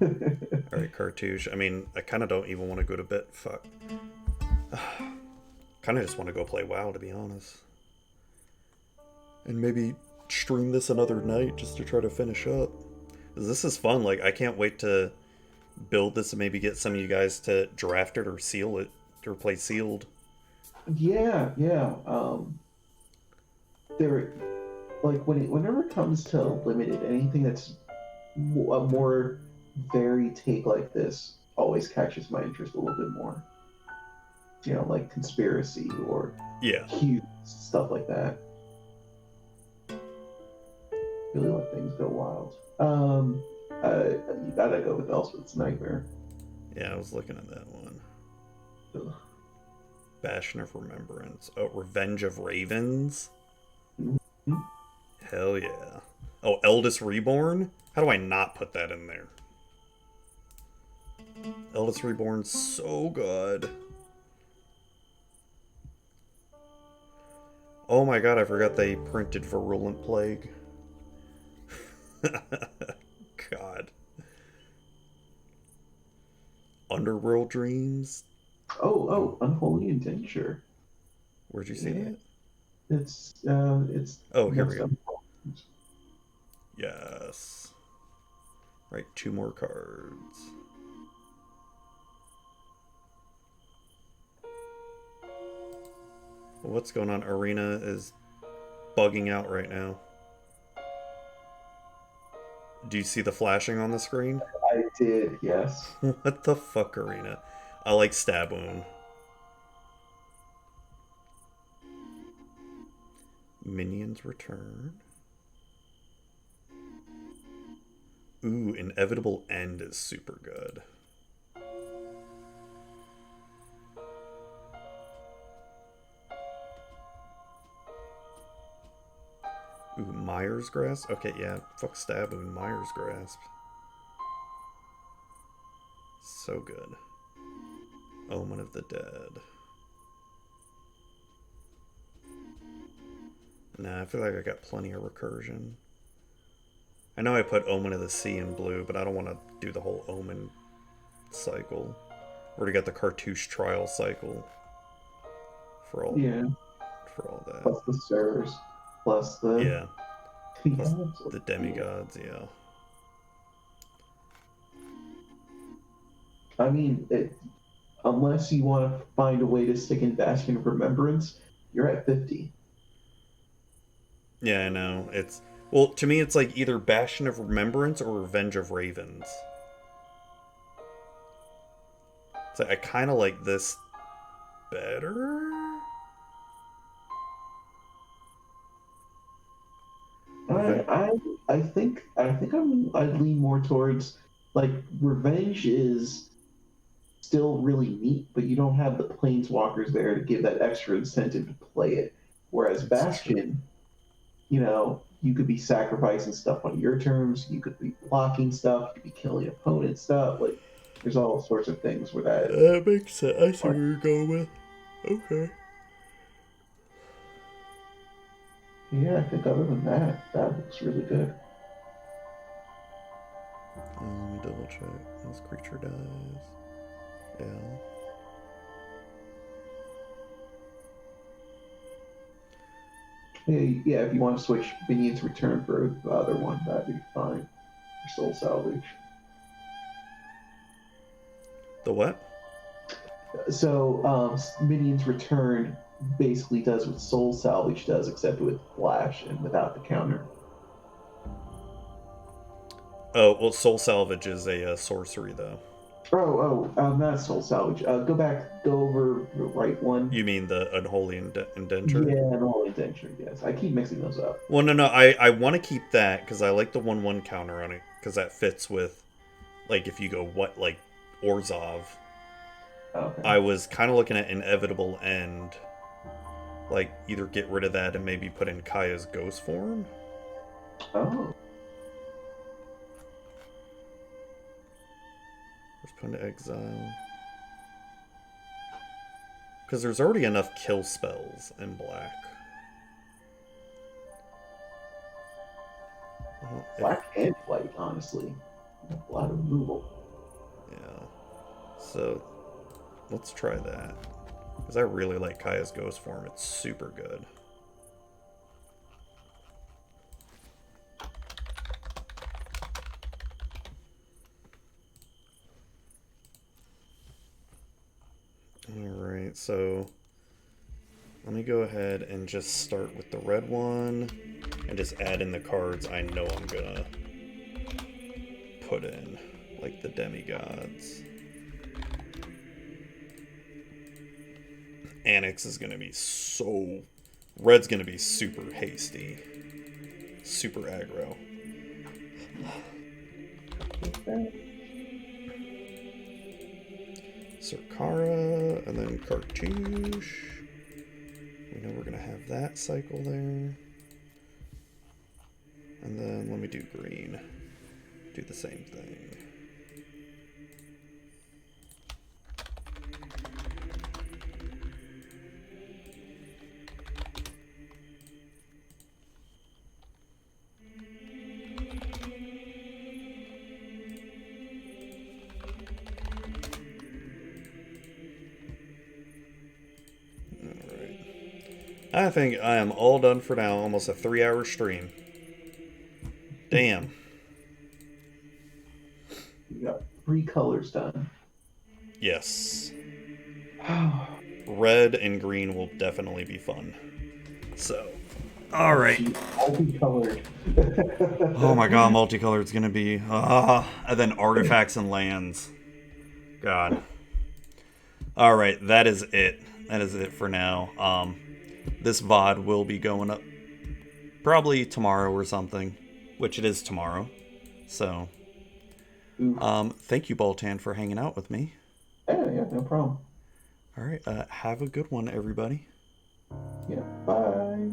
Alright, cartouche. I mean, I kind of don't even want to go to bed. Fuck. Kind of just want to go play WoW, to be honest. And maybe stream this another night just to try to finish up. This is fun. Like, I can't wait to build this and maybe get some of you guys to draft it or seal it or play sealed. Yeah. There, like whenever it comes to limited, anything that's a more varied take like this always catches my interest a little bit more. You know, like conspiracy or cubes, stuff like that. Really let things go wild. You gotta go with Elspeth's Nightmare. Yeah, I was looking at that one. Ugh. Bastion of Remembrance. Oh, Revenge of Ravens? Mm-hmm. Hell yeah. Oh, Eldest Reborn? How do I not put that in there? Eldest Reborn's so good. Oh my god, I forgot they printed Virulent Plague. God. Underworld Dreams? Oh, Unholy Indenture. Where'd you see that? It's Oh, here we go. up. Yes. Right, 2 more cards. What's going on? Arena is bugging out right now. Do you see the flashing on the screen? I did, yes. What the fuck, Arena? I like Stab Wound. Minions return. Ooh, Inevitable End is super good. Ooh, Myers Grasp? Okay, yeah, fuck Stab Wound, Myers Grasp. So good. Omen of the Dead. Nah, I feel like I got plenty of recursion. I know I put Omen of the Sea in blue, but I don't want to do the whole Omen cycle. Already got the Cartouche Trial cycle for all that. Plus the Sorcerers, plus the plus the demigods. Yeah. I mean, unless you want to find a way to stick in Bastion of Remembrance, you're at 50. Yeah, I know. Well, to me, it's like either Bastion of Remembrance or Revenge of Ravens. So I kind of like this better. I think I'd lean more towards like Revenge is still really neat, but you don't have the planeswalkers there to give that extra incentive to play it. Whereas Bastion, you know, you could be sacrificing stuff on your terms, you could be blocking stuff, you could be killing opponent stuff. Like, there's all sorts of things where that makes sense. I see where you're going with. Okay. Yeah, I think other than that, that looks really good. Let me double check. This creature dies. Yeah. Hey, yeah, if you want to switch Minion's Return for the other one, that'd be fine. For Soul Salvage. The what? So, Minion's Return basically does what Soul Salvage does, except with Flash and without the counter. Oh, well, Soul Salvage is a sorcery, though. Not Soul Salvage. Go over the right one. You mean the Unholy Indenture? Yeah, and All Adventure, yes. I keep mixing those up. Well, no, I want to keep that because I like the 1/1 counter on it because that fits with, like, if you go like Orzhov. Okay. I was kind of looking at Inevitable End, like either get rid of that and maybe put in Kaya's ghost form. Oh. Let's put into exile. Because there's already enough kill spells in black. Black and white, honestly. A lot of removal. Yeah. So, let's try that. Because I really like Kaya's ghost form. It's super good. Alright, so let me go ahead and just start with the red one and just add in the cards I know I'm gonna put in, like the demigods. Annex is gonna be so... Red's gonna be super hasty. Super aggro. Sarkara, and then Cartouche. We know we're going to have that cycle there. And then let me do green. Do the same thing. I think I am all done for now. Almost a 3-hour stream. Damn. You got 3 colors done. Yes. Red and green will definitely be fun. So, all right. Multicolored. Oh my god, multicolored is gonna be. And then artifacts and lands. God. All right, that is it. That is it for now. This VOD will be going up probably tomorrow or something, which it is tomorrow. So, thank you, Baltan, for hanging out with me. Yeah, no problem. All right, have a good one, everybody. Yeah, bye.